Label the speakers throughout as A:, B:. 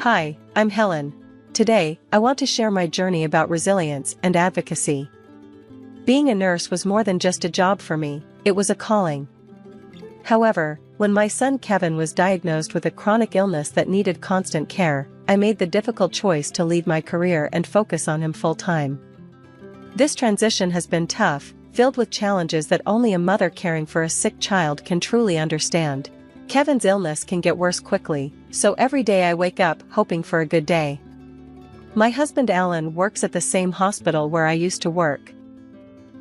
A: Hi, I'm Helen. Today, I want to share my journey about resilience and advocacy. Being a nurse was more than just a job for me, it was a calling. However, when my son Kevin was diagnosed with a chronic illness that needed constant care, I made the difficult choice to leave my career and focus on him full-time. This transition has been tough, filled with challenges that only a mother caring for a sick child can truly understand. Kevin's illness can get worse quickly, so every day I wake up hoping for a good day. My husband Alan works at the same hospital where I used to work.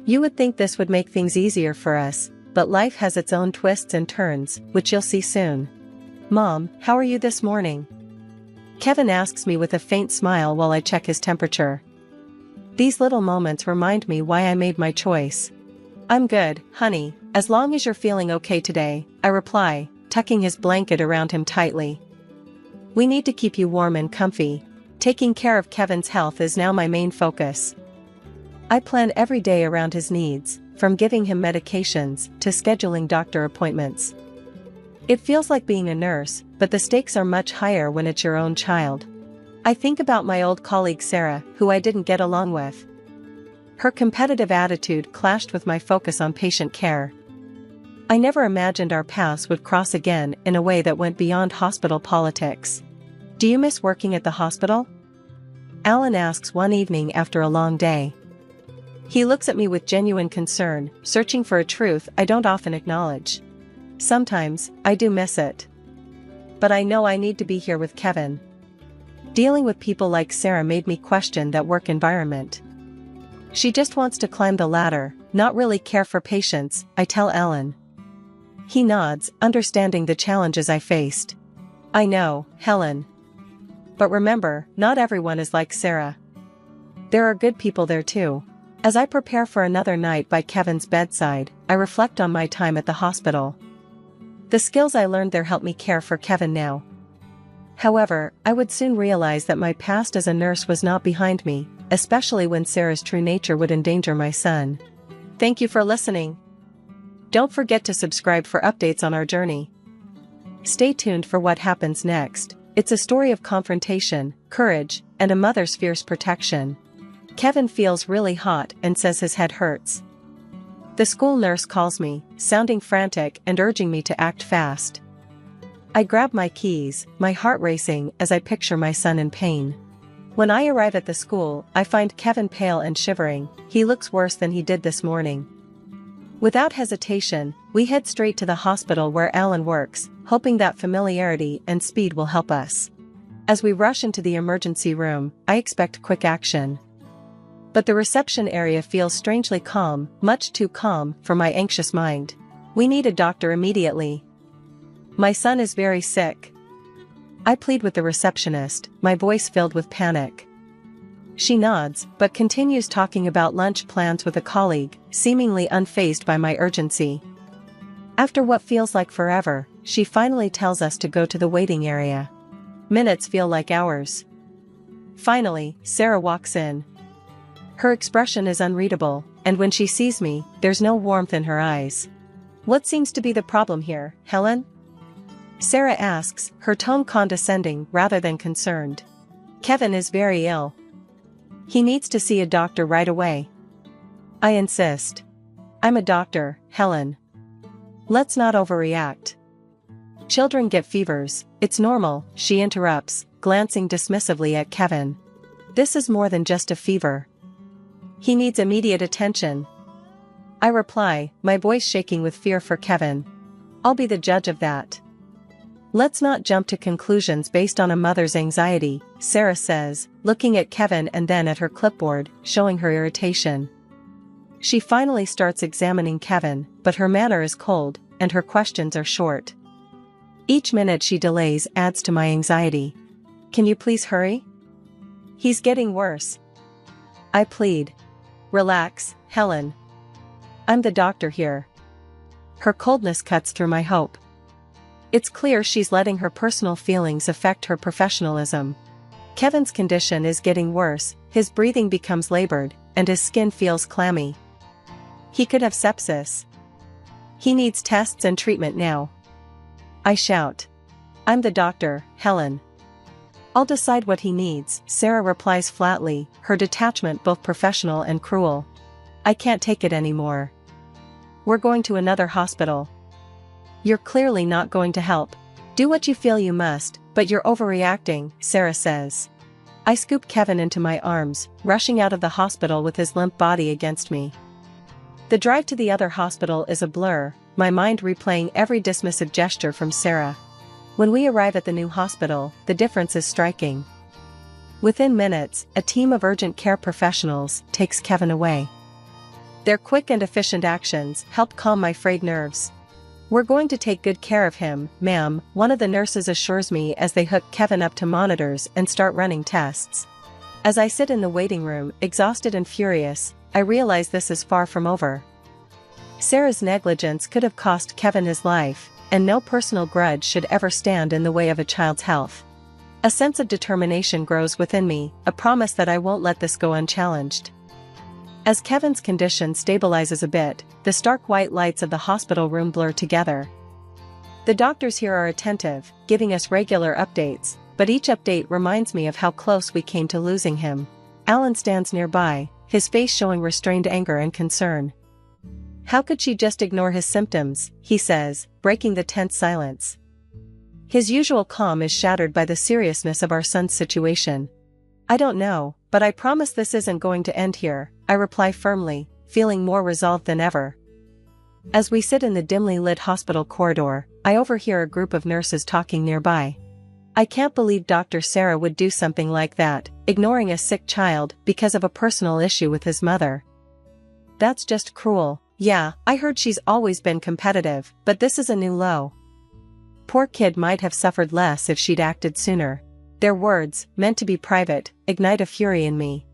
A: You would think this would make things easier for us, but life has its own twists and turns, which you'll see soon. Mom, how are you this morning? Kevin asks me with a faint smile while I check his temperature. These little moments remind me why I made my choice. I'm good, honey, as long as you're feeling okay today, I reply, tucking his blanket around him tightly. We need to keep you warm and comfy. Taking care of Kevin's health is now my main focus. I plan every day around his needs, from giving him medications to scheduling doctor appointments. It feels like being a nurse, but the stakes are much higher when it's your own child. I think about my old colleague Sarah, who I didn't get along with. Her competitive attitude clashed with my focus on patient care. I never imagined our paths would cross again in a way that went beyond hospital politics. Do you miss working at the hospital? Alan asks one evening after a long day. He looks at me with genuine concern, searching for a truth I don't often acknowledge. Sometimes, I do miss it. But I know I need to be here with Kevin. Dealing with people like Sarah made me question that work environment. She just wants to climb the ladder, not really care for patients, I tell Alan. He nods, understanding the challenges I faced. I know, Helen. But remember, not everyone is like Sarah. There are good people there too. As I prepare for another night by Kevin's bedside, I reflect on my time at the hospital. The skills I learned there help me care for Kevin now. However, I would soon realize that my past as a nurse was not behind me, especially when Sarah's true nature would endanger my son. Thank you for listening. Don't forget to subscribe for updates on our journey. Stay tuned for what happens next. It's a story of confrontation, courage, and a mother's fierce protection. Kevin feels really hot and says his head hurts. The school nurse calls me, sounding frantic and urging me to act fast. I grab my keys, my heart racing as I picture my son in pain. When I arrive at the school, I find Kevin pale and shivering. He looks worse than he did this morning. Without hesitation, we head straight to the hospital where Alan works, hoping that familiarity and speed will help us. As we rush into the emergency room, I expect quick action. But the reception area feels strangely calm, much too calm for my anxious mind. We need a doctor immediately. My son is very sick. I plead with the receptionist, my voice filled with panic. She nods, but continues talking about lunch plans with a colleague, seemingly unfazed by my urgency. After what feels like forever, she finally tells us to go to the waiting area. Minutes feel like hours. Finally, Sarah walks in. Her expression is unreadable, and when she sees me, there's no warmth in her eyes. What seems to be the problem here, Helen? Sarah asks, her tone condescending rather than concerned. Kevin is very ill. He needs to see a doctor right away. I insist. I'm a doctor, Helen. Let's not overreact. Children get fevers, it's normal, she interrupts, glancing dismissively at Kevin. This is more than just a fever. He needs immediate attention. I reply, my voice shaking with fear for Kevin. I'll be the judge of that. Let's not jump to conclusions based on a mother's anxiety, Sarah says, looking at Kevin and then at her clipboard, showing her irritation. She finally starts examining Kevin, but her manner is cold, and her questions are short. Each minute she delays adds to my anxiety. Can you please hurry? He's getting worse. I plead. Relax, Helen. I'm the doctor here. Her coldness cuts through my hope. It's clear she's letting her personal feelings affect her professionalism. Kevin's condition is getting worse, his breathing becomes labored, and his skin feels clammy. He could have sepsis. He needs tests and treatment now. I shout. I'm the doctor, Helen. I'll decide what he needs, Sarah replies flatly, her detachment both professional and cruel. I can't take it anymore. We're going to another hospital. You're clearly not going to help. Do what you feel you must, but you're overreacting, Sarah says. I scoop Kevin into my arms, rushing out of the hospital with his limp body against me. The drive to the other hospital is a blur, my mind replaying every dismissive gesture from Sarah. When we arrive at the new hospital, the difference is striking. Within minutes, a team of urgent care professionals takes Kevin away. Their quick and efficient actions help calm my frayed nerves. We're going to take good care of him, ma'am, one of the nurses assures me as they hook Kevin up to monitors and start running tests. As I sit in the waiting room, exhausted and furious, I realize this is far from over. Sarah's negligence could have cost Kevin his life, and no personal grudge should ever stand in the way of a child's health. A sense of determination grows within me, a promise that I won't let this go unchallenged. As Kevin's condition stabilizes a bit, the stark white lights of the hospital room blur together. The doctors here are attentive, giving us regular updates, but each update reminds me of how close we came to losing him. Alan stands nearby, his face showing restrained anger and concern. How could she just ignore his symptoms, he says, breaking the tense silence. His usual calm is shattered by the seriousness of our son's situation. I don't know, but I promise this isn't going to end here, I reply firmly, feeling more resolved than ever. As we sit in the dimly lit hospital corridor, I overhear a group of nurses talking nearby. I can't believe Dr. Sarah would do something like that, ignoring a sick child because of a personal issue with his mother. That's just cruel. Yeah, I heard she's always been competitive, but this is a new low. Poor kid might have suffered less if she'd acted sooner. Their words, meant to be private, ignite a fury in me.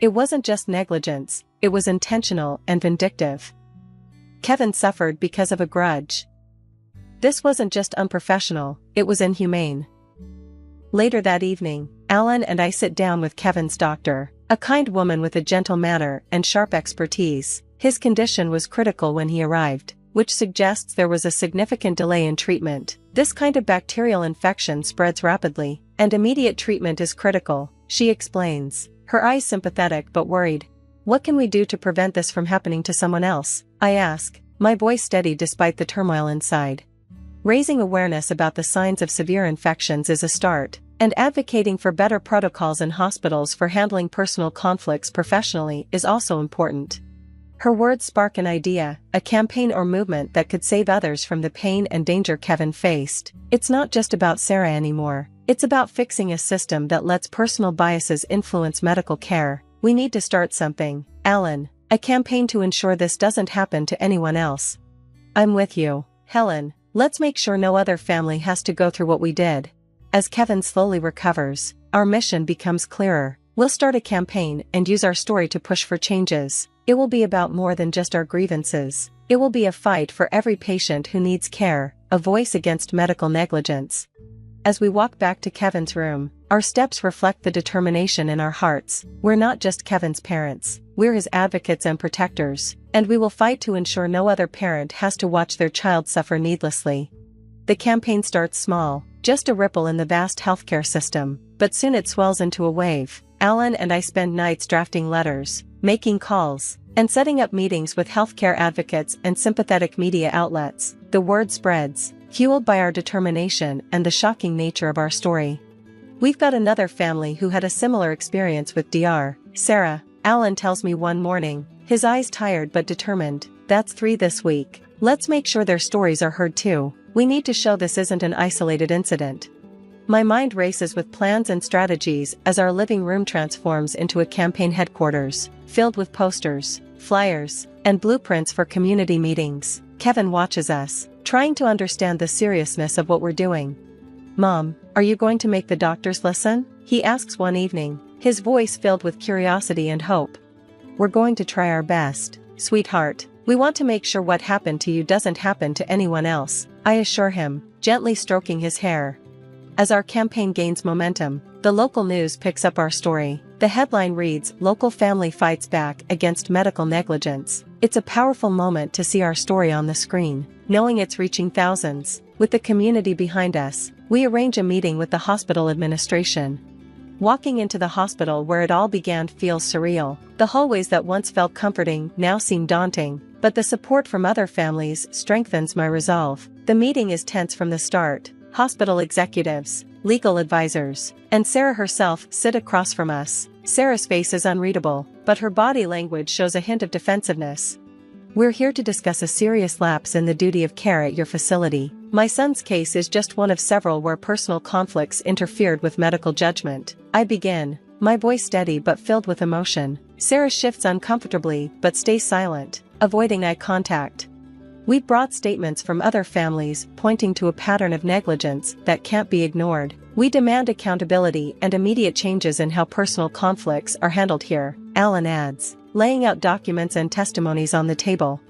A: It wasn't just negligence, it was intentional and vindictive. Kevin suffered because of a grudge. This wasn't just unprofessional, it was inhumane. Later that evening, Alan and I sit down with Kevin's doctor, a kind woman with a gentle manner and sharp expertise. His condition was critical when he arrived, which suggests there was a significant delay in treatment. This kind of bacterial infection spreads rapidly, and immediate treatment is critical, she explains, her eyes sympathetic but worried. What can we do to prevent this from happening to someone else? I ask, my voice steady despite the turmoil inside. Raising awareness about the signs of severe infections is a start, and advocating for better protocols in hospitals for handling personal conflicts professionally is also important. Her words spark an idea, a campaign or movement that could save others from the pain and danger Kevin faced. It's not just about Sarah anymore, it's about fixing a system that lets personal biases influence medical care. We need to start something, Alan, a campaign to ensure this doesn't happen to anyone else. I'm with you, Helen, let's make sure no other family has to go through what we did. As Kevin slowly recovers, our mission becomes clearer. We'll start a campaign and use our story to push for changes. It will be about more than just our grievances. It will be a fight for every patient who needs care, a voice against medical negligence. As we walk back to Kevin's room, our steps reflect the determination in our hearts. We're not just Kevin's parents, we're his advocates and protectors, and we will fight to ensure no other parent has to watch their child suffer needlessly. The campaign starts small, just a ripple in the vast healthcare system, but soon it swells into a wave. Alan and I spend nights drafting letters, making calls, and setting up meetings with healthcare advocates and sympathetic media outlets. The word spreads, fueled by our determination and the shocking nature of our story. We've got another family who had a similar experience with Dr. Sarah, Alan tells me one morning, his eyes tired but determined. That's 3 this week. Let's make sure their stories are heard too. We need to show this isn't an isolated incident. My mind races with plans and strategies as our living room transforms into a campaign headquarters, filled with posters, flyers, and blueprints for community meetings. Kevin watches us, trying to understand the seriousness of what we're doing. Mom, are you going to make the doctors listen? He asks one evening, his voice filled with curiosity and hope. We're going to try our best, sweetheart. We want to make sure what happened to you doesn't happen to anyone else, I assure him, gently stroking his hair. As our campaign gains momentum, the local news picks up our story. The headline reads, "Local family fights back against medical negligence." It's a powerful moment to see our story on the screen, knowing it's reaching thousands. With the community behind us, we arrange a meeting with the hospital administration. Walking into the hospital where it all began feels surreal. The hallways that once felt comforting now seem daunting, but the support from other families strengthens my resolve. The meeting is tense from the start. Hospital executives, legal advisors, and Sarah herself sit across from us. Sarah's face is unreadable, but her body language shows a hint of defensiveness. "We're here to discuss a serious lapse in the duty of care at your facility. My son's case is just one of several where personal conflicts interfered with medical judgment." I begin, my voice steady but filled with emotion. Sarah shifts uncomfortably but stays silent, avoiding eye contact. We brought statements from other families pointing to a pattern of negligence that can't be ignored. We demand accountability and immediate changes in how personal conflicts are handled here, Alan adds, laying out documents and testimonies on the table.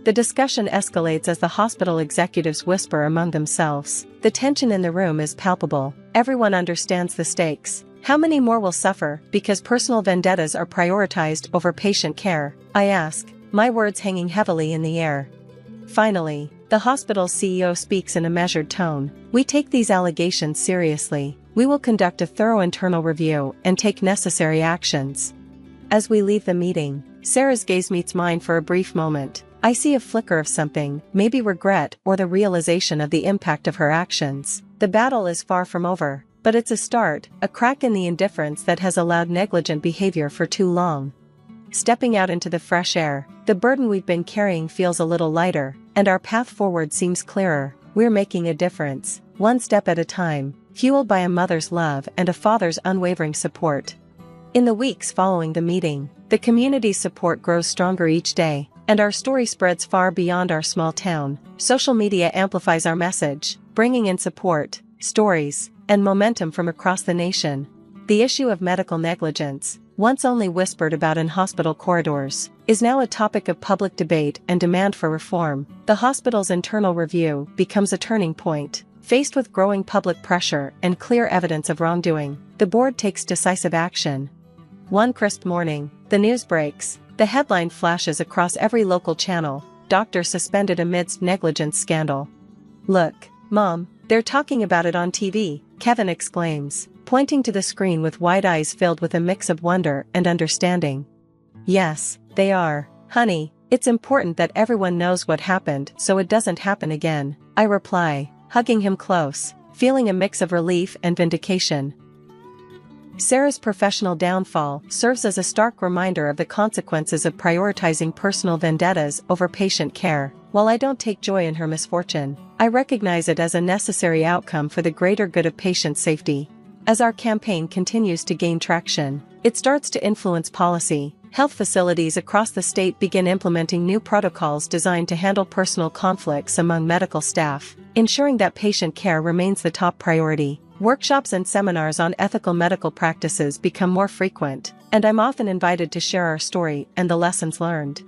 A: The discussion escalates as the hospital executives whisper among themselves. The tension in the room is palpable. Everyone understands the stakes. How many more will suffer because personal vendettas are prioritized over patient care? I ask, my words hanging heavily in the air. Finally, the hospital's CEO speaks in a measured tone. "We take these allegations seriously. We will conduct a thorough internal review and take necessary actions." As we leave the meeting, Sarah's gaze meets mine for a brief moment. I see a flicker of something, maybe regret or the realization of the impact of her actions. The battle is far from over, but it's a start, a crack in the indifference that has allowed negligent behavior for too long. Stepping out into the fresh air, the burden we've been carrying feels a little lighter, and our path forward seems clearer. We're making a difference, one step at a time, fueled by a mother's love and a father's unwavering support. In the weeks following the meeting, the community's support grows stronger each day, and our story spreads far beyond our small town. Social media amplifies our message, bringing in support, stories, and momentum from across the nation. The issue of medical negligence, once only whispered about in hospital corridors, is now a topic of public debate and demand for reform. The hospital's internal review becomes a turning point. Faced with growing public pressure and clear evidence of wrongdoing, the board takes decisive action. One crisp morning, the news breaks. The headline flashes across every local channel: "Doctor suspended amidst negligence scandal." "Look, Mom, they're talking about it on TV," Kevin exclaims, pointing to the screen with wide eyes filled with a mix of wonder and understanding. "Yes, they are, honey. It's important that everyone knows what happened so it doesn't happen again," I reply, hugging him close, feeling a mix of relief and vindication. Sarah's professional downfall serves as a stark reminder of the consequences of prioritizing personal vendettas over patient care. While I don't take joy in her misfortune, I recognize it as a necessary outcome for the greater good of patient safety. As our campaign continues to gain traction, it starts to influence policy. Health facilities across the state begin implementing new protocols designed to handle personal conflicts among medical staff, ensuring that patient care remains the top priority. Workshops and seminars on ethical medical practices become more frequent, and I'm often invited to share our story and the lessons learned.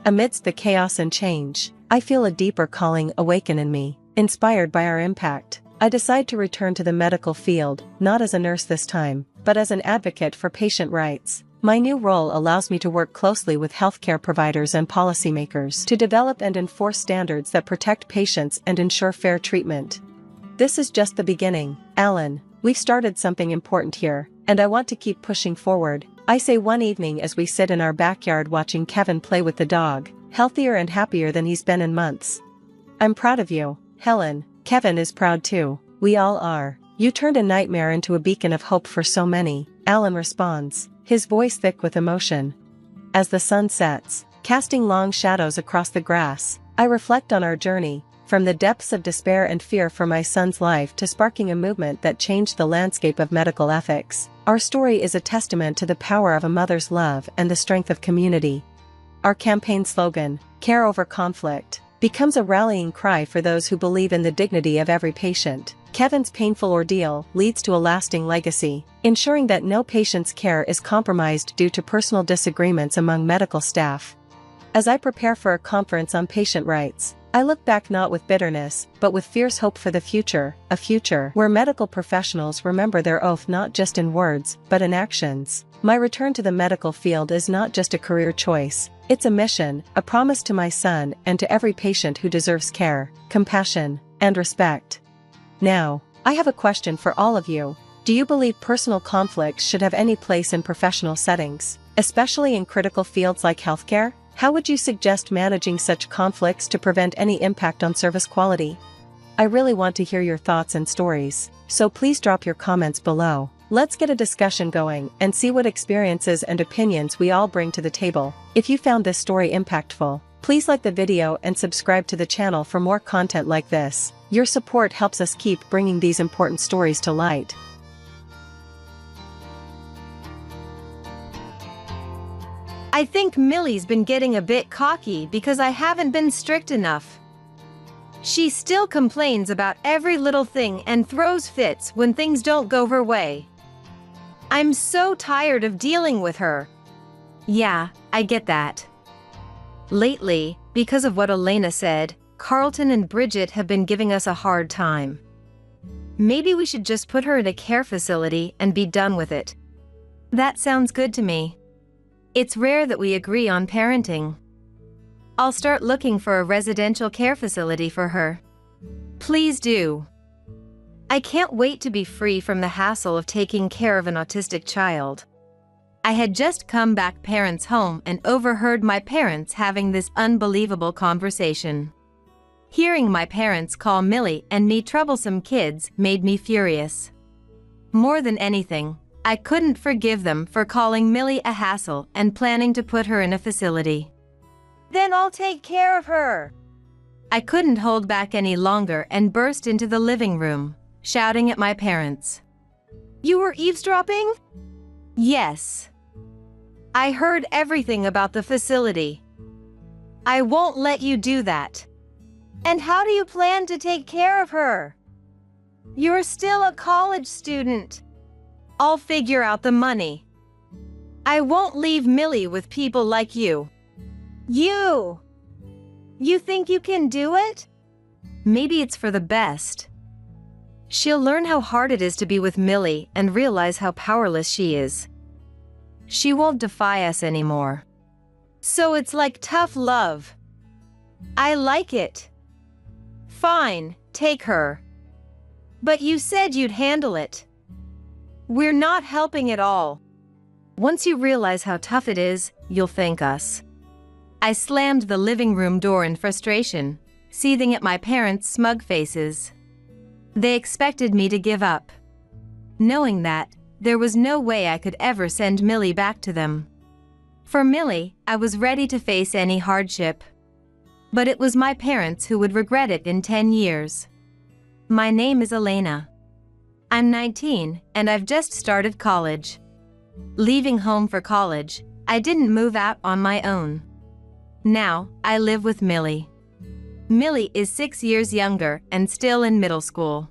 A: Amidst the chaos and change, I feel a deeper calling awaken in me. Inspired by our impact, I decide to return to the medical field, not as a nurse this time, but as an advocate for patient rights. My new role allows me to work closely with healthcare providers and policymakers to develop and enforce standards that protect patients and ensure fair treatment. This is just the beginning, Alan. We've started something important here, and I want to keep pushing forward, I say one evening as we sit in our backyard watching Kevin play with the dog, healthier and happier than he's been in months. "I'm proud of you, Helen." Kevin is proud too. "We all are. You turned a nightmare into a beacon of hope for so many," Alan responds, his voice thick with emotion. As the sun sets, casting long shadows across the grass, I reflect on our journey, from the depths of despair and fear for my son's life to sparking a movement that changed the landscape of medical ethics. Our story is a testament to the power of a mother's love and the strength of community. Our campaign slogan, "Care over Conflict," becomes a rallying cry for those who believe in the dignity of every patient. Kevin's painful ordeal leads to a lasting legacy, ensuring that no patient's care is compromised due to personal disagreements among medical staff. As I prepare for a conference on patient rights, I look back not with bitterness, but with fierce hope for the future, a future where medical professionals remember their oath not just in words, but in actions. My return to the medical field is not just a career choice, it's a mission, a promise to my son and to every patient who deserves care, compassion, and respect. Now, I have a question for all of you. Do you believe personal conflicts should have any place in professional settings, especially in critical fields like healthcare? How would you suggest managing such conflicts to prevent any impact on service quality? I really want to hear your thoughts and stories, so please drop your comments below. Let's get a discussion going and see what experiences and opinions we all bring to the table. If you found this story impactful, please like the video and subscribe to the channel for more content like this. Your support helps us keep bringing these important stories to light.
B: I think Millie's been getting a bit cocky because I haven't been strict enough. She still complains about every little thing and throws fits when things don't go her way. I'm so tired of dealing with her. Yeah, I get that. Lately, because of what Elena said, Carlton and Bridget have been giving us a hard time. Maybe we should just put her in a care facility and be done with it. That sounds good to me. It's rare that we agree on parenting. I'll start looking for a residential care facility for her. Please do. I can't wait to be free from the hassle of taking care of an autistic child. I had just come back parents' home and overheard my parents having this unbelievable conversation. Hearing my parents call Millie and me troublesome kids made me furious. More than anything, I couldn't forgive them for calling Millie a hassle and planning to put her in a facility. Then I'll take care of her. I couldn't hold back any longer and burst into the living room, shouting at my parents. You were eavesdropping? Yes. I heard everything about the facility. I won't let you do that. And how do you plan to take care of her? You're still a college student. I'll figure out the money. I won't leave Millie with people like you. You think you can do it? Maybe it's for the best. She'll learn how hard it is to be with Millie and realize how powerless she is. She won't defy us anymore. So it's like tough love. I like it. Fine, take her. But you said you'd handle it. We're not helping at all. Once you realize how tough it is, you'll thank us. I slammed the living room door in frustration, seething at my parents' smug faces. They expected me to give up. Knowing that, there was no way I could ever send Millie back to them. For Millie, I was ready to face any hardship. But it was my parents who would regret it in 10 years. My name is Elena. I'm 19, and I've just started college. Leaving home for college, I didn't move out on my own. Now, I live with Millie. Millie is 6 years younger and still in middle school.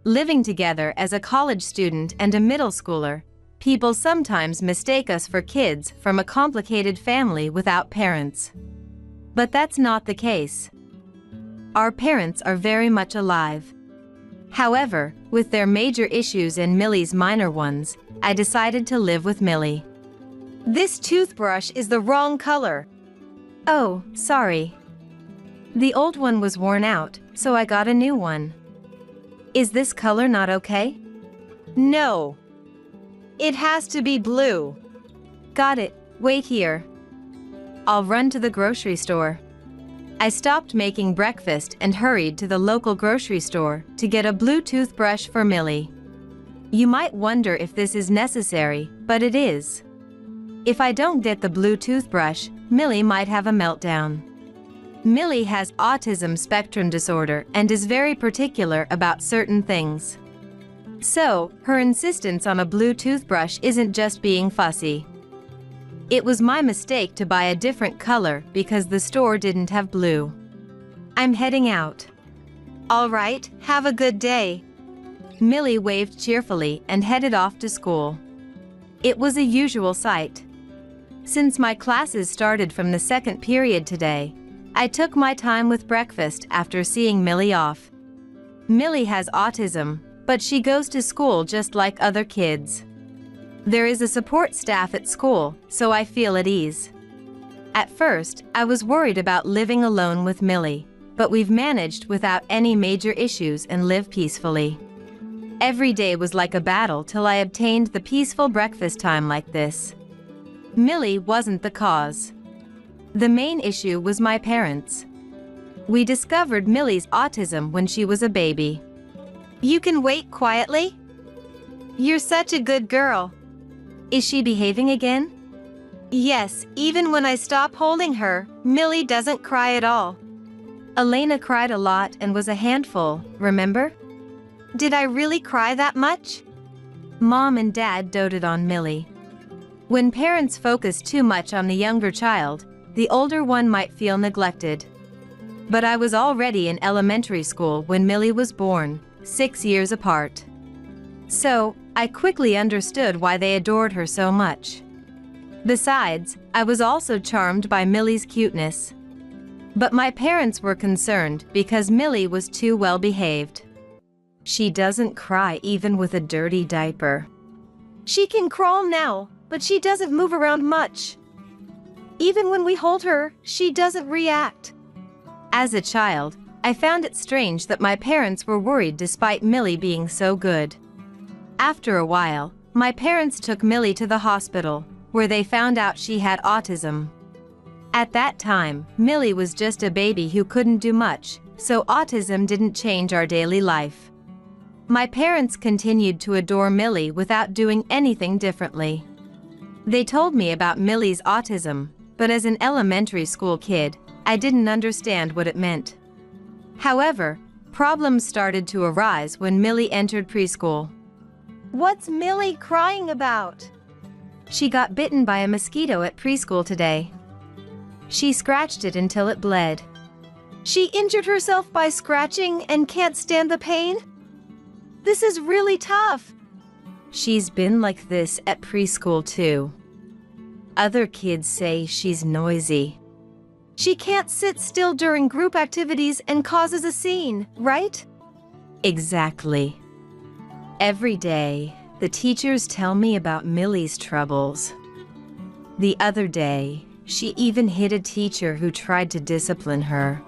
B: Living together as a college student and a middle schooler, people sometimes mistake us for kids from a complicated family without parents. But that's not the case. Our parents are very much alive. However, with their major issues and Millie's minor ones, I decided to live with Millie. This toothbrush is the wrong color. Oh, sorry. The old one was worn out, so I got a new one. Is this color not okay? No. It has to be blue. Got it, wait here. I'll run to the grocery store. I stopped making breakfast and hurried to the local grocery store to get a blue toothbrush for Millie. You might wonder if this is necessary, but it is. If I don't get the blue toothbrush, Millie might have a meltdown. Millie has autism spectrum disorder and is very particular about certain things. So, her insistence on a blue toothbrush isn't just being fussy. It was my mistake to buy a different color because the store didn't have blue. I'm heading out. All right, have a good day. Millie waved cheerfully and headed off to school. It was a usual sight. Since my classes started from the second period today, I took my time with breakfast after seeing Millie off. Millie has autism, but she goes to school just like other kids. There is a support staff at school, so I feel at ease. At first, I was worried about living alone with Millie, but we've managed without any major issues and live peacefully. Every day was like a battle till I obtained the peaceful breakfast time like this. Millie wasn't the cause. The main issue was my parents. We discovered Millie's autism when she was a baby.
C: You can wait quietly? You're such a good girl.
B: Is she behaving again?
C: Yes, even when I stop holding her, Millie doesn't cry at all.
B: Elena cried a lot and was a handful, remember?
C: Did I really cry that much?
B: Mom and Dad doted on Millie. When parents focus too much on the younger child, the older one might feel neglected. But I was already in elementary school when Millie was born, 6 years apart. So, I quickly understood why they adored her so much. Besides, I was also charmed by Millie's cuteness. But my parents were concerned because Millie was too well behaved. She doesn't cry even with a dirty diaper.
C: She can crawl now, but she doesn't move around much. Even when we hold her, she doesn't react.
B: As a child, I found it strange that my parents were worried despite Millie being so good. After a while, my parents took Millie to the hospital, where they found out she had autism. At that time, Millie was just a baby who couldn't do much, so autism didn't change our daily life. My parents continued to adore Millie without doing anything differently. They told me about Millie's autism, but as an elementary school kid, I didn't understand what it meant. However, problems started to arise when Millie entered preschool.
C: What's Millie crying about?
B: She got bitten by a mosquito at preschool today. She scratched it until it bled.
C: She injured herself by scratching and can't stand the pain? This is really tough.
B: She's been like this at preschool too. Other kids say she's noisy.
C: She can't sit still during group activities and causes a scene, right?
B: Exactly. Every day, the teachers tell me about Millie's troubles. The other day, she even hit a teacher who tried to discipline her.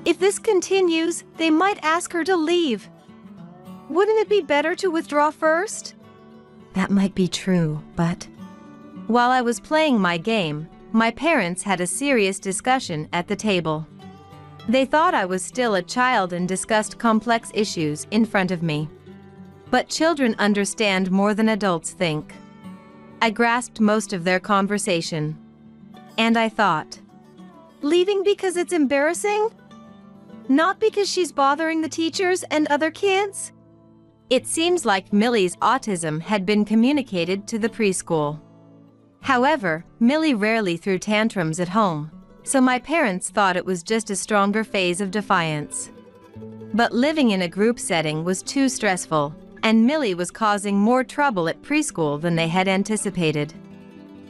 C: If this continues, they might ask her to leave. Wouldn't it be better to withdraw first?
B: That might be true, but... While I was playing my game, my parents had a serious discussion at the table. They thought I was still a child and discussed complex issues in front of me. But children understand more than adults think. I grasped most of their conversation. And I thought,
C: leaving because it's embarrassing? Not because she's bothering the teachers and other kids?
B: It seems like Millie's autism had been communicated to the preschool. However, Millie rarely threw tantrums at home, so my parents thought it was just a stronger phase of defiance. But living in a group setting was too stressful, and Millie was causing more trouble at preschool than they had anticipated.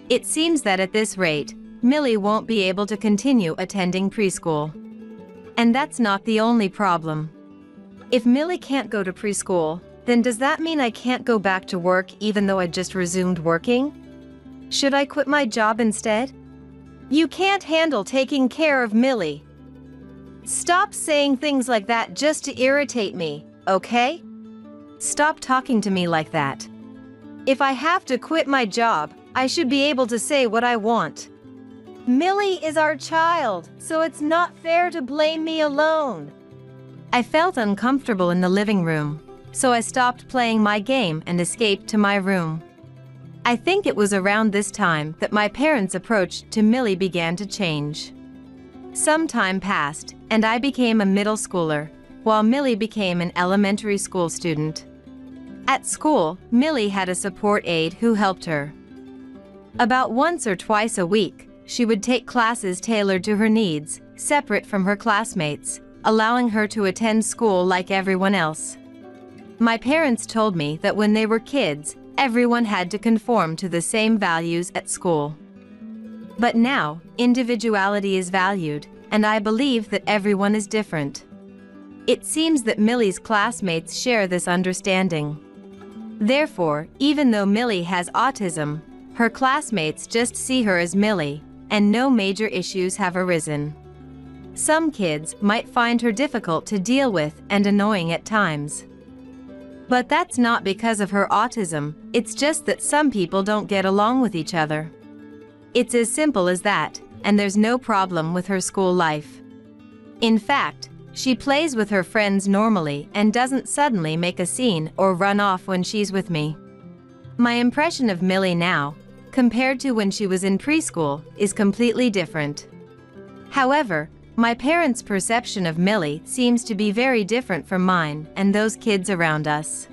B: It seems that at this rate, Millie won't be able to continue attending preschool. And that's not the only problem. If Millie can't go to preschool, then does that mean I can't go back to work even though I just resumed working? Should I quit my job instead?
C: You can't handle taking care of Millie. Stop saying things like that just to irritate me, okay?
B: Stop talking to me like that.
C: If I have to quit my job, I should be able to say what I want. Millie is our child, so it's not fair to blame me alone.
B: I felt uncomfortable in the living room, so I stopped playing my game and escaped to my room. I think it was around this time that my parents' approach to Millie began to change. Some time passed, and I became a middle schooler, while Millie became an elementary school student. At school, Millie had a support aide who helped her. About once or twice a week, she would take classes tailored to her needs, separate from her classmates, allowing her to attend school like everyone else. My parents told me that when they were kids, everyone had to conform to the same values at school. But now, individuality is valued, and I believe that everyone is different. It seems that Millie's classmates share this understanding. Therefore, even though Millie has autism, her classmates just see her as Millie, and no major issues have arisen. Some kids might find her difficult to deal with and annoying at times. But that's not because of her autism, it's just that some people don't get along with each other. It's as simple as that, and there's no problem with her school life. In fact, she plays with her friends normally and doesn't suddenly make a scene or run off when she's with me. My impression of Millie now, compared to when she was in preschool, is completely different. However, my parents' perception of Millie seems to be very different from mine and those kids around us.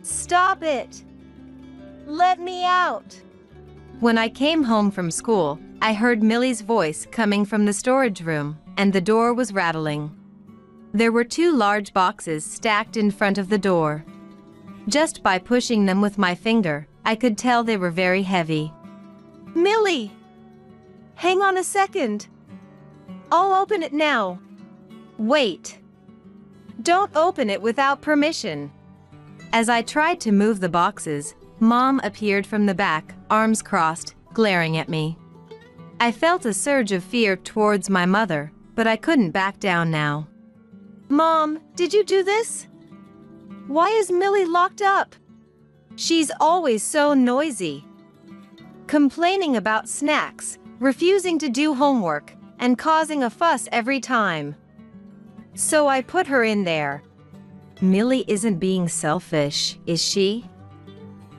C: Stop it! Let me out!
B: When I came home from school, I heard Millie's voice coming from the storage room, and the door was rattling. There were 2 large boxes stacked in front of the door. Just by pushing them with my finger, I could tell they were very heavy.
C: Millie! Hang on a second. I'll open it now.
B: Wait.
C: Don't open it without permission.
B: As I tried to move the boxes, Mom appeared from the back, arms crossed, glaring at me. I felt a surge of fear towards my mother, but I couldn't back down now.
C: Mom, did you do this? Why is Millie locked up? She's always so noisy. Complaining about snacks, refusing to do homework, and causing a fuss every time. So I put her in there.
B: Millie isn't being selfish, is she?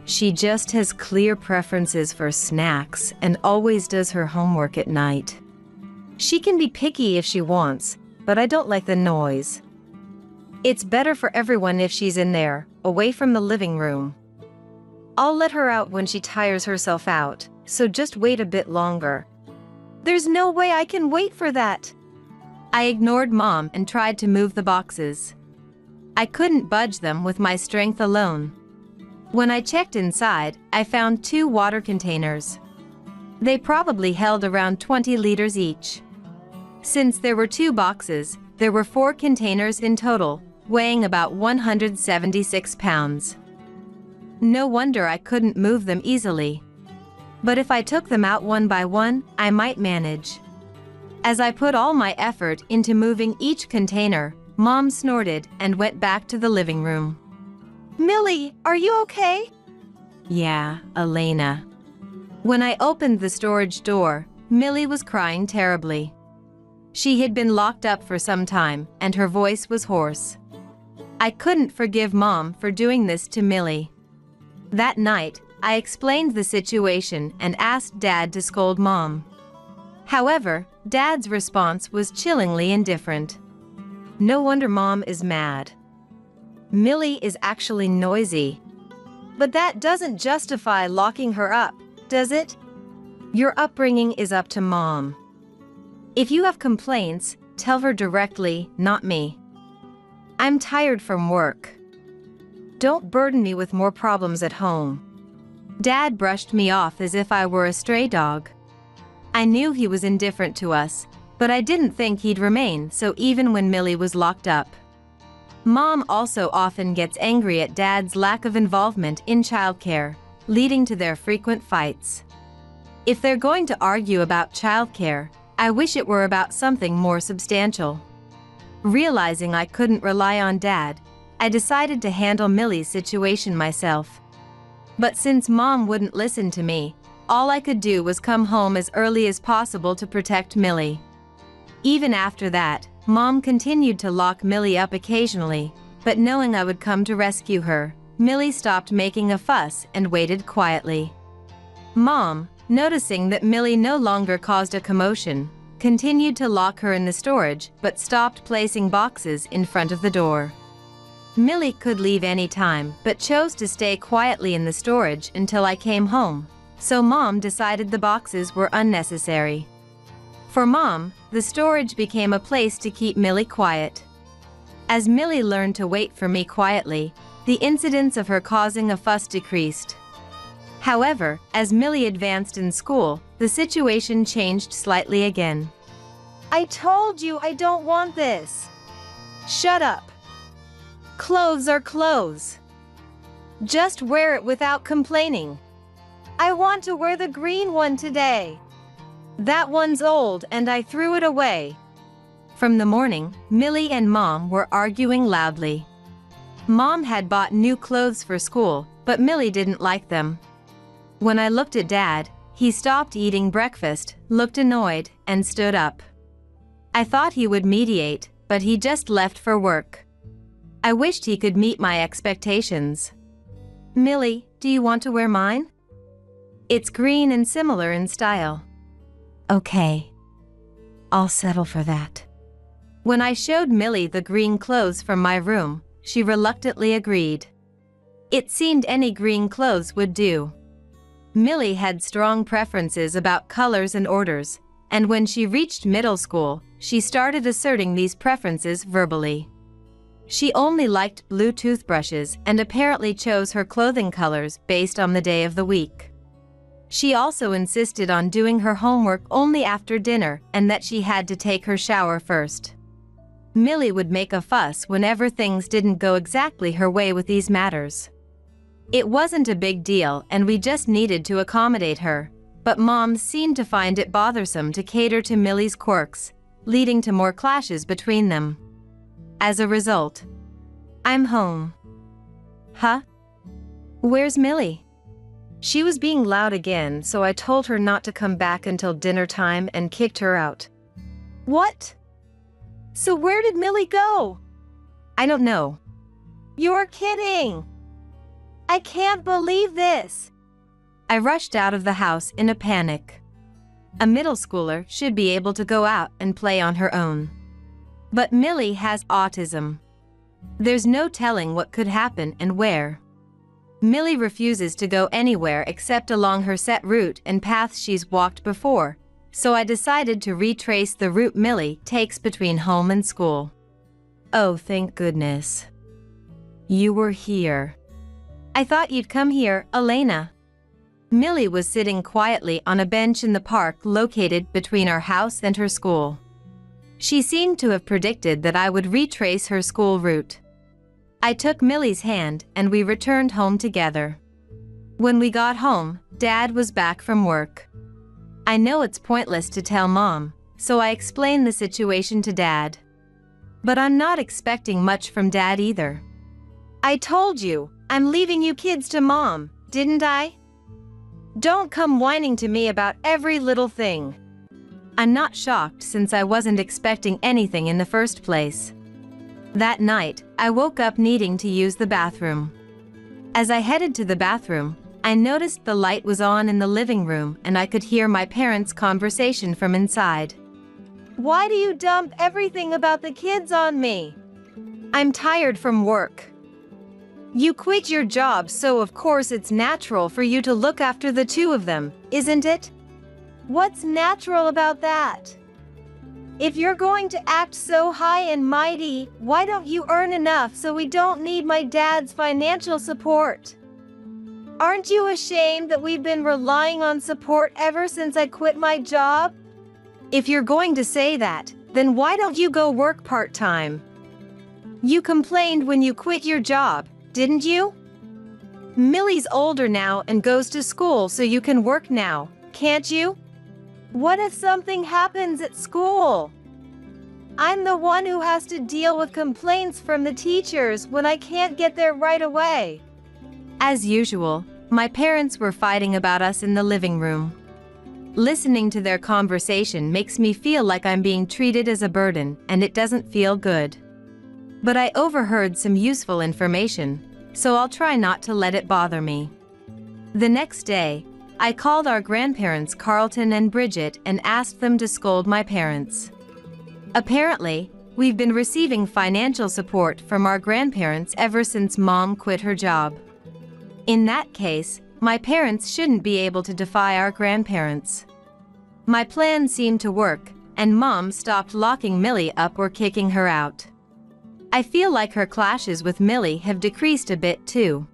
B: She just has clear preferences for snacks and always does her homework at night. She can be picky if she wants, but I don't like the noise. It's better for everyone if she's in there, away from the living room. I'll let her out when she tires herself out, so just wait a bit longer.
C: There's no way I can wait for that.
B: I ignored Mom and tried to move the boxes. I couldn't budge them with my strength alone. When I checked inside, I found 2 water containers. They probably held around 20 liters each. Since there were 2 boxes, there were 4 containers in total, weighing about 176 pounds. No wonder I couldn't move them easily. But if I took them out one by one, I might manage. As I put all my effort into moving each container, Mom snorted and went back to the living room.
C: Millie, are you okay?
B: Yeah, Elena. When I opened the storage door, Millie was crying terribly. She had been locked up for some time, and her voice was hoarse. I couldn't forgive Mom for doing this to Millie. That night, I explained the situation and asked Dad to scold Mom. However, Dad's response was chillingly indifferent. No wonder Mom is mad. Millie is actually noisy.
C: But that doesn't justify locking her up, does it?
B: Your upbringing is up to Mom. If you have complaints, tell her directly, not me. I'm tired from work. Don't burden me with more problems at home. Dad brushed me off as if I were a stray dog. I knew he was indifferent to us, but I didn't think he'd remain so even when Millie was locked up. Mom also often gets angry at Dad's lack of involvement in childcare, leading to their frequent fights. If they're going to argue about childcare, I wish it were about something more substantial. Realizing I couldn't rely on Dad, I decided to handle Millie's situation myself. But since Mom wouldn't listen to me, all I could do was come home as early as possible to protect Millie. Even after that, Mom continued to lock Millie up occasionally, but knowing I would come to rescue her, Millie stopped making a fuss and waited quietly. Mom, noticing that Millie no longer caused a commotion, continued to lock her in the storage but stopped placing boxes in front of the door. Millie could leave any time but chose to stay quietly in the storage until I came home, so Mom decided the boxes were unnecessary. For Mom, the storage became a place to keep Millie quiet. As Millie learned to wait for me quietly, the incidence of her causing a fuss decreased. However, as Millie advanced in school, the situation changed slightly again.
C: I told you I don't want this. Shut up. Clothes are clothes. Just wear it without complaining. I want to wear the green one today. That one's old and I threw it away.
B: From the morning, Millie and Mom were arguing loudly. Mom had bought new clothes for school, but Millie didn't like them. When I looked at Dad, he stopped eating breakfast, looked annoyed, and stood up. I thought he would mediate, but he just left for work. I wished he could meet my expectations. Millie, do you want to wear mine? It's green and similar in style. Okay. I'll settle for that. When I showed Millie the green clothes from my room, she reluctantly agreed. It seemed any green clothes would do. Millie had strong preferences about colors and orders, and when she reached middle school, she started asserting these preferences verbally. She only liked blue toothbrushes and apparently chose her clothing colors based on the day of the week. She also insisted on doing her homework only after dinner and that she had to take her shower first. Millie would make a fuss whenever things didn't go exactly her way with these matters. It wasn't a big deal and we just needed to accommodate her, but Mom seemed to find it bothersome to cater to Millie's quirks, leading to more clashes between them. As a result, I'm home. Huh? Where's Millie? She was being loud again, so I told her not to come back until dinner time and kicked her out.
C: What? So where did Millie go?
B: I don't know.
C: You're kidding. I can't believe this.
B: I rushed out of the house in a panic. A middle schooler should be able to go out and play on her own. But Millie has autism. There's no telling what could happen and where. Millie refuses to go anywhere except along her set route and paths she's walked before, so I decided to retrace the route Millie takes between home and school. Oh, thank goodness. You were here. I thought you'd come here, Elena. Millie was sitting quietly on a bench in the park located between our house and her school. She seemed to have predicted that I would retrace her school route. I took Millie's hand and we returned home together. When we got home, Dad was back from work. I know it's pointless to tell Mom, so I explained the situation to Dad. But I'm not expecting much from Dad either.
C: I told you, I'm leaving you kids to Mom, didn't I? Don't come whining to me about every little thing.
B: I'm not shocked since I wasn't expecting anything in the first place. That night, I woke up needing to use the bathroom. As I headed to the bathroom, I noticed the light was on in the living room and I could hear my parents' conversation from inside.
C: Why do you dump everything about the kids on me? I'm tired from work. You quit your job, so of course it's natural for you to look after the two of them, isn't it? What's natural about that? If you're going to act so high and mighty, why don't you earn enough so we don't need my dad's financial support? Aren't you ashamed that we've been relying on support ever since I quit my job? If you're going to say that, then why don't you go work part-time? You complained when you quit your job, didn't you? Millie's older now and goes to school, so you can work now, can't you? What if something happens at school? I'm the one who has to deal with complaints from the teachers when I can't get there right away.
B: As usual, my parents were fighting about us in the living room. Listening to their conversation makes me feel like I'm being treated as a burden, and it doesn't feel good. But I overheard some useful information, so I'll try not to let it bother me. The next day, I called our grandparents Carlton and Bridget and asked them to scold my parents. Apparently, we've been receiving financial support from our grandparents ever since Mom quit her job. In that case, my parents shouldn't be able to defy our grandparents. My plan seemed to work, and Mom stopped locking Millie up or kicking her out. I feel like her clashes with Millie have decreased a bit too.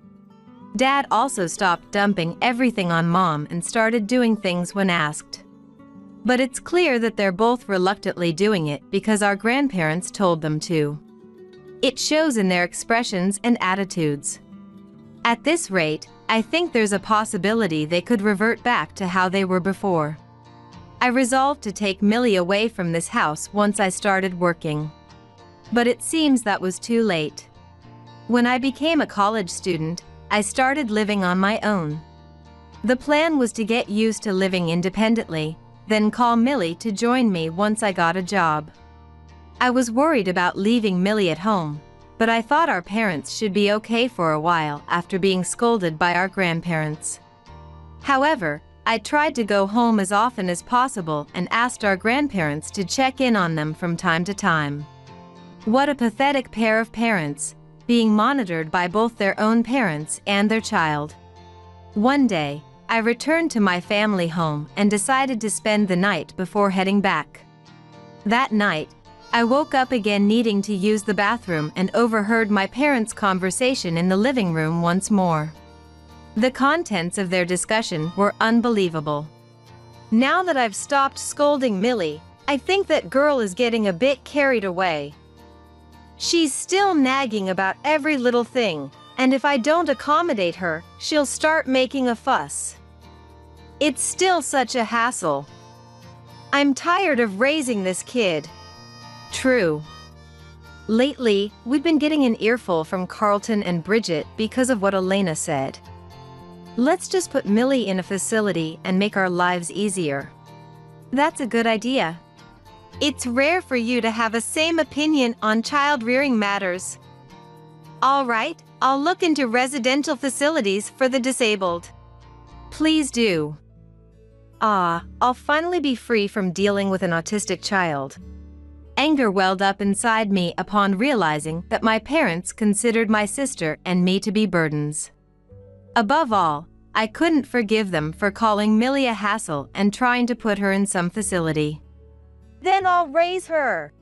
B: Dad also stopped dumping everything on Mom and started doing things when asked. But it's clear that they're both reluctantly doing it because our grandparents told them to. It shows in their expressions and attitudes. At this rate, I think there's a possibility they could revert back to how they were before. I resolved to take Millie away from this house once I started working. But it seems that was too late. When I became a college student, I started living on my own. The plan was to get used to living independently, then call Millie to join me once I got a job. I was worried about leaving Millie at home, but I thought our parents should be okay for a while after being scolded by our grandparents. However, I tried to go home as often as possible and asked our grandparents to check in on them from time to time. What a pathetic pair of parents, being monitored by both their own parents and their child. One day, I returned to my family home and decided to spend the night before heading back. That night, I woke up again needing to use the bathroom and overheard my parents' conversation in the living room once more. The contents of their discussion were unbelievable.
C: Now that I've stopped scolding Millie, I think that girl is getting a bit carried away. She's still nagging about every little thing, and if I don't accommodate her, she'll start making a fuss. It's still such a hassle. I'm tired of raising this kid.
B: True.
C: Lately, we've been getting an earful from Carlton and Bridget because of what Elena said. Let's just put Millie in a facility and make our lives easier.
B: That's a good idea.
C: It's rare for you to have a same opinion on child-rearing matters. All right, I'll look into residential facilities for the disabled.
B: Please do.
C: I'll finally be free from dealing with an autistic child.
B: Anger welled up inside me upon realizing that my parents considered my sister and me to be burdens. Above all, I couldn't forgive them for calling Millie a hassle and trying to put her in some facility.
C: Then I'll raise her.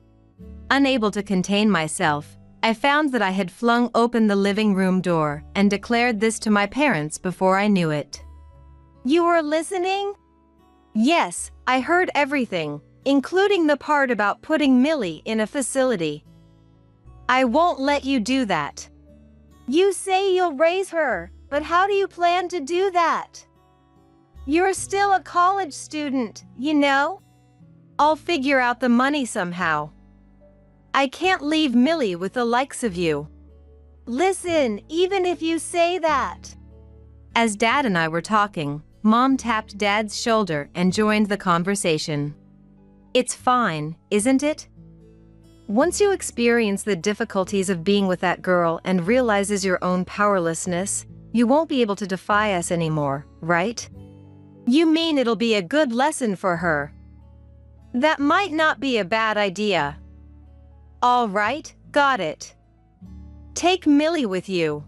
B: Unable to contain myself, I found that I had flung open the living room door and declared this to my parents before I knew it.
C: You were listening? Yes, I heard everything, including the part about putting Millie in a facility. I won't let you do that. You say you'll raise her, but how do you plan to do that? You're still a college student, you know? I'll figure out the money somehow. I can't leave Millie with the likes of you. Listen, even if you say that.
B: As Dad and I were talking, Mom tapped Dad's shoulder and joined the conversation. It's fine, isn't it?
C: Once you experience the difficulties of being with that girl and realizes your own powerlessness, you won't be able to defy us anymore, right? You mean it'll be a good lesson for her? That might not be a bad idea. All right, got it. Take Millie with you.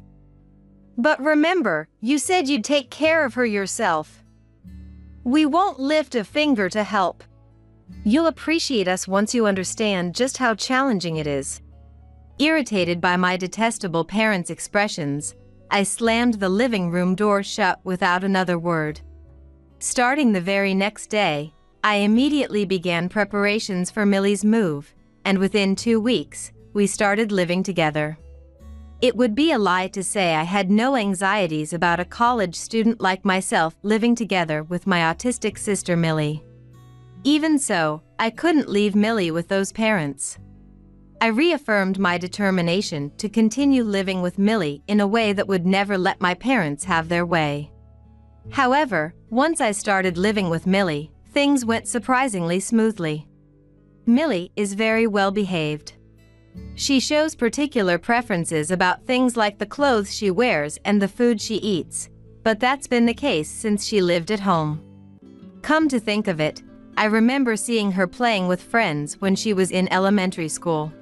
C: But remember, you said you'd take care of her yourself. We won't lift a finger to help. You'll appreciate us once you understand just how challenging it is.
B: Irritated by my detestable parents' expressions, I slammed the living room door shut without another word. Starting the very next day, I immediately began preparations for Millie's move, and within 2 weeks, we started living together. It would be a lie to say I had no anxieties about a college student like myself living together with my autistic sister Millie. Even so, I couldn't leave Millie with those parents. I reaffirmed my determination to continue living with Millie in a way that would never let my parents have their way. However, once I started living with Millie, things went surprisingly smoothly. Millie is very well behaved. She shows particular preferences about things like the clothes she wears and the food she eats, but that's been the case since she lived at home. Come to think of it, I remember seeing her playing with friends when she was in elementary school.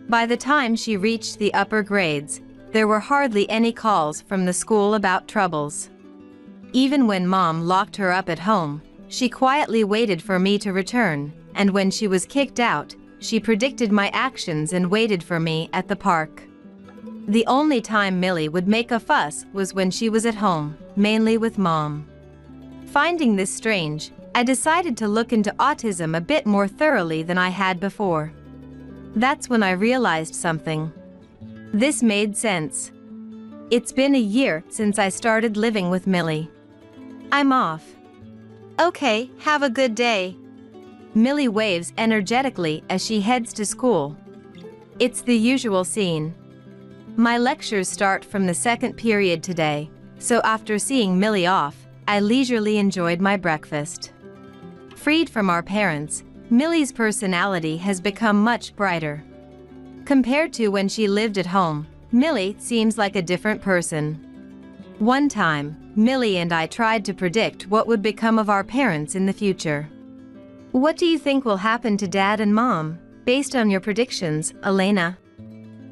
B: By the time she reached the upper grades, there were hardly any calls from the school about troubles. Even when Mom locked her up at home, she quietly waited for me to return, and when she was kicked out, she predicted my actions and waited for me at the park. The only time Millie would make a fuss was when she was at home, mainly with Mom. Finding this strange, I decided to look into autism a bit more thoroughly than I had before. That's when I realized something. This made sense. It's been a year since I started living with Millie. I'm off.
C: Okay, have a good day.
B: Millie waves energetically as she heads to school. It's the usual scene. My lectures start from the second period today, so after seeing Millie off, I leisurely enjoyed my breakfast. Freed from our parents, Millie's personality has become much brighter. Compared to when she lived at home, Millie seems like a different person. One time, Millie and I tried to predict what would become of our parents in the future. What do you think will happen to Dad and Mom, based on your predictions, Elena?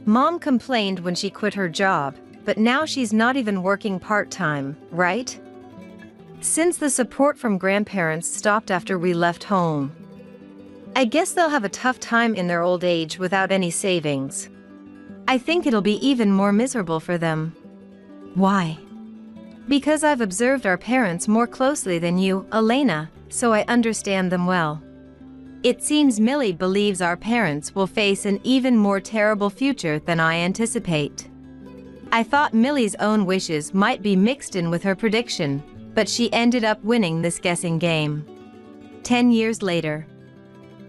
C: Mom complained when she quit her job, but now she's not even working part-time, right? Since the support from grandparents stopped after we left home. I guess they'll have a tough time in their old age without any savings.
B: I think it'll be even more miserable for them. Why? Because I've observed our parents more closely than you, Elena, so I understand them well. It seems Millie believes our parents will face an even more terrible future than I anticipate. I thought Millie's own wishes might be mixed in with her prediction, but she ended up winning this guessing game. 10 years later.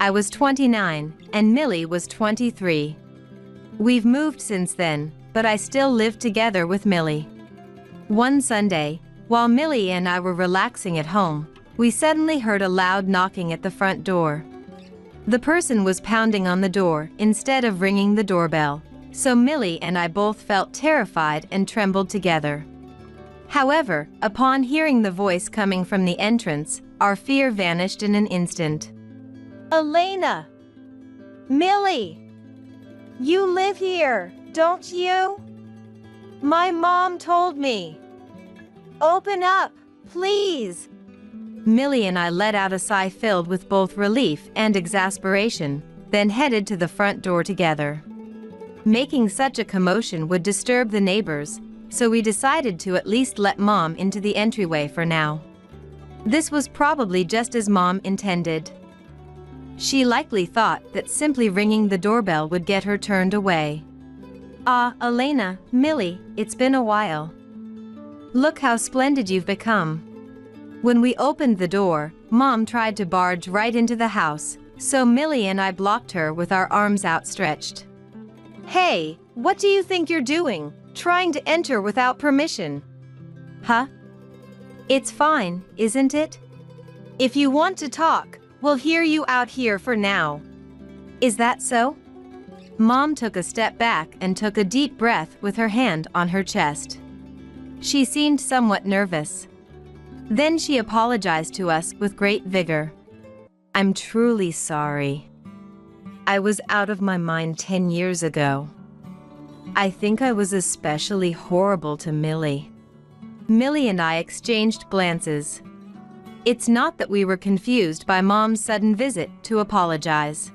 B: I was 29, and Millie was 23. We've moved since then, but I still live together with Millie. One Sunday, while Millie and I were relaxing at home, we suddenly heard a loud knocking at the front door. The person was pounding on the door instead of ringing the doorbell, so Millie and I both felt terrified and trembled together. However, upon hearing the voice coming from the entrance, our fear vanished in an instant.
C: Elena! Millie! You live here, don't you? My mom told me. Open up, please.
B: Millie and I let out a sigh filled with both relief and exasperation, then headed to the front door together. Making such a commotion would disturb the neighbors, so we decided to at least let Mom into the entryway for now. This was probably just as Mom intended. She likely thought that simply ringing the doorbell would get her turned away. Ah, Elena, Millie, it's been a while. Look how splendid you've become. When we opened the door, Mom tried to barge right into the house, so Millie and I blocked her with our arms outstretched.
C: Hey, what do you think you're doing, trying to enter without permission?
B: Huh? It's fine, isn't it?
C: If you want to talk, we'll hear you out here for now.
B: Is that so? Mom took a step back and took a deep breath with her hand on her chest. She seemed somewhat nervous. Then she apologized to us with great vigor. I'm truly sorry. I was out of my mind 10 years ago. I think I was especially horrible to Millie. Millie and I exchanged glances. It's not that we were confused by Mom's sudden visit to apologize.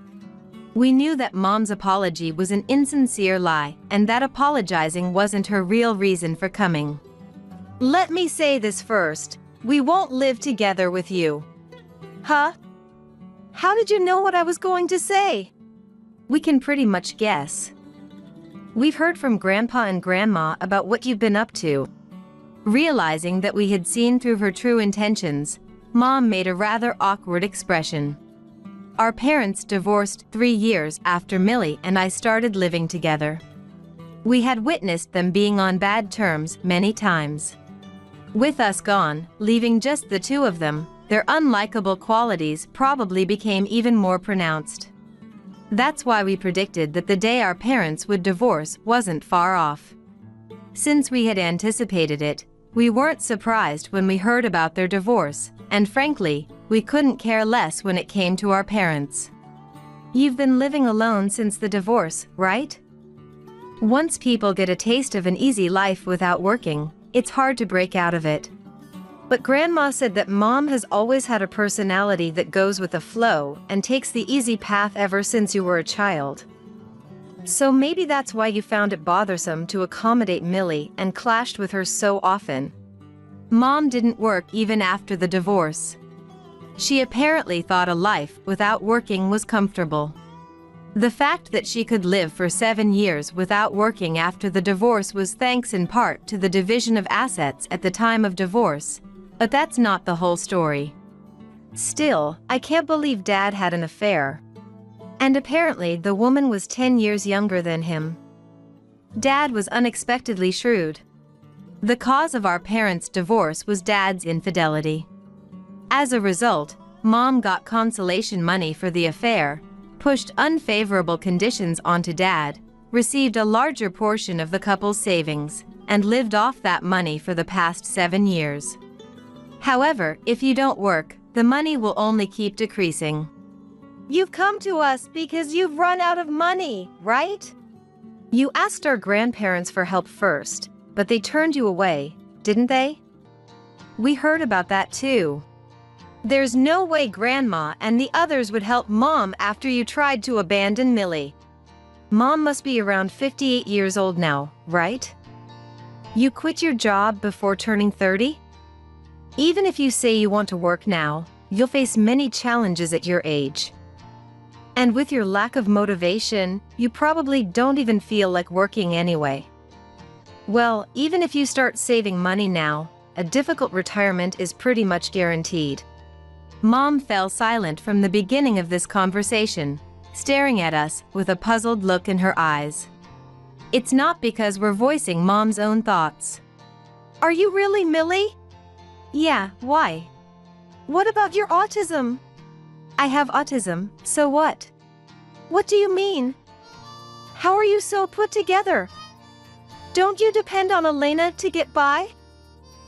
B: We knew that Mom's apology was an insincere lie and that apologizing wasn't her real reason for coming.
C: Let me say this first. We won't live together with you. Huh? How did you know what I was going to say?
B: We can pretty much guess. We've heard from Grandpa and Grandma about what you've been up to. Realizing that we had seen through her true intentions, Mom made a rather awkward expression. Our parents divorced 3 years after Millie and I started living together. We had witnessed them being on bad terms many times. With us gone, leaving just the two of them, their unlikable qualities probably became even more pronounced. That's why we predicted that the day our parents would divorce wasn't far off. Since we had anticipated it, we weren't surprised when we heard about their divorce, and frankly, we couldn't care less when it came to our parents. You've been living alone since the divorce, right? Once people get a taste of an easy life without working, it's hard to break out of it.
C: But Grandma said that Mom has always had a personality that goes with the flow and takes the easy path ever since you were a child. So maybe that's why you found it bothersome to accommodate Millie and clashed with her so often.
B: Mom didn't work even after the divorce. She apparently thought a life without working was comfortable. The fact that she could live for 7 years without working after the divorce was thanks in part to the division of assets at the time of divorce, but that's not the whole story.
C: Still, I can't believe Dad had an affair. And apparently the woman was 10 years younger than him.
B: Dad was unexpectedly shrewd. The cause of our parents' divorce was Dad's infidelity. As a result, Mom got consolation money for the affair, pushed unfavorable conditions onto Dad, received a larger portion of the couple's savings, and lived off that money for the past 7 years. However, if you don't work, the money will only keep decreasing.
C: You've come to us because you've run out of money, right? You asked our grandparents for help first, but they turned you away, didn't they?
B: We heard about that too.
C: There's no way Grandma and the others would help Mom after you tried to abandon Millie. Mom must be around 58 years old now, right? You quit your job before turning 30? Even if you say you want to work now, you'll face many challenges at your age. And with your lack of motivation, you probably don't even feel like working anyway. Well, even if you start saving money now, a difficult retirement is pretty much guaranteed.
B: Mom fell silent from the beginning of this conversation, staring at us with a puzzled look in her eyes. It's not because we're voicing Mom's own thoughts.
C: Are you really, Millie?
B: Yeah, why?
C: What about your autism?
B: I have autism, so what?
C: What do you mean? How are you so put together? Don't you depend on Elena to get by?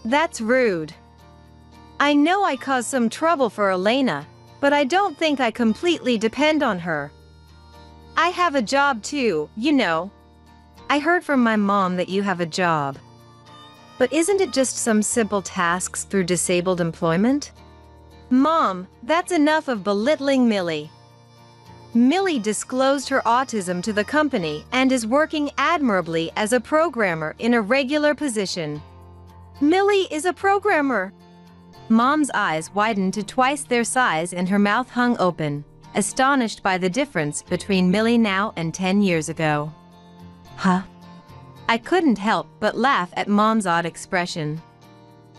B: That's rude.
C: I know I caused some trouble for Elena, but I don't think I completely depend on her. I have a job too, you know. I heard from my mom that you have a job. But isn't it just some simple tasks through disabled employment? Mom, that's enough of belittling Millie. Millie disclosed her autism to the company and is working admirably as a programmer in a regular position. Millie is a programmer.
B: Mom's eyes widened to twice their size and her mouth hung open, astonished by the difference between Millie now and 10 years ago. Huh? I couldn't help but laugh at Mom's odd expression.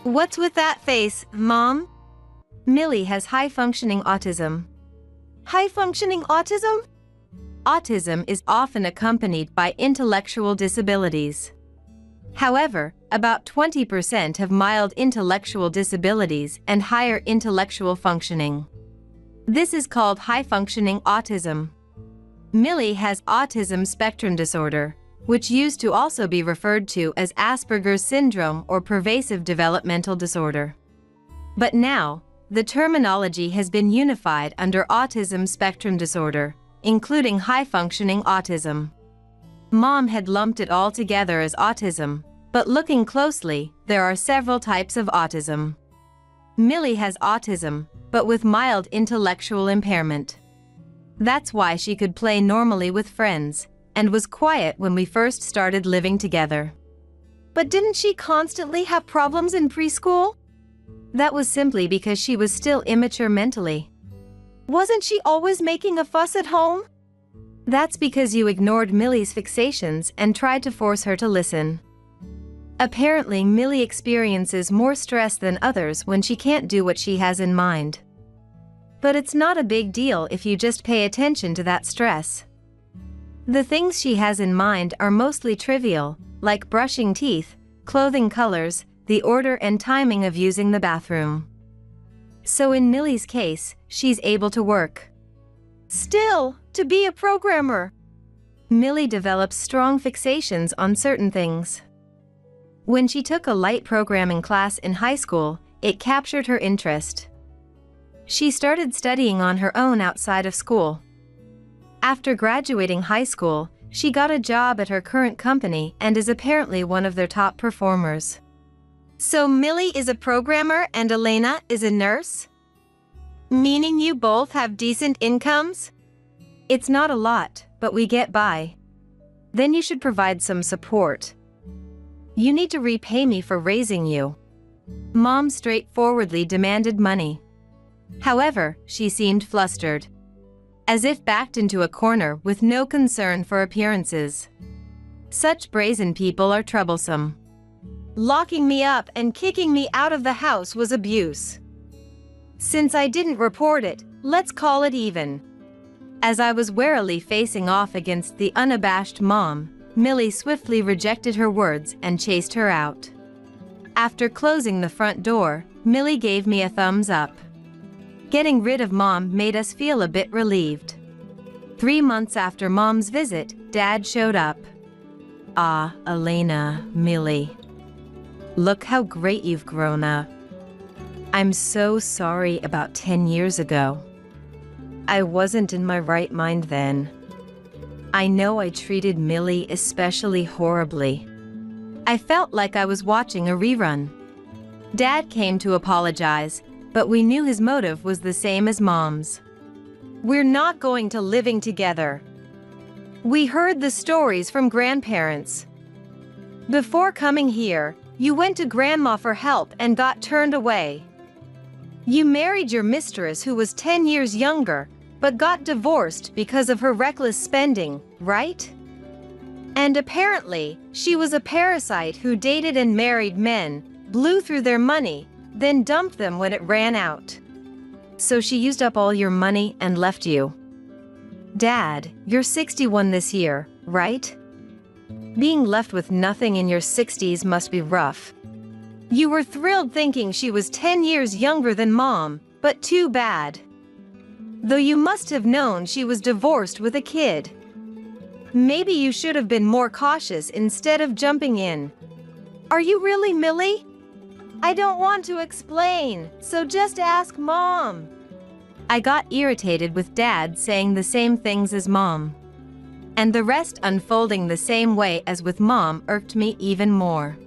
C: What's with that face, Mom?
B: Millie has high-functioning autism.
C: High-functioning autism?
B: Autism is often accompanied by intellectual disabilities. However, about 20% have mild intellectual disabilities and higher intellectual functioning. This is called high-functioning autism. Millie has autism spectrum disorder, which used to also be referred to as Asperger's syndrome or pervasive developmental disorder. But now, the terminology has been unified under autism spectrum disorder, including high-functioning autism. Mom had lumped it all together as autism, but looking closely, there are several types of autism. Millie has autism, but with mild intellectual impairment. That's why she could play normally with friends, and was quiet when we first started living together.
C: But didn't she constantly have problems in preschool?
B: That was simply because she was still immature mentally.
C: Wasn't she always making a fuss at home?
B: That's because you ignored Millie's fixations and tried to force her to listen. Apparently, Millie experiences more stress than others when she can't do what she has in mind. But it's not a big deal if you just pay attention to that stress. The things she has in mind are mostly trivial, like brushing teeth, clothing colors, the order and timing of using the bathroom. So in Millie's case, she's able to work.
C: Still, to be a programmer.
B: Millie develops strong fixations on certain things. When she took a light programming class in high school, it captured her interest. She started studying on her own outside of school. After graduating high school, she got a job at her current company and is apparently one of their top performers.
C: So Millie is a programmer and Elena is a nurse? Meaning you both have decent incomes?
B: It's not a lot, but we get by. Then you should provide some support. You need to repay me for raising you. Mom straightforwardly demanded money. However, she seemed flustered, as if backed into a corner with no concern for appearances. Such brazen people are troublesome.
C: Locking me up and kicking me out of the house was abuse. Since I didn't report it, let's call it even.
B: As I was warily facing off against the unabashed Mom, Millie swiftly rejected her words and chased her out. After closing the front door, Millie gave me a thumbs up. Getting rid of Mom made us feel a bit relieved. 3 months after Mom's visit, Dad showed up. "Ah, Elena, Millie. Look how great you've grown up. I'm so sorry about 10 years ago. I wasn't in my right mind then. I know I treated Millie especially horribly. I felt like I was watching a rerun." Dad came to apologize, but we knew his motive was the same as Mom's.
C: "We're not going to living together. We heard the stories from grandparents. Before coming here, you went to Grandma for help and got turned away. You married your mistress who was 10 years younger, but got divorced because of her reckless spending, right? And apparently, she was a parasite who dated and married men, blew through their money, then dumped them when it ran out. So she used up all your money and left you. Dad, you're 61 this year, right? Being left with nothing in your 60s must be rough. You were thrilled thinking she was 10 years younger than Mom, but too bad. Though you must have known she was divorced with a kid. Maybe you should have been more cautious instead of jumping in. Are you really Millie? I don't want to explain, so just ask Mom."
B: I got irritated with Dad saying the same things as Mom. And the rest unfolding the same way as with Mom irked me even more.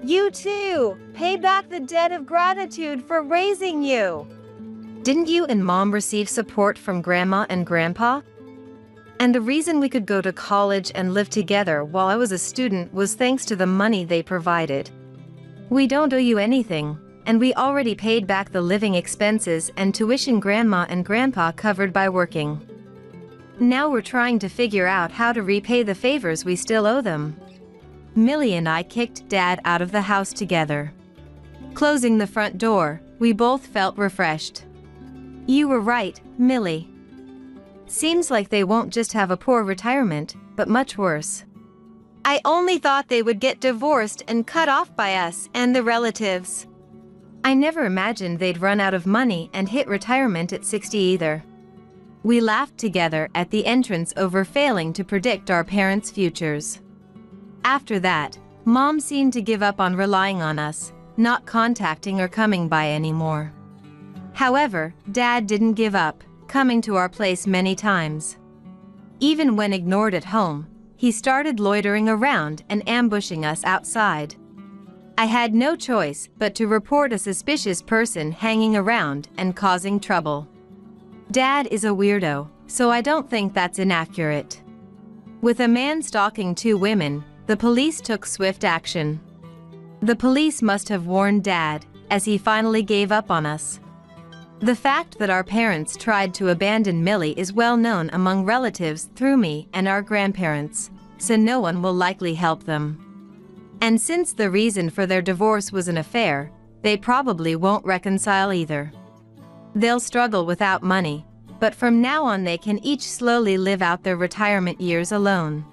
C: "You too! Pay back the debt of gratitude for raising you.
B: Didn't you and Mom receive support from Grandma and Grandpa? And the reason we could go to college and live together while I was a student was thanks to the money they provided. We don't owe you anything, and we already paid back the living expenses and tuition Grandma and Grandpa covered by working. Now we're trying to figure out how to repay the favors we still owe them." Millie and I kicked Dad out of the house together. Closing the front door, we both felt refreshed. You were right, Millie. Seems like they won't just have a poor retirement, but much worse.
C: I only thought they would get divorced and cut off by us and the relatives.
B: I never imagined they'd run out of money and hit retirement at 60 either. We laughed together at the entrance over failing to predict our parents' futures. After that, Mom seemed to give up on relying on us, not contacting or coming by anymore. However, Dad didn't give up, coming to our place many times. Even when ignored at home, he started loitering around and ambushing us outside. I had no choice but to report a suspicious person hanging around and causing trouble. Dad is a weirdo, so I don't think that's inaccurate. With a man stalking 2 women, the police took swift action. The police must have warned Dad, as he finally gave up on us. The fact that our parents tried to abandon Millie is well known among relatives through me and our grandparents, so no one will likely help them. And since the reason for their divorce was an affair, they probably won't reconcile either. They'll struggle without money, but from now on they can each slowly live out their retirement years alone.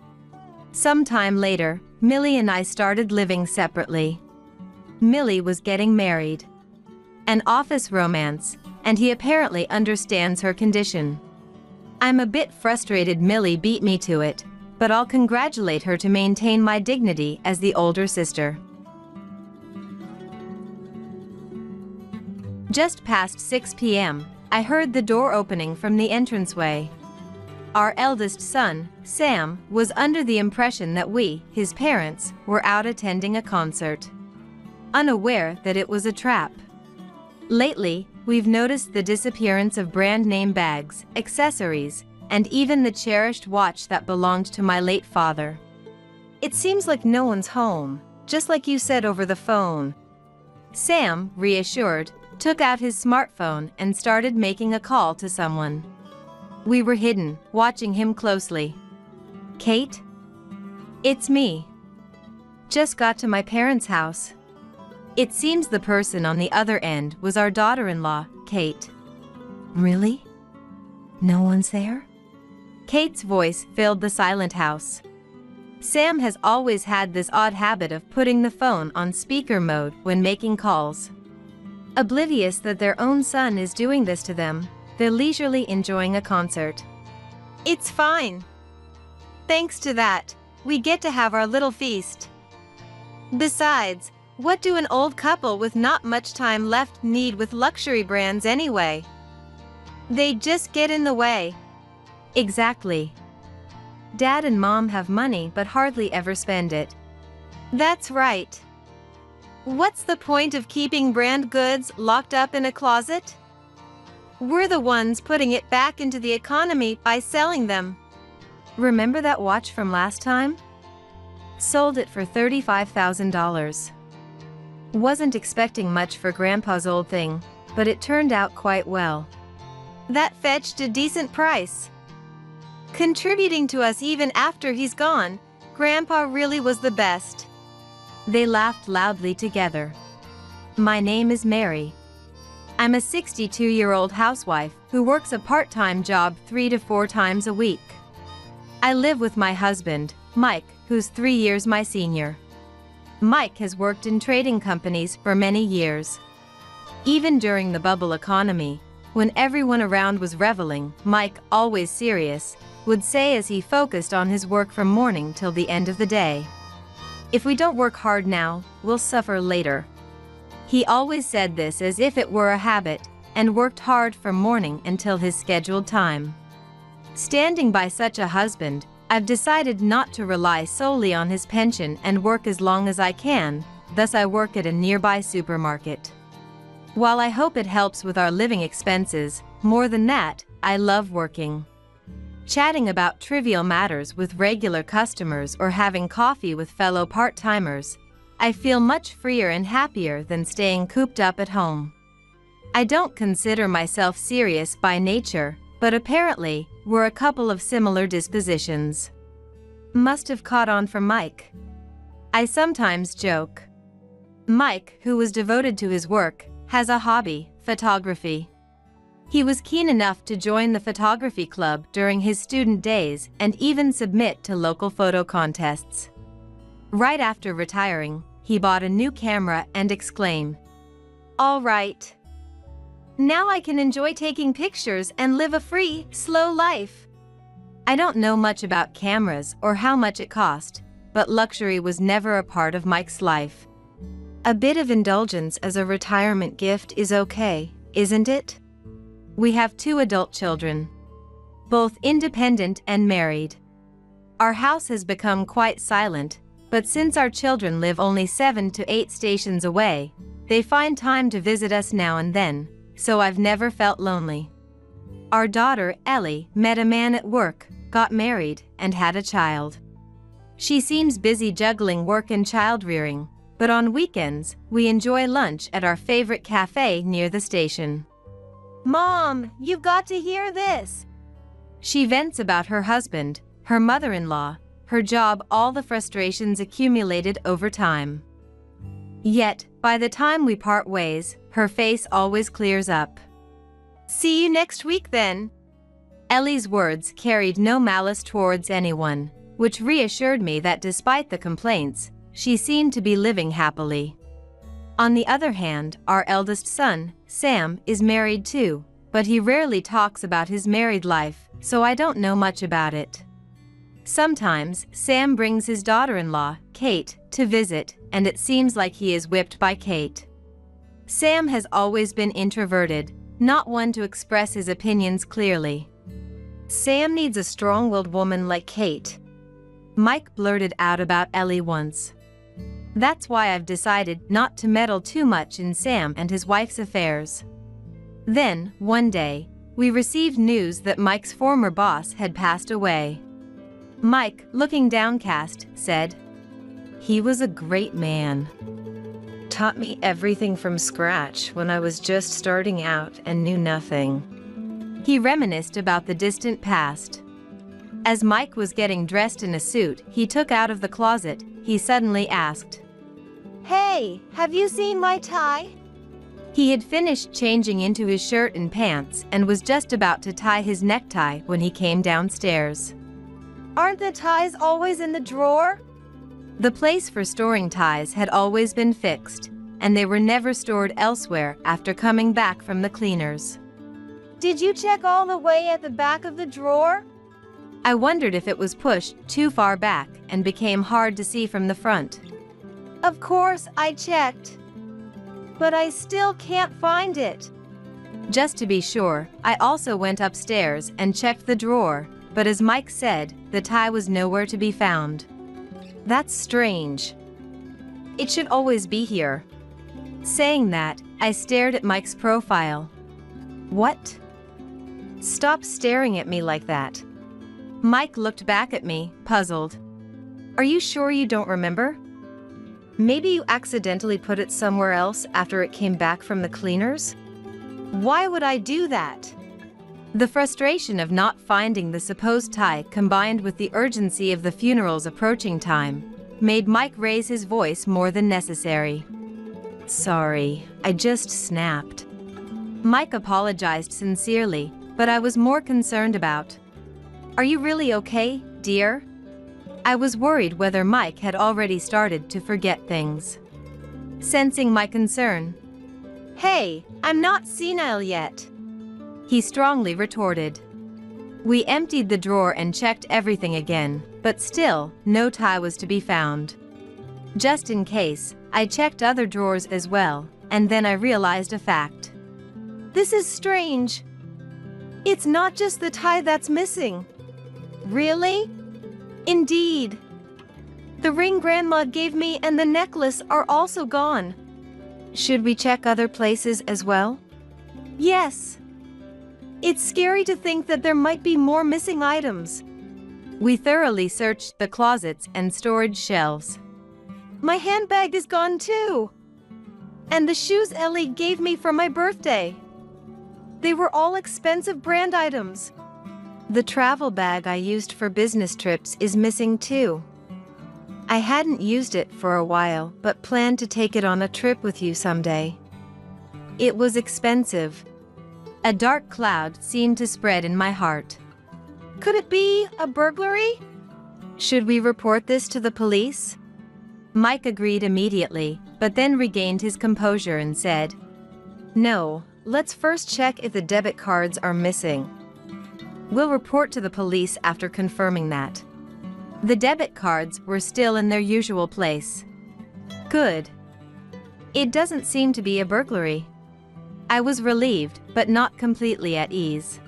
B: Sometime later, Millie and I started living separately. Millie was getting married. An office romance, and he apparently understands her condition. I'm a bit frustrated Millie beat me to it, but I'll congratulate her to maintain my dignity as the older sister. Just past 6 p.m., I heard the door opening from the entranceway. Our eldest son, Sam, was under the impression that we, his parents, were out attending a concert, unaware that it was a trap. Lately, we've noticed the disappearance of brand-name bags, accessories, and even the cherished watch that belonged to my late father.
C: It seems like no one's home, just like you said over the phone.
B: Sam, reassured, took out his smartphone and started making a call to someone. We were hidden, watching him closely. "Kate? It's me. Just got to my parents' house." It seems the person on the other end was our daughter-in-law, Kate. "Really? No one's there?" Kate's voice filled the silent house. Sam has always had this odd habit of putting the phone on speaker mode when making calls. Oblivious that their own son is doing this to them, they're leisurely enjoying a concert.
C: It's fine. Thanks to that, we get to have our little feast. Besides, what do an old couple with not much time left need with luxury brands anyway? They just get in the way.
B: Exactly. Dad and Mom have money but hardly ever spend it.
C: That's right. What's the point of keeping brand goods locked up in a closet? We're the ones putting it back into the economy by selling them.
B: Remember that watch from last time? Sold it for $35,000. Wasn't expecting much for Grandpa's old thing, but it turned out quite well.
C: That fetched a decent price. Contributing to us even after he's gone, Grandpa really was the best.
B: They laughed loudly together. My name is Mary. I'm a 62-year-old housewife who works a part-time job 3 to 4 times a week. I live with my husband, Mike, who's 3 years my senior. Mike has worked in trading companies for many years. Even during the bubble economy, when everyone around was reveling, Mike, always serious, would say as he focused on his work from morning till the end of the day, "If we don't work hard now, we'll suffer later." He always said this as if it were a habit, and worked hard from morning until his scheduled time. Standing by such a husband, I've decided not to rely solely on his pension and work as long as I can, thus I work at a nearby supermarket. While I hope it helps with our living expenses, more than that, I love working. Chatting about trivial matters with regular customers or having coffee with fellow part-timers, I feel much freer and happier than staying cooped up at home. I don't consider myself serious by nature, but apparently, we're a couple of similar dispositions. Must have caught on from Mike. I sometimes joke. Mike, who was devoted to his work, has a hobby, photography. He was keen enough to join the photography club during his student days and even submit to local photo contests. Right after retiring, he bought a new camera and exclaimed, "All right. Now I can enjoy taking pictures and live a free, slow life." I don't know much about cameras or how much it cost, but luxury was never a part of Mike's life. A bit of indulgence as a retirement gift is okay, isn't it? We have 2 adult children, both independent and married. Our house has become quite silent, but since our children live only 7 to 8 stations away, they find time to visit us now and then, so I've never felt lonely. Our daughter, Ellie, met a man at work, got married, and had a child. She seems busy juggling work and child-rearing, but on weekends, we enjoy lunch at our favorite cafe near the station.
C: "Mom, you've got to hear this."
B: She vents about her husband, her mother-in-law, her job, all the frustrations accumulated over time. Yet, by the time we part ways, her face always clears up.
C: "See you next week then."
B: Ellie's words carried no malice towards anyone, which reassured me that despite the complaints, she seemed to be living happily. On the other hand, our eldest son, Sam, is married too, but he rarely talks about his married life, so I don't know much about it. Sometimes, Sam brings his daughter-in-law, Kate, to visit, and it seems like he is whipped by Kate. Sam has always been introverted, not one to express his opinions clearly. "Sam needs a strong-willed woman like Kate," Mike blurted out about Ellie once. That's why I've decided not to meddle too much in Sam and his wife's affairs. Then, one day, we received news that Mike's former boss had passed away. Mike, looking downcast, said, "He was a great man." Taught me everything from scratch when I was just starting out and knew nothing. He reminisced about the distant past. As Mike was getting dressed in a suit he took out of the closet, he suddenly asked,
C: Hey, have you seen my tie?
B: He had finished changing into his shirt and pants and was just about to tie his necktie when he came downstairs.
C: Aren't the ties always in the drawer?
B: The place for storing ties had always been fixed, and they were never stored elsewhere after coming back from the cleaners.
C: Did you check all the way at the back of the drawer?
B: I wondered if it was pushed too far back and became hard to see from the front.
C: Of course I checked. But I still can't find it.
B: Just to be sure, I also went upstairs and checked the drawer, but as Mike said, the tie was nowhere to be found. That's strange. It should always be here. Saying that, I stared at Mike's profile. What? Stop staring at me like that. Mike looked back at me, puzzled. Are you sure you don't remember? Maybe you accidentally put it somewhere else after it came back from the cleaners?
C: Why would I do that?
B: The frustration of not finding the supposed tie combined with the urgency of the funeral's approaching time made Mike raise his voice more than necessary. Sorry, I just snapped. Mike apologized sincerely, but I was more concerned about. Are you really okay, dear? I was worried whether Mike had already started to forget things. Sensing my concern,
C: Hey, I'm not senile yet.
B: He strongly retorted. We emptied the drawer and checked everything again, but still, no tie was to be found. Just in case, I checked other drawers as well, and then I realized a fact.
C: This is strange. It's not just the tie that's missing. Really? Indeed. The ring Grandma gave me and the necklace are also gone.
B: Should we check other places as well?
C: Yes. It's scary to think that there might be more missing items.
B: We thoroughly searched the closets and storage shelves.
C: My handbag is gone too. And the shoes Ellie gave me for my birthday. They were all expensive brand items.
B: The travel bag I used for business trips is missing too. I hadn't used it for a while but planned to take it on a trip with you someday. It was expensive. A dark cloud seemed to spread in my heart.
C: Could it be a burglary?
B: Should we report this to the police? Mike agreed immediately, but then regained his composure and said, No, let's first check if the debit cards are missing. We'll report to the police after confirming that. The debit cards were still in their usual place. Good. It doesn't seem to be a burglary. I was relieved, but not completely at ease.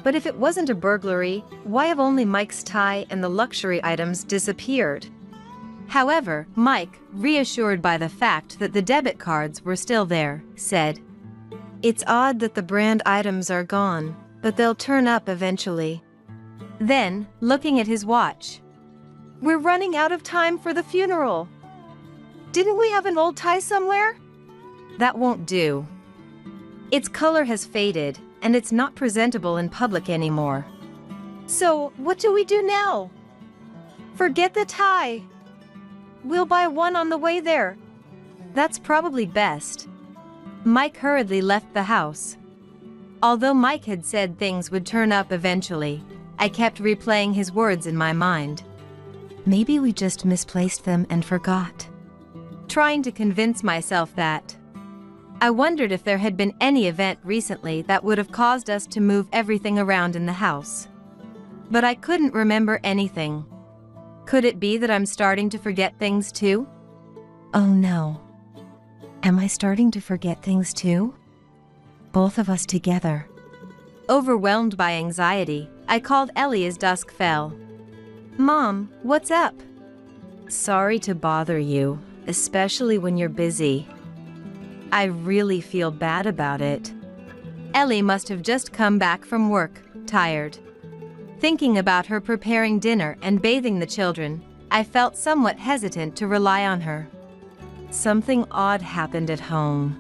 B: But if it wasn't a burglary, why have only Mike's tie and the luxury items disappeared? However, Mike, reassured by the fact that the debit cards were still there, said, It's odd that the brand items are gone, but they'll turn up eventually. Then, looking at his watch,
C: We're running out of time for the funeral. Didn't we have an old tie somewhere?
B: That won't do. Its color has faded, and it's not presentable in public anymore.
C: So, what do we do now? Forget the tie. We'll buy one on the way there.
B: That's probably best. Mike hurriedly left the house. Although Mike had said things would turn up eventually, I kept replaying his words in my mind. Maybe we just misplaced them and forgot. Trying to convince myself that. I wondered if there had been any event recently that would have caused us to move everything around in the house. But I couldn't remember anything. Could it be that I'm starting to forget things too? Oh no. Am I starting to forget things too? Both of us together. Overwhelmed by anxiety, I called Ellie as dusk fell. Mom, what's up? Sorry to bother you, especially when you're busy. I really feel bad about it. Ellie must have just come back from work, tired. Thinking about her preparing dinner and bathing the children, I felt somewhat hesitant to rely on her. something odd happened at home.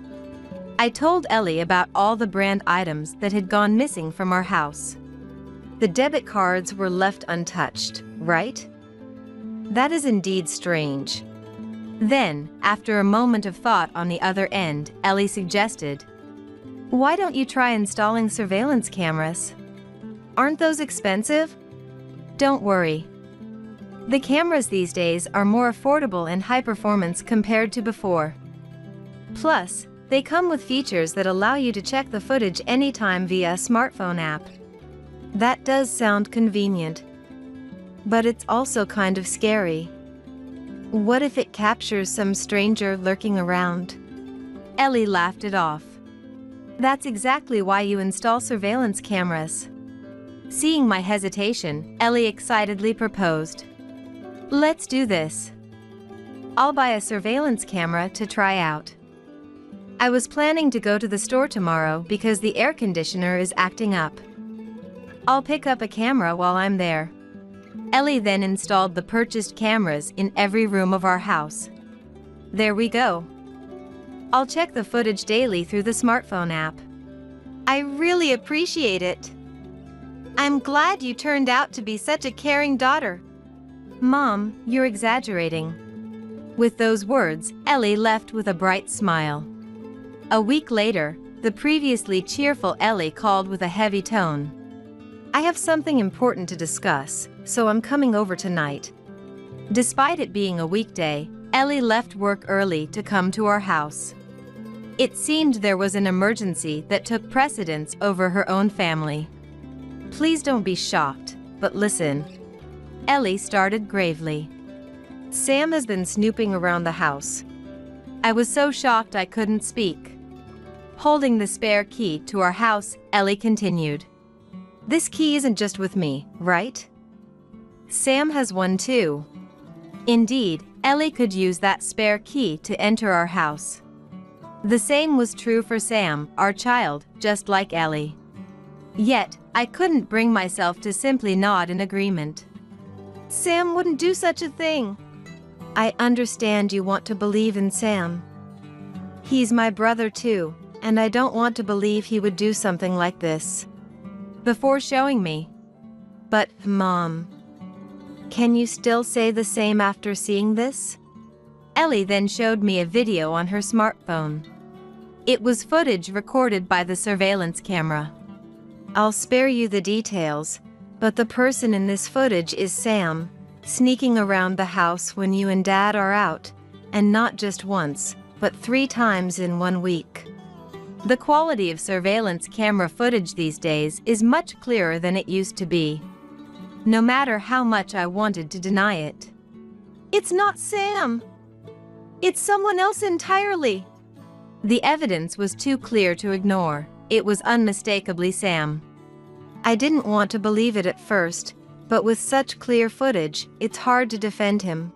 B: I told Ellie about all the brand items that had gone missing from our house. The debit cards were left untouched, right? That is indeed strange. Then, after a moment of thought on the other end, Ellie suggested, "Why don't you try installing surveillance cameras? Aren't those expensive?" Don't worry. The cameras these days are more affordable and high performance compared to before. Plus, they come with features that allow you to check the footage anytime via a smartphone app. That does sound convenient. But it's also kind of scary. What if it captures some stranger lurking around? Ellie laughed it off. That's exactly why you install surveillance cameras. Seeing my hesitation, Ellie excitedly proposed, "Let's do this. I'll buy a surveillance camera to try out. I was planning to go to the store tomorrow because the air conditioner is acting up. I'll pick up a camera while I'm there." Ellie then installed the purchased cameras in every room of our house. There we go. I'll check the footage daily through the smartphone app.
C: I really appreciate it. I'm glad you turned out to be such a caring daughter.
B: Mom, you're exaggerating. With those words, Ellie left with a bright smile. A week later, the previously cheerful Ellie called with a heavy tone. "I have something important to discuss, so I'm coming over tonight." Despite it being a weekday, Ellie left work early to come to our house. It seemed there was an emergency that took precedence over her own family. "Please don't be shocked, but listen." Ellie started gravely. "Sam has been snooping around the house." I was so shocked I couldn't speak. Holding the spare key to our house, Ellie continued. "This key isn't just with me, right? Sam has one too." Indeed, Ellie could use that spare key to enter our house. The same was true for Sam, our child, just like Ellie. Yet, I couldn't bring myself to simply nod in agreement.
C: Sam wouldn't do such a thing.
B: I understand you want to believe in Sam. He's my brother too, and I don't want to believe he would do something like this. Before showing me. But, Mom, can you still say the same after seeing this? Ellie then showed me a video on her smartphone. It was footage recorded by the surveillance camera. I'll spare you the details, but the person in this footage is Sam, sneaking around the house when you and Dad are out, and not just once, but 3 times in 1 week. The quality of surveillance camera footage these days is much clearer than it used to be. No matter how much I wanted to deny it.
C: It's not Sam. It's someone else entirely.
B: The evidence was too clear to ignore. It was unmistakably Sam. I didn't want to believe it at first, but with such clear footage, it's hard to defend him.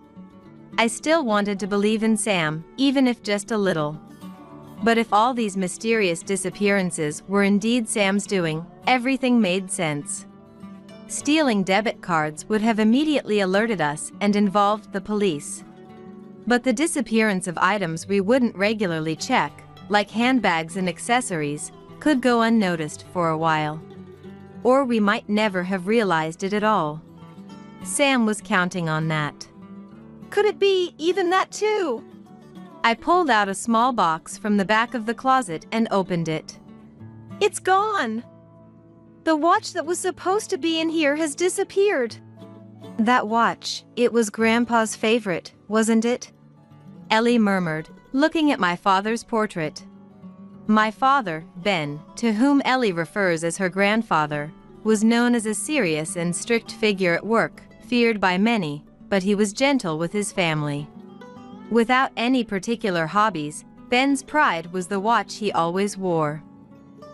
B: I still wanted to believe in Sam, even if just a little. But if all these mysterious disappearances were indeed Sam's doing, everything made sense. Stealing debit cards would have immediately alerted us and involved the police. But the disappearance of items we wouldn't regularly check, like handbags and accessories, could go unnoticed for a while. Or we might never have realized it at all. Sam was counting on that.
C: Could it be even that too?
B: I pulled out a small box from the back of the closet and opened it.
C: It's gone. The watch that was supposed to be in here has disappeared.
B: That watch, it was Grandpa's favorite, wasn't it? Ellie murmured, looking at my father's portrait. My father, Ben, to whom Ellie refers as her grandfather, was known as a serious and strict figure at work, feared by many, but he was gentle with his family. Without any particular hobbies, Ben's pride was the watch he always wore.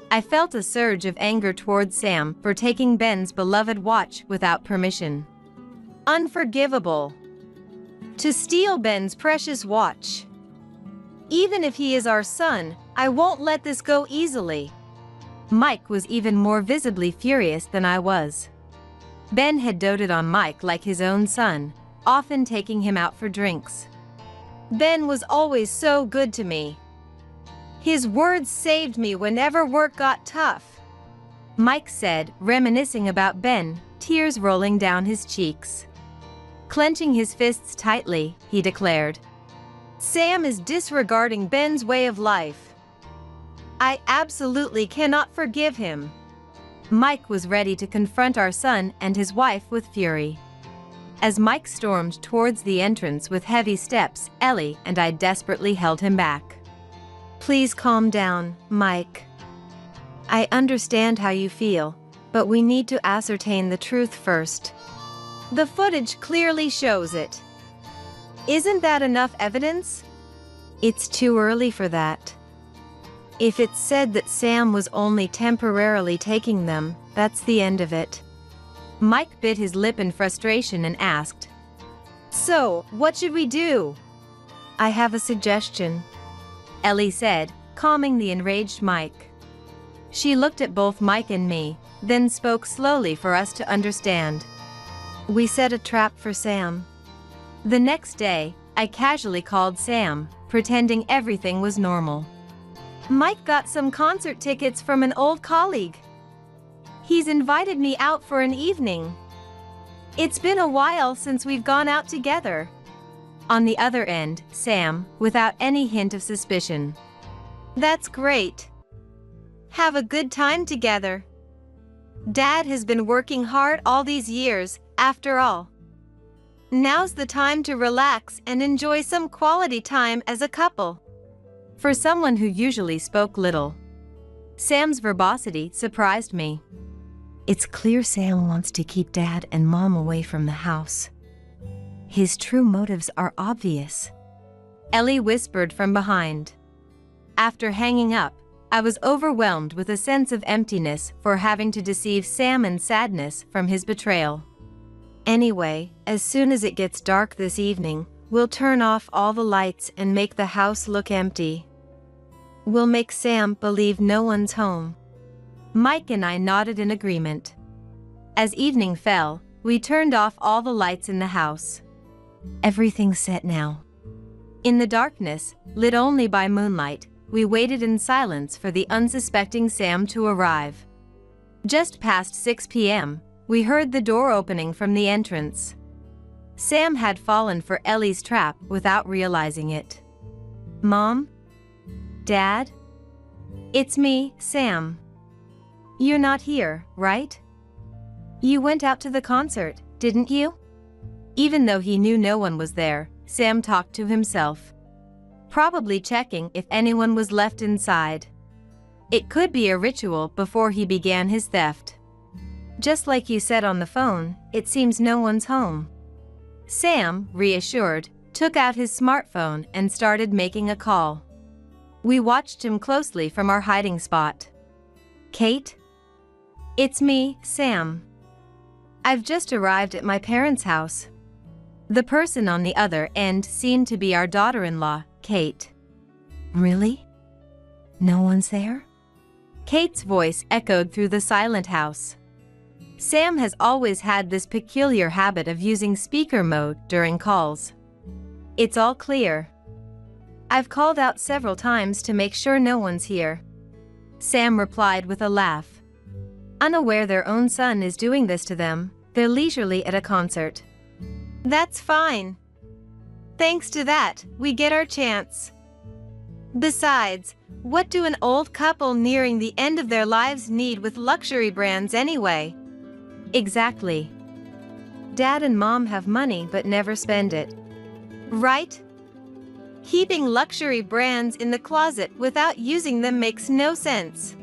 B: I felt a surge of anger towards Sam for taking Ben's beloved watch without permission.
C: Unforgivable. To steal Ben's precious watch. Even if he is our son, I won't let this go easily.
B: Mike was even more visibly furious than I was. Ben had doted on Mike like his own son, often taking him out for drinks.
C: Ben was always so good to me. His words saved me whenever work got tough,"
B: Mike said, reminiscing about Ben, tears rolling down his cheeks. Clenching his fists tightly, he declared,
C: "Sam is disregarding Ben's way of life. I absolutely cannot forgive him."
B: Mike was ready to confront our son and his wife with fury. As Mike stormed towards the entrance with heavy steps, Ellie and I desperately held him back.
C: "Please calm down, Mike. I understand how you feel, but we need to ascertain the truth first. The footage clearly shows it. Isn't that enough evidence?" "It's too early for that. If it's said that Sam was only temporarily taking them, that's the end of it."
B: Mike bit his lip in frustration and asked,
C: "So, what should we do?" "I have a suggestion,"
B: Ellie said, calming the enraged Mike. She looked at both Mike and me, then spoke slowly for us to understand.
C: "We set a trap for Sam."
B: The next day, I casually called Sam, pretending everything was normal.
C: "Mike got some concert tickets from an old colleague. He's invited me out for an evening. It's been a while since we've gone out together."
B: On the other end, Sam, without any hint of suspicion.
C: "That's great. Have a good time together. Dad has been working hard all these years, after all. Now's the time to relax and enjoy some quality time as a couple."
B: For someone who usually spoke little, Sam's verbosity surprised me.
D: It's clear Sam wants to keep Dad and Mom away from the house. His true motives are obvious,
B: Ellie whispered from behind. After hanging up, I was overwhelmed with a sense of emptiness for having to deceive Sam and sadness from his betrayal.
C: "Anyway, as soon as it gets dark this evening, we'll turn off all the lights and make the house look empty. We'll make Sam believe no one's home."
B: Mike and I nodded in agreement. As evening fell, we turned off all the lights in the house.
D: Everything's set now.
B: In the darkness, lit only by moonlight, we waited in silence for the unsuspecting Sam to arrive. Just past 6 p.m., we heard the door opening from the entrance. Sam had fallen for Ellie's trap without realizing it.
C: "Mom? Dad? It's me, Sam. You're not here, right? You went out to the concert, didn't you?"
B: Even though he knew no one was there, Sam talked to himself, probably checking if anyone was left inside. It could be a ritual before he began his theft.
C: "Just like you said on the phone, it seems no one's home."
B: Sam, reassured, took out his smartphone and started making a call. We watched him closely from our hiding spot.
C: "Kate? It's me, Sam. I've just arrived at my parents' house."
B: The person on the other end seemed to be our daughter-in-law, Kate.
D: "Really? No one's there?"
B: Kate's voice echoed through the silent house. Sam has always had this peculiar habit of using speaker mode during calls. "It's all clear.
C: I've called out several times to make sure no one's here,"
B: Sam replied with a laugh.
C: Unaware their own son is doing this to them, they're leisurely at a concert. "That's fine. Thanks to that, we get our chance. Besides, what do an old couple nearing the end of their lives need with luxury brands anyway?"
B: "Exactly.
C: Dad and Mom have money but never spend it. Right? Keeping luxury brands in the closet without using them makes no sense.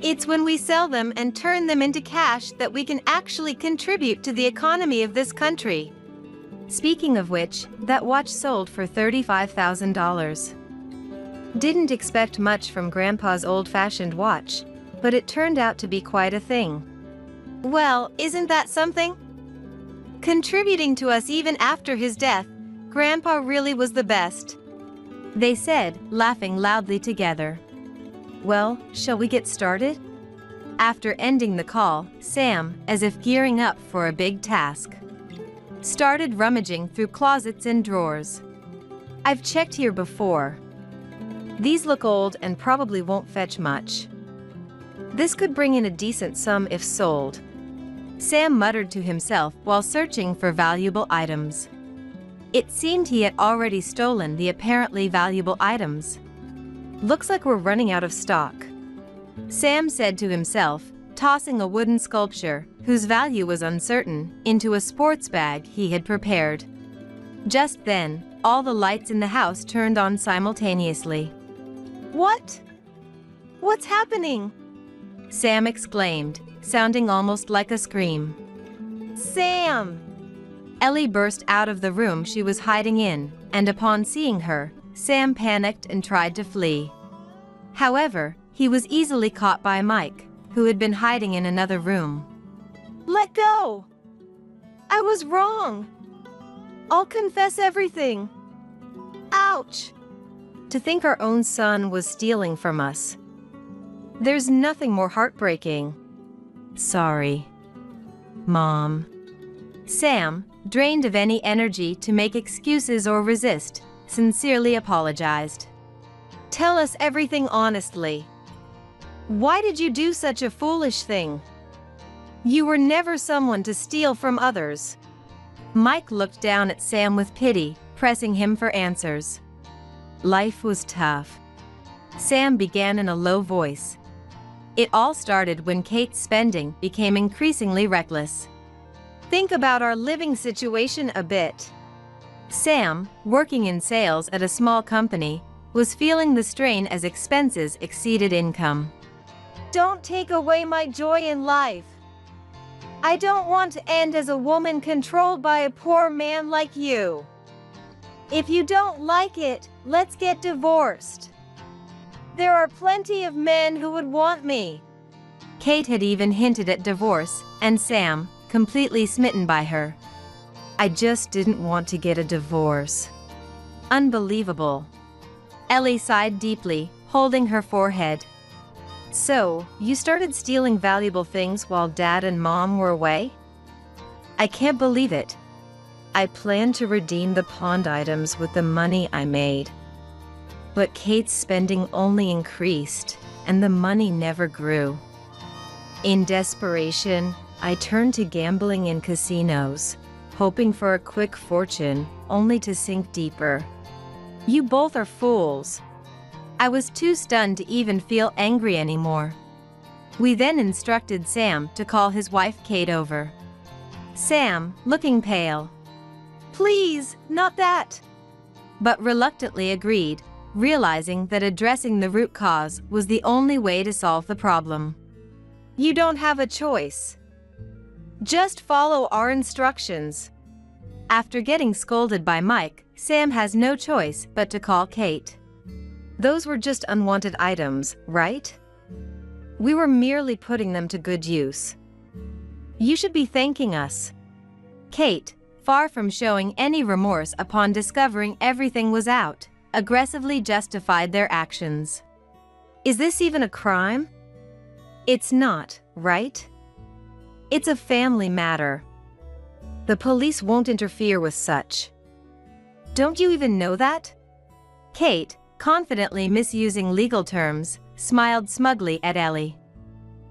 C: It's when we sell them and turn them into cash that we can actually contribute to the economy of this country."
B: Speaking of which, that watch sold for $35,000.
C: Didn't expect much from Grandpa's old-fashioned watch, but it turned out to be quite a thing. Well, isn't that something? Contributing to us even after his death, Grandpa really was the best,
B: they said, laughing loudly together.
C: Well, shall we get started?
B: After ending the call, Sam, as if gearing up for a big task, started rummaging through closets and drawers. I've checked here before. These look old and probably won't fetch much. This could bring in a decent sum if sold. Sam muttered to himself while searching for valuable items. It seemed he had already stolen the apparently valuable items. Looks like we're running out of stock, Sam said to himself, tossing a wooden sculpture, whose value was uncertain, into a sports bag he had prepared. Just then, all the lights in the house turned on simultaneously.
C: What? What's happening?
B: Sam exclaimed, sounding almost like a scream.
C: Sam!
B: Ellie burst out of the room she was hiding in, and upon seeing her, Sam panicked and tried to flee. However, he was easily caught by Mike, who had been hiding in another room.
C: Let go! I was wrong. I'll confess everything. Ouch!
B: To think our own son was stealing from us. There's nothing more heartbreaking. Sorry, Mom. Sam, drained of any energy to make excuses or resist, sincerely apologized.
C: Tell us everything honestly. Why did you do such a foolish thing? You were never someone to steal from others.
B: Mike looked down at Sam with pity, pressing him for answers. Life was tough. Sam began in a low voice. It all started when Kate's spending became increasingly reckless.
C: Think about our living situation a bit.
B: Sam, working in sales at a small company, was feeling the strain as expenses exceeded income.
C: Don't take away my joy in life. I don't want to end as a woman controlled by a poor man like you. If you don't like it, let's get divorced. There are plenty of men who would want me.
B: Kate had even hinted at divorce, and Sam, completely smitten by her. I just didn't want to get a divorce. Unbelievable. Ellie sighed deeply, holding her forehead.
C: So, you started stealing valuable things while Dad and Mom were away?
B: I can't believe it. I planned to redeem the pawned items with the money I made. But Kate's spending only increased, and the money never grew. In desperation, I turned to gambling in casinos, hoping for a quick fortune, only to sink deeper. You both are fools. I was too stunned to even feel angry anymore. We then instructed Sam to call his wife Kate over. Sam, looking pale,
C: Please, not that.
B: but reluctantly agreed, realizing that addressing the root cause was the only way to solve the problem.
C: You don't have a choice. Just follow our instructions.
B: After getting scolded by Mike, Sam has no choice but to call Kate. Those were just unwanted items, right? We were merely putting them to good use. You should be thanking us. Kate, far from showing any remorse upon discovering everything was out, aggressively justified their actions. Is this even a crime? It's not, right? It's a family matter. The police won't interfere with such. Don't you even know that? Kate, confidently misusing legal terms, smiled smugly at Ellie.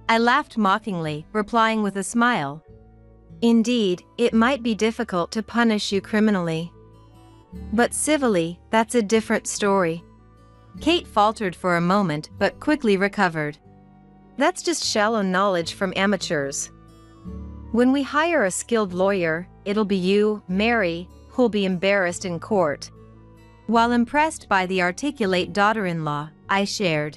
B: I laughed mockingly, replying with a smile. Indeed, it might be difficult to punish you criminally. But civilly, that's a different story. Kate faltered for a moment but quickly recovered. That's just shallow knowledge from amateurs. When we hire a skilled lawyer, it'll be you, Mary, who'll be embarrassed in court. While impressed by the articulate daughter-in-law, I shared.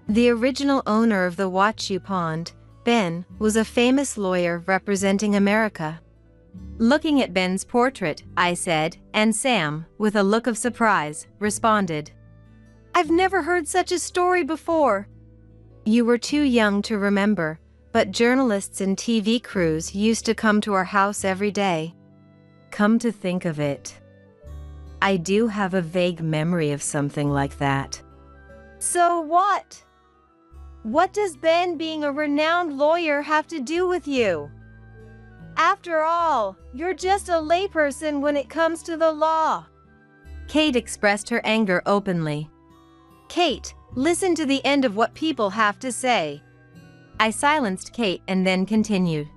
B: The original owner of the watch you pawned, Ben, was a famous lawyer representing America. Looking at Ben's portrait, I said, and Sam, with a look of surprise, responded.
C: I've never heard such a story before.
B: You were too young to remember, but journalists and TV crews used to come to our house every day. Come to think of it, I do have a vague memory of something like that.
C: So what? What does Ben being a renowned lawyer have to do with you? After all, you're just a layperson when it comes to the law.
B: Kate expressed her anger openly.
C: Kate, listen to the end of what people have to say.
B: I silenced Kate and then continued.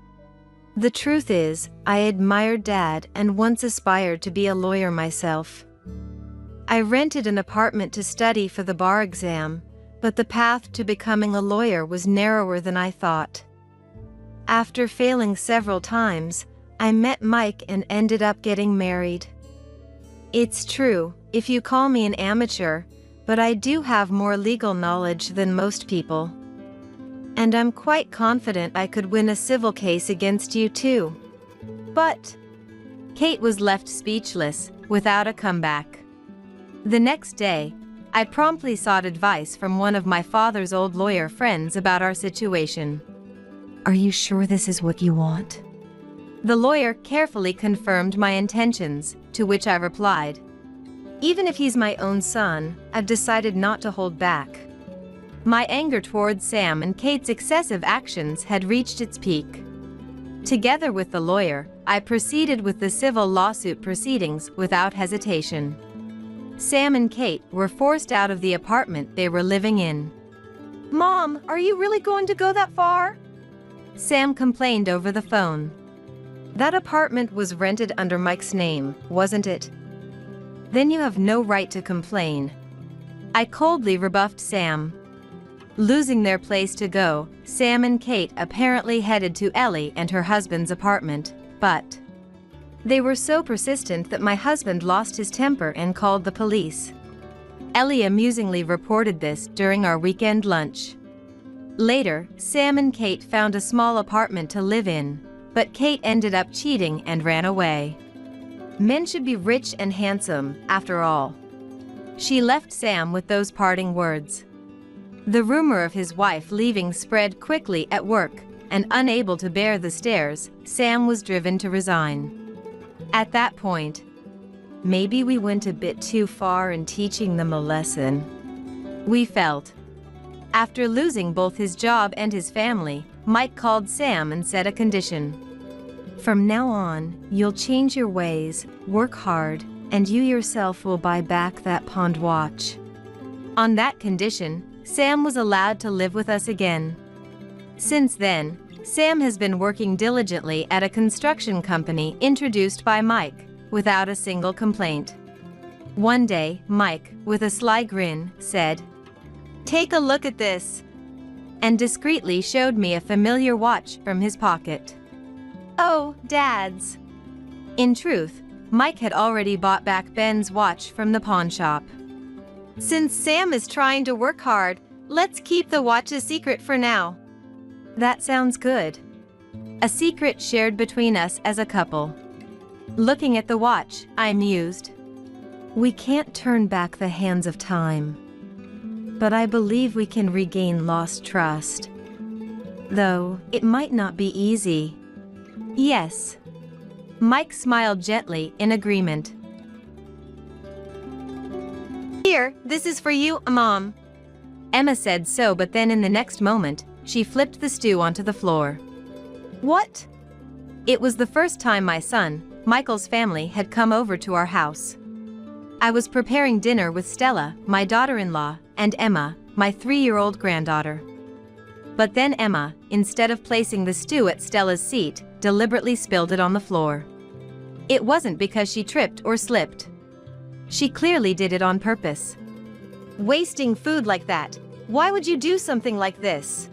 C: The truth is, I admired Dad and once aspired to be a lawyer myself. I rented an apartment to study for the bar exam, but the path to becoming a lawyer was narrower than I thought. After failing several times, I met Mike and ended up getting married. It's true, if you call me an amateur, but I do have more legal knowledge than most people. And I'm quite confident I could win a civil case against you too.
B: But Kate was left speechless, without a comeback. The next day, I promptly sought advice from one of my father's old lawyer friends about our situation.
D: Are you sure this is what you want?
B: The lawyer carefully confirmed my intentions, to which I replied,
C: Even if he's my own son, I've decided not to hold back.
B: My anger towards Sam and Kate's excessive actions had reached its peak. Together with the lawyer, I proceeded with the civil lawsuit proceedings without hesitation. Sam and Kate were forced out of the apartment they were living in.
C: Mom, are you really going to go that far?
B: Sam complained over the phone.
C: That apartment was rented under Mike's name, wasn't it?
B: Then you have no right to complain. I coldly rebuffed Sam. Losing their place to go, Sam and Kate apparently headed to Ellie and her husband's apartment, but they were so persistent that my husband lost his temper and called the police. Ellie amusingly reported this during our weekend lunch. Later, Sam and Kate found a small apartment to live in, but Kate ended up cheating and ran away.
C: Men should be rich and handsome, after all.
B: She left Sam with those parting words. The rumor of his wife leaving spread quickly at work, and unable to bear the stares, Sam was driven to resign. At that point,
C: maybe we went a bit too far in teaching them a lesson.
B: We felt. After losing both his job and his family, Mike called Sam and set a condition.
C: From now on, you'll change your ways, work hard, and you yourself will buy back that pond watch.
B: On that condition, Sam was allowed to live with us again. Since then, Sam has been working diligently at a construction company introduced by Mike, without a single complaint. One day, Mike, with a sly grin, said,
C: "Take a look at this,"
B: and discreetly showed me a familiar watch from his pocket.
C: "Oh, Dad's."
B: In truth, Mike had already bought back Ben's watch from the pawn shop.
C: "Since Sam is trying to work hard, let's keep the watch a secret for now."
B: That sounds good. A secret shared between us as a couple. Looking at the watch, I mused.
C: We can't turn back the hands of time, but I believe we can regain lost trust. Though, it might not be easy.
B: Yes. Mike smiled gently in agreement.
C: "Here, this is for you, Mom."
B: Emma said so, but then in the next moment, she flipped the stew onto the floor.
C: "What?"
B: It was the first time my son, Michael's family had come over to our house. I was preparing dinner with Stella, my daughter-in-law, and Emma, my 3-year-old granddaughter. But then Emma, instead of placing the stew at Stella's seat, deliberately spilled it on the floor. It wasn't because she tripped or slipped. She clearly did it on purpose.
C: "Wasting food like that. Why would you do something like this?"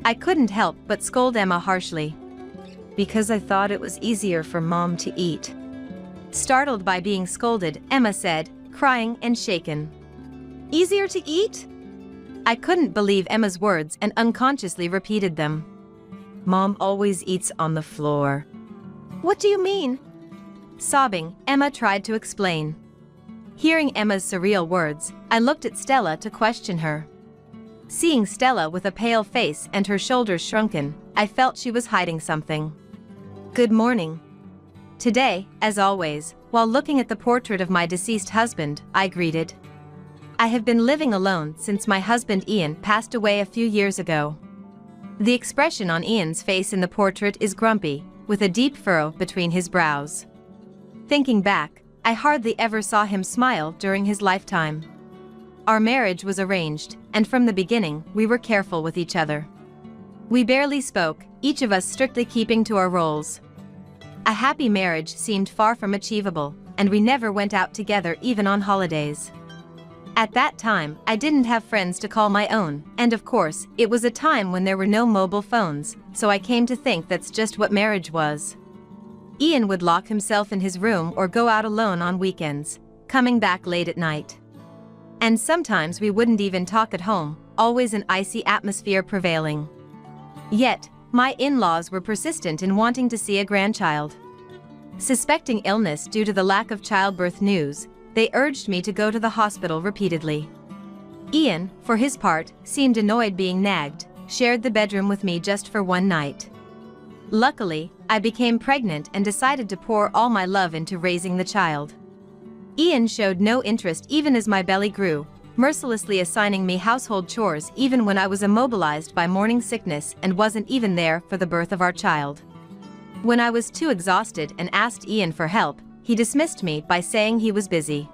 B: I couldn't help but scold Emma harshly.
C: "Because I thought it was easier for Mom to eat."
B: Startled by being scolded, Emma said, crying and shaken.
C: "Easier to eat?"
B: I couldn't believe Emma's words and unconsciously repeated them.
C: "Mom always eats on the floor." "What do you mean?"
B: Sobbing, Emma tried to explain. Hearing Emma's surreal words, I looked at Stella to question her. Seeing Stella with a pale face and her shoulders shrunken, I felt she was hiding something.
C: "Good morning."
B: Today, as always, while looking at the portrait of my deceased husband, I greeted. I have been living alone since my husband Ian passed away a few years ago. The expression on Ian's face in the portrait is grumpy, with a deep furrow between his brows. Thinking back, I hardly ever saw him smile during his lifetime. Our marriage was arranged, and from the beginning, we were careful with each other. We barely spoke, each of us strictly keeping to our roles. A happy marriage seemed far from achievable, and we never went out together even on holidays. At that time, I didn't have friends to call my own, and of course, it was a time when there were no mobile phones, so I came to think that's just what marriage was. Ian would lock himself in his room or go out alone on weekends, coming back late at night. And sometimes we wouldn't even talk at home, always an icy atmosphere prevailing. Yet, my in-laws were persistent in wanting to see a grandchild. Suspecting illness due to the lack of childbirth news, they urged me to go to the hospital repeatedly. Ian, for his part, seemed annoyed being nagged, shared the bedroom with me just for one night. Luckily, I became pregnant and decided to pour all my love into raising the child. Ian showed no interest even as my belly grew, mercilessly assigning me household chores even when I was immobilized by morning sickness and wasn't even there for the birth of our child. When I was too exhausted and asked Ian for help, he dismissed me by saying he was busy.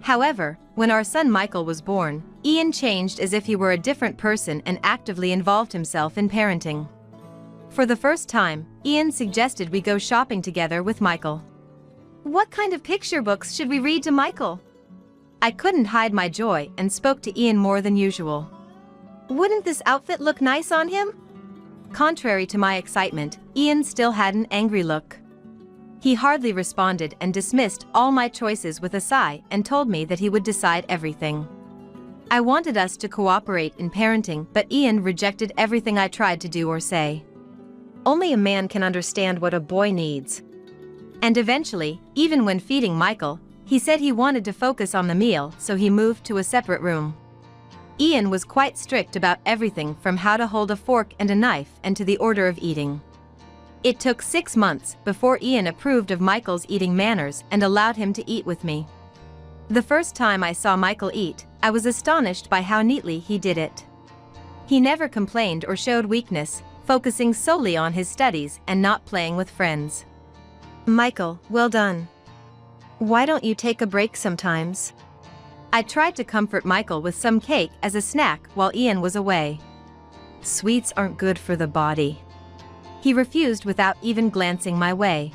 B: However, when our son Michael was born, Ian changed as if he were a different person and actively involved himself in parenting. For the first time, Ian suggested we go shopping together with Michael.
C: What kind of picture books should we read to Michael?
B: I couldn't hide my joy and spoke to Ian more than usual.
C: Wouldn't this outfit look nice on him?
B: Contrary to my excitement, Ian still had an angry look. He hardly responded and dismissed all my choices with a sigh and told me that he would decide everything. I wanted us to cooperate in parenting, but Ian rejected everything I tried to do or say.
C: Only a man can understand what a boy needs.
B: And eventually, even when feeding Michael, he said he wanted to focus on the meal, so he moved to a separate room. Ian was quite strict about everything from how to hold a fork and a knife and to the order of eating. It took 6 months before Ian approved of Michael's eating manners and allowed him to eat with me. The first time I saw Michael eat, I was astonished by how neatly he did it. He never complained or showed weakness, focusing solely on his studies and not playing with friends.
C: Michael, well done. Why don't you take a break sometimes?
B: I tried to comfort Michael with some cake as a snack while Ian was away.
C: Sweets aren't good for the body.
B: He refused without even glancing my way.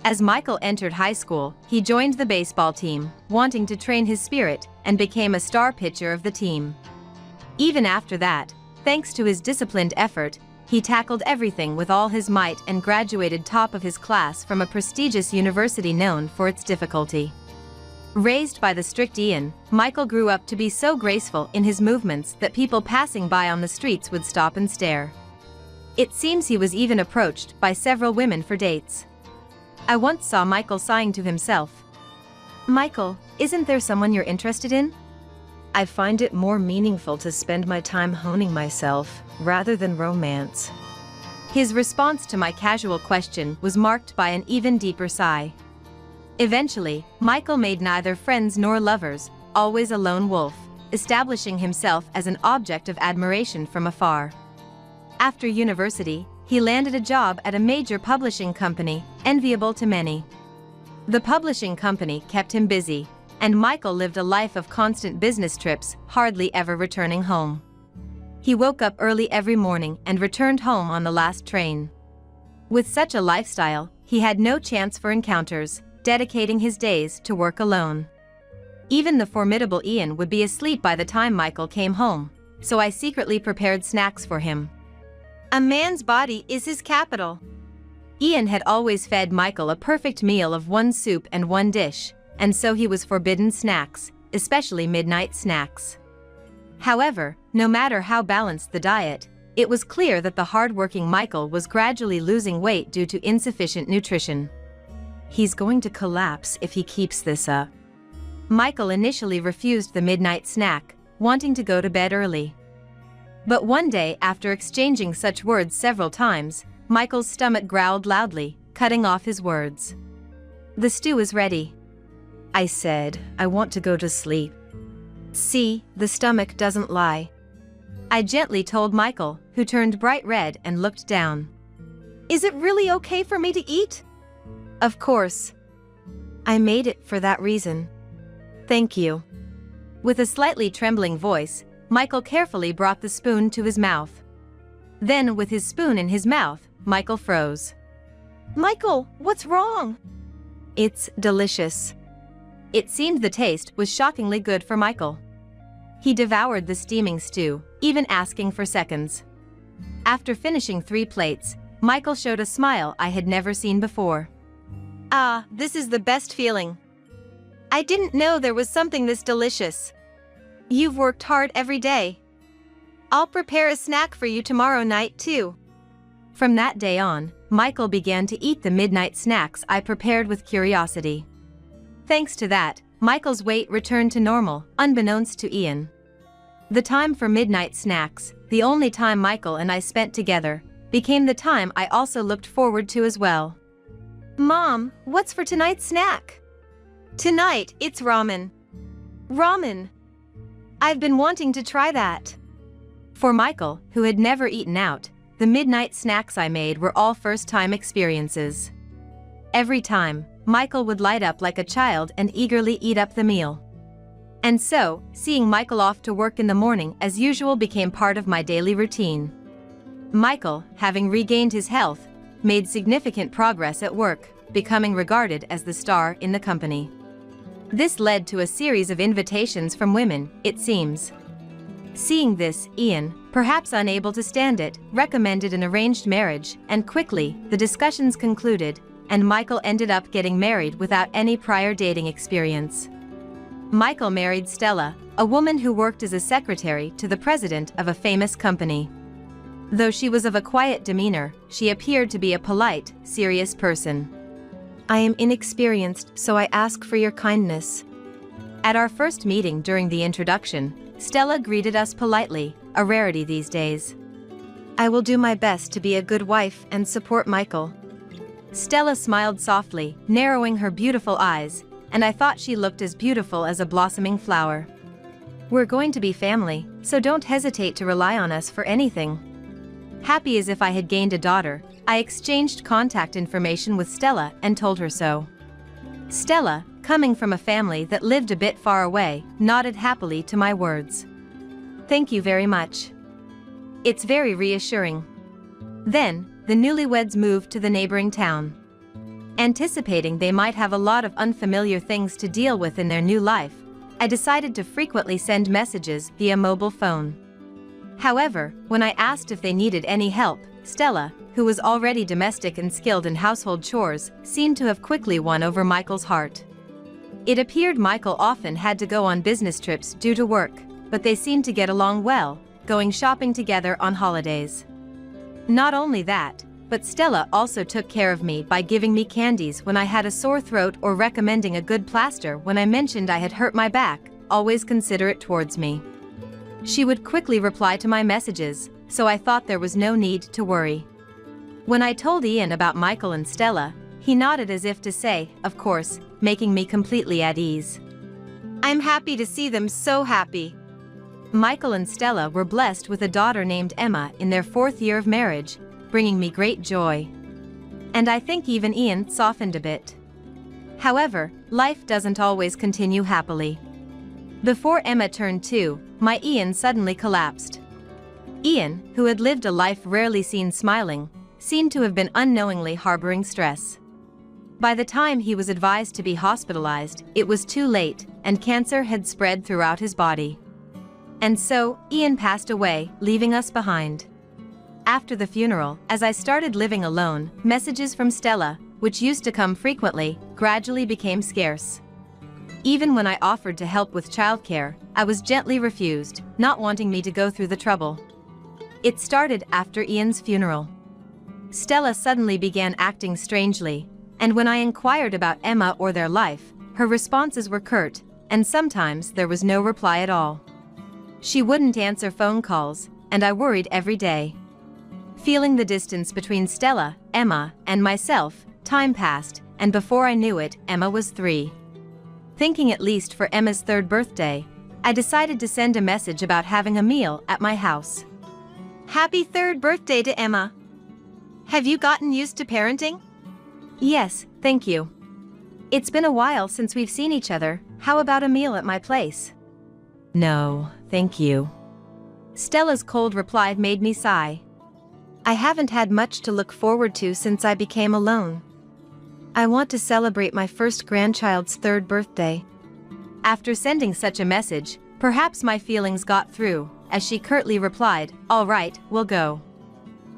B: As Michael entered high school, he joined the baseball team, wanting to train his spirit, and became a star pitcher of the team. Even after that, thanks to his disciplined effort, he tackled everything with all his might and graduated top of his class from a prestigious university known for its difficulty. Raised by the strict Ian, Michael grew up to be so graceful in his movements that people passing by on the streets would stop and stare. It seems he was even approached by several women for dates. I once saw Michael sighing to himself.
C: Michael, isn't there someone you're interested in? I find it more meaningful to spend my time honing myself, rather than romance.
B: His response to my casual question was marked by an even deeper sigh. Eventually, Michael made neither friends nor lovers, always a lone wolf, establishing himself as an object of admiration from afar. After university, he landed a job at a major publishing company, enviable to many. The publishing company kept him busy, and Michael lived a life of constant business trips, hardly ever returning home. He woke up early every morning and returned home on the last train. With such a lifestyle, he had no chance for encounters, dedicating his days to work alone. Even the formidable Ian would be asleep by the time Michael came home, so I secretly prepared snacks for him.
C: A man's body is his capital.
B: Ian had always fed Michael a perfect meal of one soup and one dish, and so he was forbidden snacks, especially midnight snacks. However, no matter how balanced the diet, it was clear that the hard-working Michael was gradually losing weight due to insufficient nutrition.
C: He's going to collapse if he keeps this up.
B: Michael initially refused the midnight snack, wanting to go to bed early. But one day, after exchanging such words several times, Michael's stomach growled loudly, cutting off his words.
C: "The stew is ready," I said. "I want to go to sleep." "See, the stomach doesn't lie,"
B: I gently told Michael, who turned bright red and looked down.
C: "Is it really okay for me to eat?" "Of course."
B: I made it for that reason. Thank you. With a slightly trembling voice, Michael carefully brought the spoon to his mouth. Then, with his spoon in his mouth, Michael froze.
C: Michael, what's wrong?
B: It's delicious. It seemed the taste was shockingly good for Michael. He devoured the steaming stew, even asking for seconds. After finishing 3 plates, Michael showed a smile I had never seen before.
C: Ah, this is the best feeling. I didn't know there was something this delicious. You've worked hard every day. I'll prepare a snack for you tomorrow night too.
B: From that day on, Michael began to eat the midnight snacks I prepared with curiosity. Thanks to that, Michael's weight returned to normal, unbeknownst to Ian. The time for midnight snacks, the only time Michael and I spent together, became the time I also looked forward to as well.
C: Mom, what's for tonight's snack? Tonight, it's ramen. Ramen. I've been wanting to try that.
B: For Michael, who had never eaten out, the midnight snacks I made were all first-time experiences. Every time, Michael would light up like a child and eagerly eat up the meal. And so, seeing Michael off to work in the morning as usual became part of my daily routine. Michael, having regained his health, made significant progress at work, becoming regarded as the star in the company. This led to a series of invitations from women, it seems. Seeing this, Ian, perhaps unable to stand it, recommended an arranged marriage, and quickly, the discussions concluded, and Michael ended up getting married without any prior dating experience. Michael married Stella, a woman who worked as a secretary to the president of a famous company. Though she was of a quiet demeanor, she appeared to be a polite, serious person.
C: I am inexperienced, so I ask for your kindness.
B: At our first meeting during the introduction, Stella greeted us politely, a rarity these days.
C: I will do my best to be a good wife and support Michael.
B: Stella smiled softly, narrowing her beautiful eyes, and I thought she looked as beautiful as a blossoming flower. We're going to be family, so don't hesitate to rely on us for anything. Happy as if I had gained a daughter, I exchanged contact information with Stella and told her so. Stella, coming from a family that lived a bit far away, nodded happily to my words. Thank you very much. It's very reassuring. Then, the newlyweds moved to the neighboring town. Anticipating they might have a lot of unfamiliar things to deal with in their new life, I decided to frequently send messages via mobile phone. However, when I asked if they needed any help, Stella, who was already domestic and skilled in household chores, seemed to have quickly won over Michael's heart. It appeared Michael often had to go on business trips due to work, but they seemed to get along well, going shopping together on holidays. Not only that, but Stella also took care of me by giving me candies when I had a sore throat or recommending a good plaster when I mentioned I had hurt my back, always considerate towards me. She would quickly reply to my messages, so I thought there was no need to worry. When I told Ian about Michael and Stella, he nodded as if to say, of course, making me completely at ease.
C: I'm happy to see them so happy.
B: Michael and Stella were blessed with a daughter named Emma in their 4th year of marriage, bringing me great joy. And I think even Ian softened a bit. However, life doesn't always continue happily. Before Emma turned 2, my Ian suddenly collapsed. Ian, who had lived a life rarely seen smiling, seemed to have been unknowingly harboring stress. By the time he was advised to be hospitalized, it was too late, and cancer had spread throughout his body. And so, Ian passed away, leaving us behind. After the funeral, as I started living alone, messages from Stella, which used to come frequently, gradually became scarce. Even when I offered to help with childcare, I was gently refused, not wanting me to go through the trouble. It started after Ian's funeral. Stella suddenly began acting strangely, and when I inquired about Emma or their life, her responses were curt, and sometimes there was no reply at all. She wouldn't answer phone calls, and I worried every day. Feeling the distance between Stella, Emma, and myself, time passed, and before I knew it, Emma was 3. Thinking at least for Emma's 3rd birthday, I decided to send a message about having a meal at my house.
C: Happy 3rd birthday to Emma. Have you gotten used to parenting?
B: Yes, thank you. It's been a while since we've seen each other. How about a meal at my place?
D: No, thank you.
B: Stella's cold reply made me sigh. I haven't had much to look forward to since I became alone. I want to celebrate my first grandchild's 3rd birthday. After sending such a message, perhaps my feelings got through, as she curtly replied, "All right, we'll go."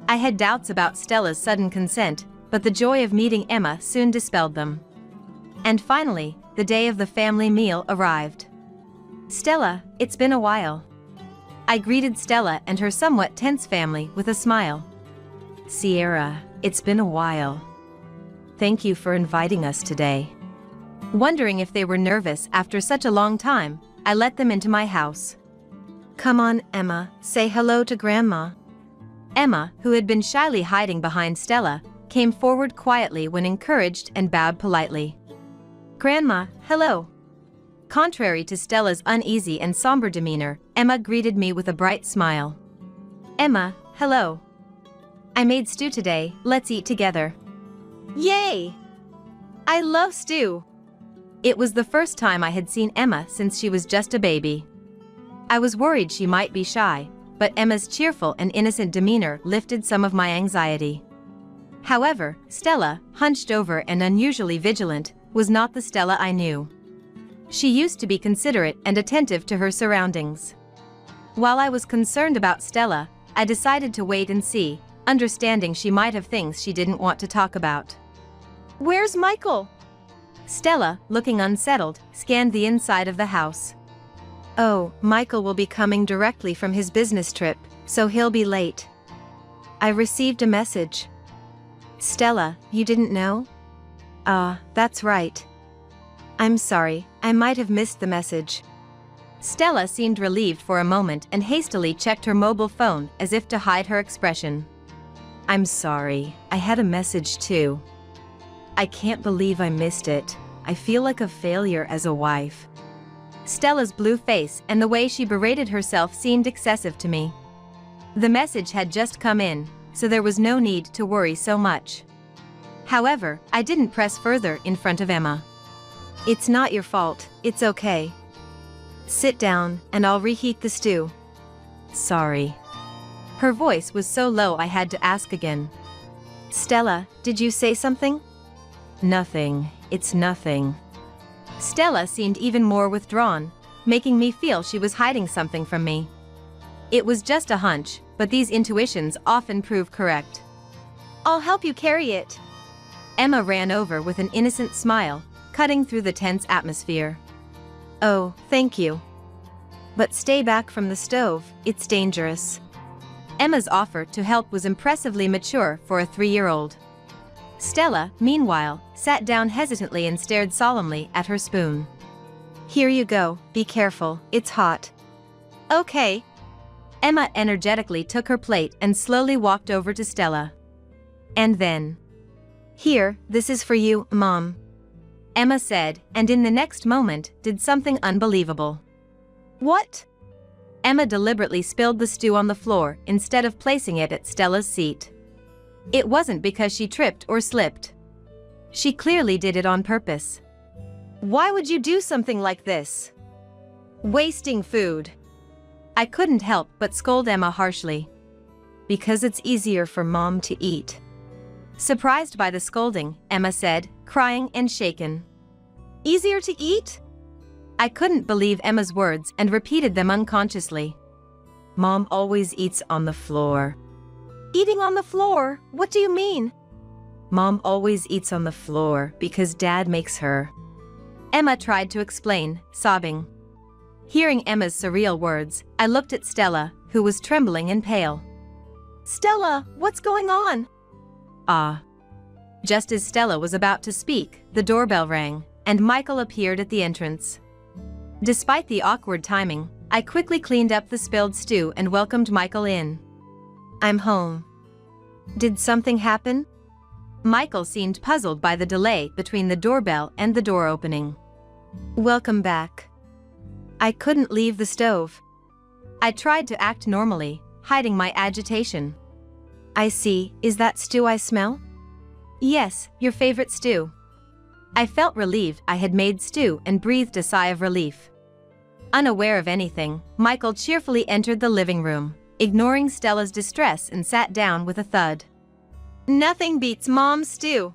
B: I had doubts about Stella's sudden consent, but the joy of meeting Emma soon dispelled them. And finally, the day of the family meal arrived. "Stella, it's been a while." I greeted Stella and her somewhat tense family with a smile.
D: "Sierra, it's been a while. Thank you for inviting us today."
B: Wondering if they were nervous after such a long time, I let them into my house. "Come on, Emma, say hello to Grandma." Emma, who had been shyly hiding behind Stella, came forward quietly when encouraged and bowed politely. "Grandma, hello." Contrary to Stella's uneasy and somber demeanor, Emma greeted me with a bright smile. "Emma, hello. I made stew today, let's eat together." Yay! I love stew. It was the first time I had seen Emma since she was just a baby. I was worried she might be shy, but Emma's cheerful and innocent demeanor lifted some of my anxiety. However, Stella, hunched over and unusually vigilant, was not the Stella I knew. She used to be considerate and attentive to her surroundings. While I was concerned about Stella, I decided to wait and see, understanding she might have things she didn't want to talk about. "Where's Michael?" Stella, looking unsettled, scanned the inside of the house. "Oh, Michael will be coming directly from his business trip, so he'll be late. I received a message." "Stella, you didn't know?" That's right. I'm sorry, I might have missed the message." Stella seemed relieved for a moment and hastily checked her mobile phone as if to hide her expression.
D: "I'm sorry, I had a message too. I can't believe I missed it. I feel like a failure as a wife."
B: Stella's blue face and the way she berated herself seemed excessive to me. The message had just come in, so there was no need to worry so much. However, I didn't press further in front of Emma. "It's not your fault, it's okay. Sit down, and I'll reheat the stew."
D: "Sorry."
B: Her voice was so low I had to ask again. "Stella, did you say something?"
D: "Nothing, it's nothing."
B: Stella seemed even more withdrawn, making me feel she was hiding something from me. It was just a hunch, but these intuitions often prove correct. "I'll help you carry it." Emma ran over with an innocent smile, cutting through the tense atmosphere. "Oh, thank you. But stay back from the stove, it's dangerous." Emma's offer to help was impressively mature for a 3-year-old. Stella, meanwhile, sat down hesitantly and stared solemnly at her spoon. "Here you go, be careful, it's hot." "Okay." Emma energetically took her plate and slowly walked over to Stella. And then, "Here, this is for you, Mom," Emma said, and in the next moment, did something unbelievable. "What?" Emma deliberately spilled the stew on the floor instead of placing it at Stella's seat. It wasn't because she tripped or slipped. She clearly did it on purpose. "Why would you do something like this? Wasting food." I couldn't help but scold Emma harshly.
D: "Because it's easier for Mom to eat."
B: Surprised by the scolding, Emma said, crying and shaken. "Easier to eat?" I couldn't believe Emma's words and repeated them unconsciously.
D: "Mom always eats on the floor."
B: "Eating on the floor? What do you mean?"
D: "Mom always eats on the floor because Dad makes her."
B: Emma tried to explain, sobbing. Hearing Emma's surreal words, I looked at Stella, who was trembling and pale. "Stella, what's going on?" Just as Stella was about to speak, the doorbell rang, and Michael appeared at the entrance. Despite the awkward timing, I quickly cleaned up the spilled stew and welcomed Michael in. "I'm home." "Did something happen?" Michael seemed puzzled by the delay between the doorbell and the door opening. "Welcome back. I couldn't leave the stove." I tried to act normally, hiding my agitation. "I see, is that stew I smell?" "Yes, your favorite stew."
D: I felt relieved I had made stew and breathed a sigh of relief. Unaware of anything, Michael cheerfully entered the living room, ignoring Stella's distress, and sat down with a thud.
B: Nothing beats Mom's stew.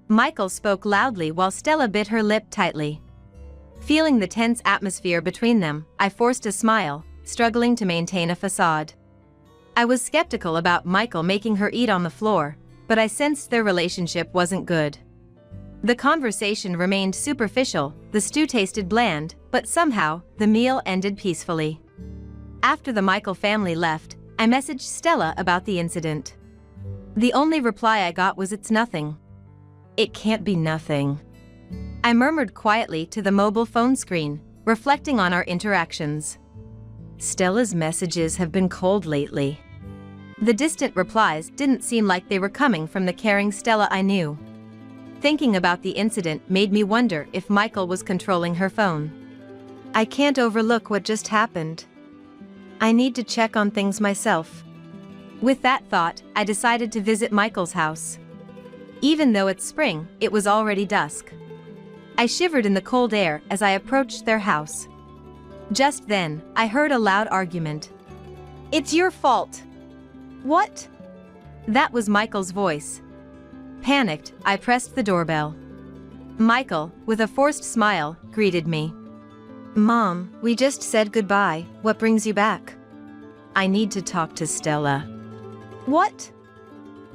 D: Michael spoke loudly while Stella bit her lip tightly. Feeling the tense atmosphere between them, I forced a smile, struggling to maintain a facade. I was skeptical about Michael making her eat on the floor, but I sensed their relationship wasn't good. The conversation remained superficial, the stew tasted bland, but somehow, the meal ended peacefully. After the Michael family left, I messaged Stella about the incident. The only reply I got was, "It's nothing." "It can't be nothing," I murmured quietly to the mobile phone screen, reflecting on our interactions. "Stella's messages have been cold lately." The distant replies didn't seem like they were coming from the caring Stella I knew. Thinking about the incident made me wonder if Michael was controlling her phone.
B: I can't overlook what just happened. I need to check on things myself.
D: With that thought, I decided to visit Michael's house. Even though it's spring, it was already dusk. I shivered in the cold air as I approached their house. Just then, I heard a loud argument.
B: "It's your fault." "What?"
D: That was Michael's voice. Panicked, I pressed the doorbell. Michael, with a forced smile, greeted me.
B: "Mom, we just said goodbye. What brings you back?"
D: "I need to talk to Stella."
B: "What?"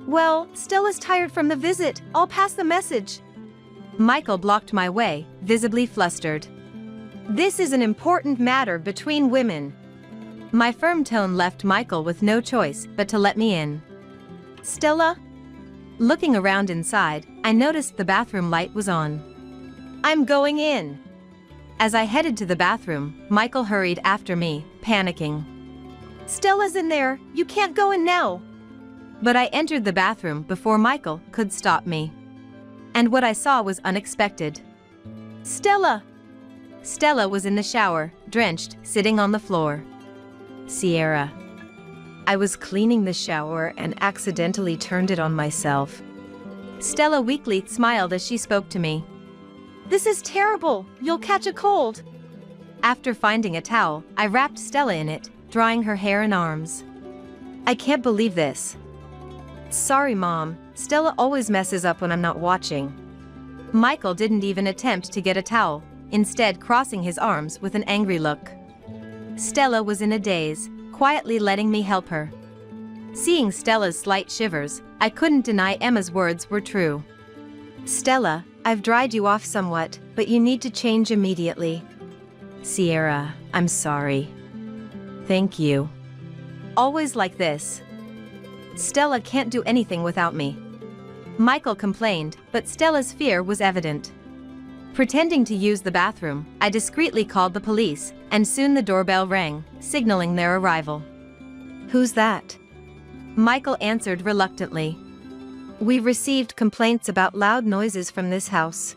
B: "Well, Stella's tired from the visit. I'll pass the message."
D: Michael blocked my way, visibly flustered.
B: "This is an important matter between women."
D: My firm tone left Michael with no choice but to let me in.
B: "Stella?"
D: Looking around inside, I noticed the bathroom light was on.
B: "I'm going in."
D: As I headed to the bathroom, Michael hurried after me, panicking.
B: "Stella's in there, you can't go in now."
D: But I entered the bathroom before Michael could stop me. And what I saw was unexpected.
B: "Stella!"
D: Stella was in the shower, drenched, sitting on the floor.
C: "Sierra. I was cleaning the shower and accidentally turned it on myself."
D: Stella weakly smiled as she spoke to me.
B: "This is terrible, you'll catch a cold."
D: After finding a towel, I wrapped Stella in it, drying her hair and arms.
C: "I can't believe this." "Sorry, Mom. Stella always messes up when I'm not watching."
D: Michael didn't even attempt to get a towel, instead crossing his arms with an angry look. Stella was in a daze, quietly letting me help her. Seeing Stella's slight shivers, I couldn't deny Emma's words were true.
C: "Stella, I've dried you off somewhat, but you need to change immediately."
D: "Sierra, I'm sorry." "Thank you." Always like this. Stella can't do anything without me. Michael complained, but Stella's fear was evident. Pretending to use the bathroom, I discreetly called the police, and soon the doorbell rang, signaling their arrival.
C: "Who's that?"
D: Michael answered reluctantly.
C: "We've received complaints about loud noises from this house,"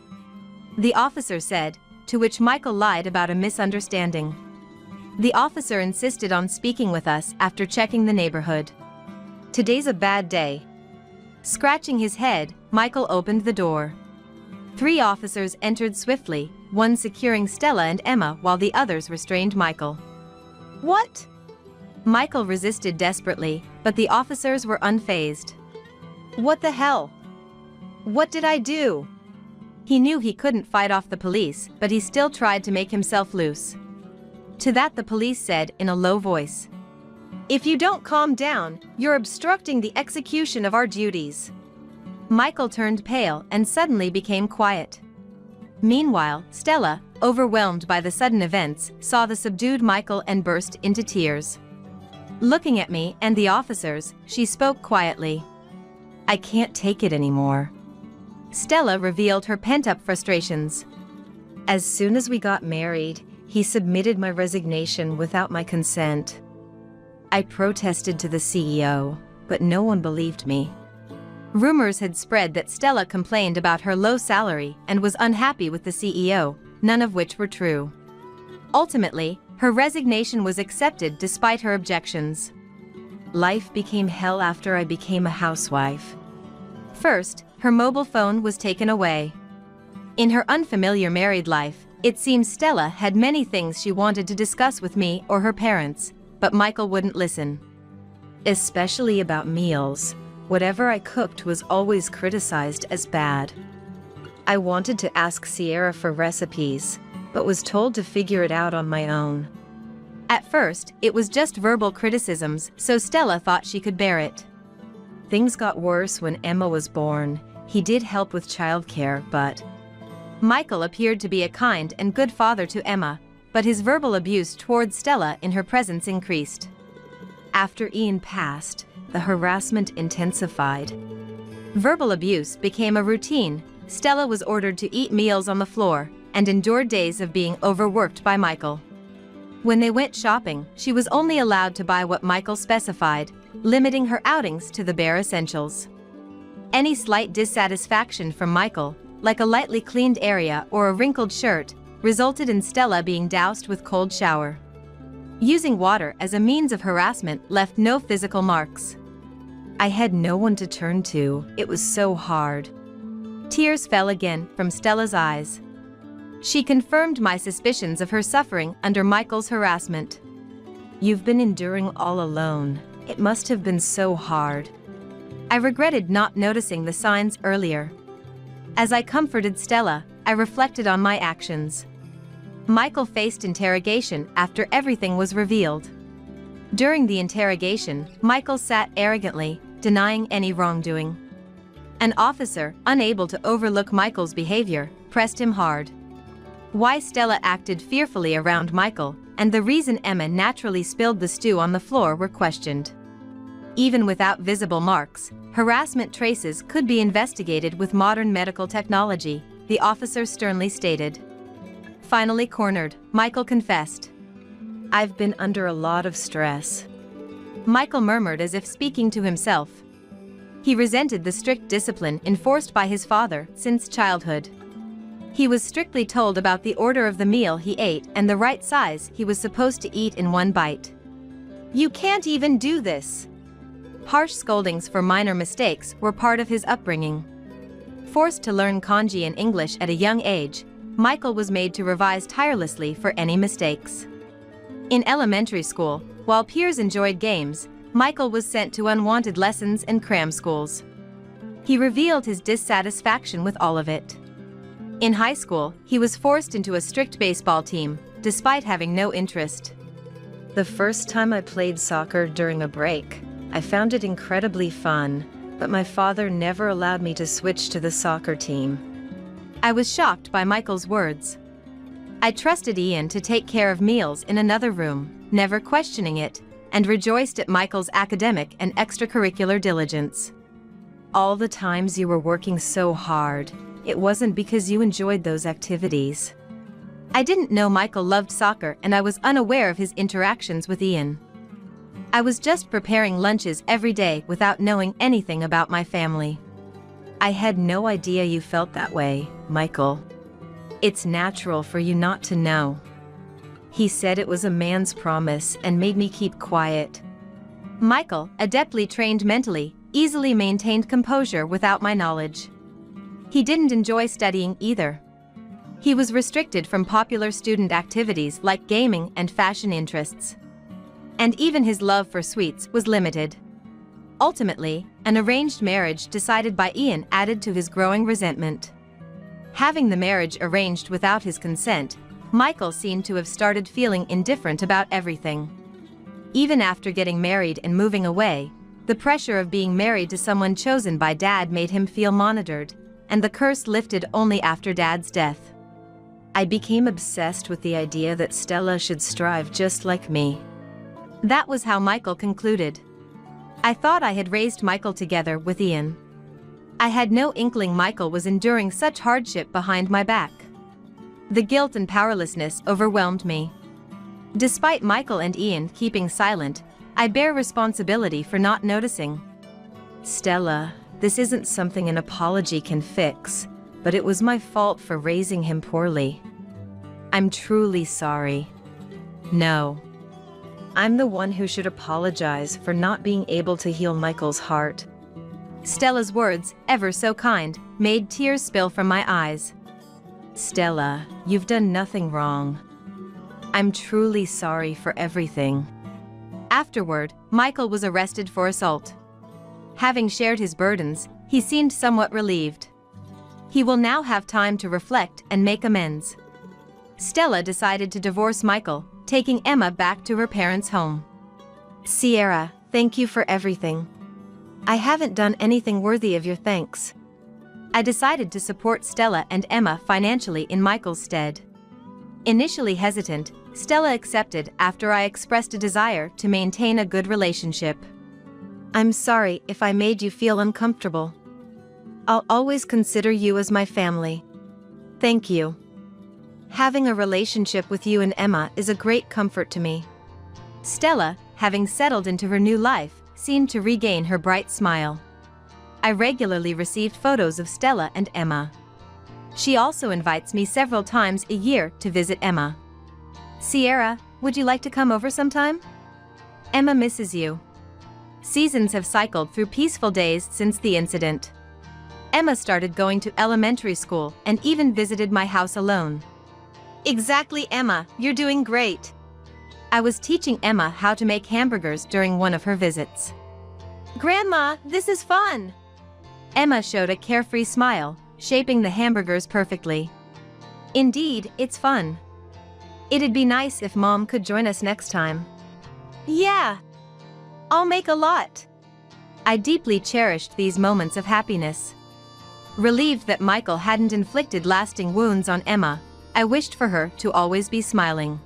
D: the officer said, to which Michael lied about a misunderstanding. The officer insisted on speaking with us after checking the neighborhood.
C: "Today's a bad day."
D: Scratching his head, Michael opened the door. 3 officers entered swiftly, one securing Stella and Emma while the others restrained Michael.
B: "What?"
D: Michael resisted desperately, but the officers were unfazed.
B: "What the hell? What did I do?"
D: He knew he couldn't fight off the police, but he still tried to make himself loose. To that the police said in a low voice,
B: "If you don't calm down, you're obstructing the execution of our duties."
D: Michael turned pale and suddenly became quiet. Meanwhile, Stella, overwhelmed by the sudden events, saw the subdued Michael and burst into tears. Looking at me and the officers, she spoke quietly.
C: "I can't take it anymore."
D: Stella revealed her pent-up frustrations.
C: "As soon as we got married, he submitted my resignation without my consent. I protested to the CEO, but no one believed me."
D: Rumors had spread that Stella complained about her low salary and was unhappy with the CEO, none of which were true. Ultimately, her resignation was accepted despite her objections.
C: Life became hell after I became a housewife.
D: First, her mobile phone was taken away. In her unfamiliar married life, it seems Stella had many things she wanted to discuss with me or her parents, but Michael wouldn't listen. Especially about meals. Whatever I cooked was always criticized as bad. I wanted to ask Sierra for recipes, but was told to figure it out on my own. At first, it was just verbal criticisms, so Stella thought she could bear it. Things got worse when Emma was born. He did help with childcare, but Michael appeared to be a kind and good father to Emma, but his verbal abuse towards Stella in her presence increased. After Ian passed, the harassment intensified. Verbal abuse became a routine. Stella was ordered to eat meals on the floor and endured days of being overworked by Michael. When they went shopping, she was only allowed to buy what Michael specified, limiting her outings to the bare essentials. Any slight dissatisfaction from Michael, like a lightly cleaned area or a wrinkled shirt, resulted in Stella being doused with cold shower. Using water as a means of harassment left no physical marks. I had no one to turn to. It was so hard. Tears fell again from Stella's eyes. She confirmed my suspicions of her suffering under Michael's harassment. You've been enduring all alone. It must have been so hard. I regretted not noticing the signs earlier. As I comforted Stella, I reflected on my actions. Michael faced interrogation after everything was revealed. During the interrogation, Michael sat arrogantly, denying any wrongdoing. An officer, unable to overlook Michael's behavior, pressed him hard. Why Stella acted fearfully around Michael, and the reason Emma naturally spilled the stew on the floor were questioned. Even without visible marks, harassment traces could be investigated with modern medical technology, the officer sternly stated. Finally cornered, Michael confessed. I've been under a lot of stress. Michael murmured as if speaking to himself. He resented the strict discipline enforced by his father since childhood. He was strictly told about the order of the meal he ate and the right size he was supposed to eat in one bite. You can't even do this. Harsh scoldings for minor mistakes were part of his upbringing. Forced to learn kanji and English at a young age, Michael was made to revise tirelessly for any mistakes. In elementary school, while peers enjoyed games, Michael was sent to unwanted lessons and cram schools. He revealed his dissatisfaction with all of it. In high school, he was forced into a strict baseball team, despite having no interest. The first time I played soccer during a break, I found it incredibly fun, but my father never allowed me to switch to the soccer team. I was shocked by Michael's words. I trusted Ian to take care of meals in another room, never questioning it, and rejoiced at Michael's academic and extracurricular diligence. All the times you were working so hard, it wasn't because you enjoyed those activities. I didn't know Michael loved soccer and I was unaware of his interactions with Ian. I was just preparing lunches every day without knowing anything about my family. I had no idea you felt that way, Michael. It's natural for you not to know. He said it was a man's promise and made me keep quiet. Michael, adeptly trained mentally, easily maintained composure without my knowledge. He didn't enjoy studying either. He was restricted from popular student activities like gaming and fashion interests. And even his love for sweets was limited. Ultimately, an arranged marriage decided by Ian added to his growing resentment. Having the marriage arranged without his consent, Michael seemed to have started feeling indifferent about everything. Even after getting married and moving away, the pressure of being married to someone chosen by Dad made him feel monitored, and the curse lifted only after Dad's death. I became obsessed with the idea that Stella should strive just like me. That was how Michael concluded. I thought I had raised Michael together with Ian. I had no inkling Michael was enduring such hardship behind my back. The guilt and powerlessness overwhelmed me. Despite Michael and Ian keeping silent, I bear responsibility for not noticing. Stella, this isn't something an apology can fix, but it was my fault for raising him poorly. I'm truly sorry. No. I'm the one who should apologize for not being able to heal Michael's heart. Stella's words, ever so kind, made tears spill from my eyes. Stella, you've done nothing wrong. I'm truly sorry for everything. Afterward, Michael was arrested for assault. Having shared his burdens, he seemed somewhat relieved. He will now have time to reflect and make amends. Stella decided to divorce Michael, taking Emma back to her parents' home.
B: Sierra, thank you for everything. I haven't done anything worthy of your thanks.
D: I decided to support Stella and Emma financially in Michael's stead. Initially hesitant, Stella accepted after I expressed a desire to maintain a good relationship.
B: I'm sorry if I made you feel uncomfortable. I'll always consider you as my family. Thank you. Having a relationship with you and Emma is a great comfort to me.
D: Stella, having settled into her new life, seemed to regain her bright smile. I regularly received photos of Stella and Emma. She also invites me several times a year to visit Emma.
B: Sierra, would you like to come over sometime?
D: Emma misses you. Seasons have cycled through peaceful days since the incident. Emma started going to elementary school and even visited my house alone.
B: Exactly, Emma, you're doing great.
D: I was teaching Emma how to make hamburgers during one of her visits.
B: Grandma, this is fun.
D: Emma showed a carefree smile, shaping the hamburgers perfectly. Indeed, it's fun. It'd be nice if Mom could join us next time.
B: Yeah. I'll make a lot.
D: I deeply cherished these moments of happiness. Relieved that Michael hadn't inflicted lasting wounds on Emma, I wished for her to always be smiling.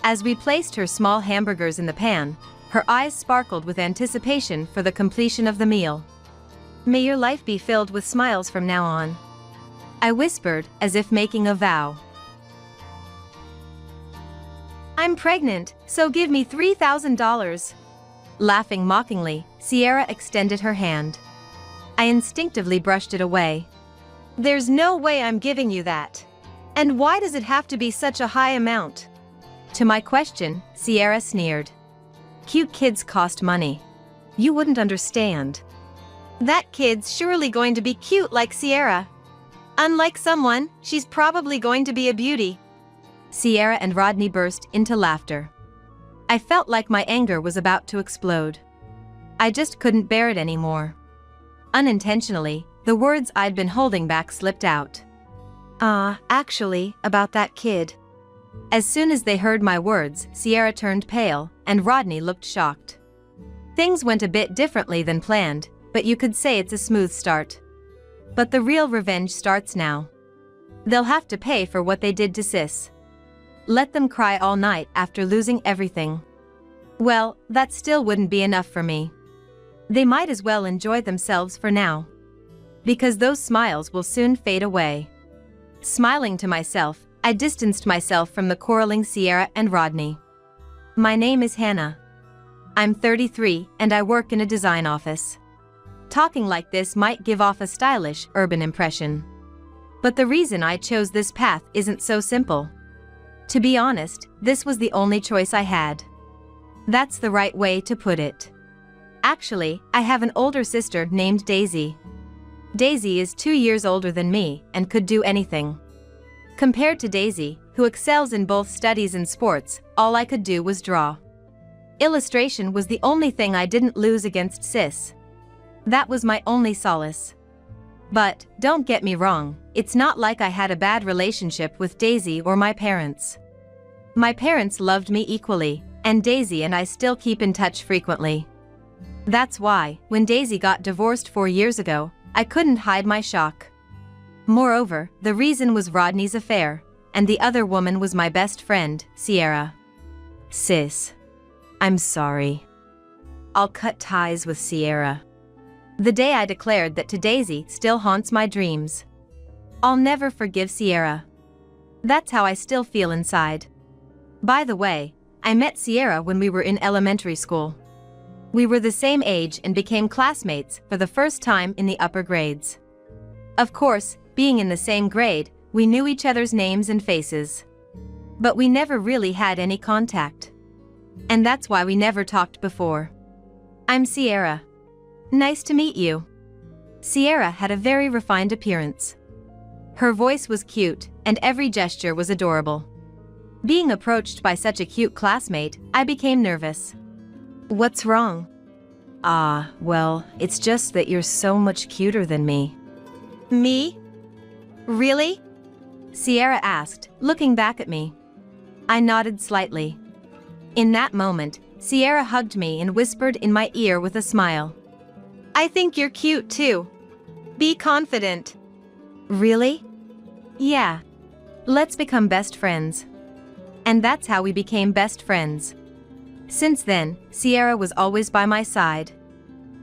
D: As we placed her small hamburgers in the pan, her eyes sparkled with anticipation for the completion of the meal.
B: May your life be filled with smiles from now on.
D: I whispered, as if making a vow.
B: I'm pregnant, so give me $3,000.
D: Laughing mockingly, Sierra extended her hand. I instinctively brushed it away.
B: There's no way I'm giving you that. And why does it have to be such a high amount?
D: To my question, Sierra sneered. Cute kids cost money.
B: You wouldn't understand. That kid's surely going to be cute like Sierra. Unlike someone, she's probably going to be a beauty.
D: Sierra and Rodney burst into laughter. I felt like my anger was about to explode. I just couldn't bear it anymore. Unintentionally, the words I'd been holding back slipped out.
B: Actually, about that kid.
D: As soon as they heard my words, Sierra turned pale, and Rodney looked shocked. Things went a bit differently than planned, but you could say it's a smooth start. But the real revenge starts now. They'll have to pay for what they did to Sis. Let them cry all night after losing everything. Well, that still wouldn't be enough for me. They might as well enjoy themselves for now. Because those smiles will soon fade away. Smiling to myself, I distanced myself from the quarreling Sierra and Rodney. My name is Hannah. I'm 33 and I work in a design office. Talking like this might give off a stylish, urban impression. But the reason I chose this path isn't so simple. To be honest, this was the only choice I had. That's the right way to put it. Actually, I have an older sister named Daisy. Daisy is 2 years older than me and could do anything. Compared to Daisy, who excels in both studies and sports, all I could do was draw. Illustration was the only thing I didn't lose against Sis. That was my only solace. But, don't get me wrong, it's not like I had a bad relationship with Daisy or my parents. My parents loved me equally, and Daisy and I still keep in touch frequently. That's why, when Daisy got divorced 4 years ago, I couldn't hide my shock. Moreover, the reason was Rodney's affair, and the other woman was my best friend, Sierra. Sis. I'm sorry. I'll cut ties with Sierra. The day I declared that to Daisy still haunts my dreams. I'll never forgive Sierra. That's how I still feel inside. By the way, I met Sierra when we were in elementary school. We were the same age and became classmates for the first time in the upper grades. Of course, being in the same grade, we knew each other's names and faces. But we never really had any contact. And that's why we never talked before. I'm Sierra. Nice to meet you. Sierra had a very refined appearance. Her voice was cute, and every gesture was adorable. Being approached by such a cute classmate, I became nervous.
B: What's wrong?
D: Well, it's just that you're so much cuter than me.
B: Me? Really?
D: Sierra asked, looking back at me. I nodded slightly. In that moment, Sierra hugged me and whispered in my ear with a smile.
B: I think you're cute too. Be confident.
D: Really? Yeah. Let's become best friends. And that's how we became best friends. Since then, Sierra was always by my side.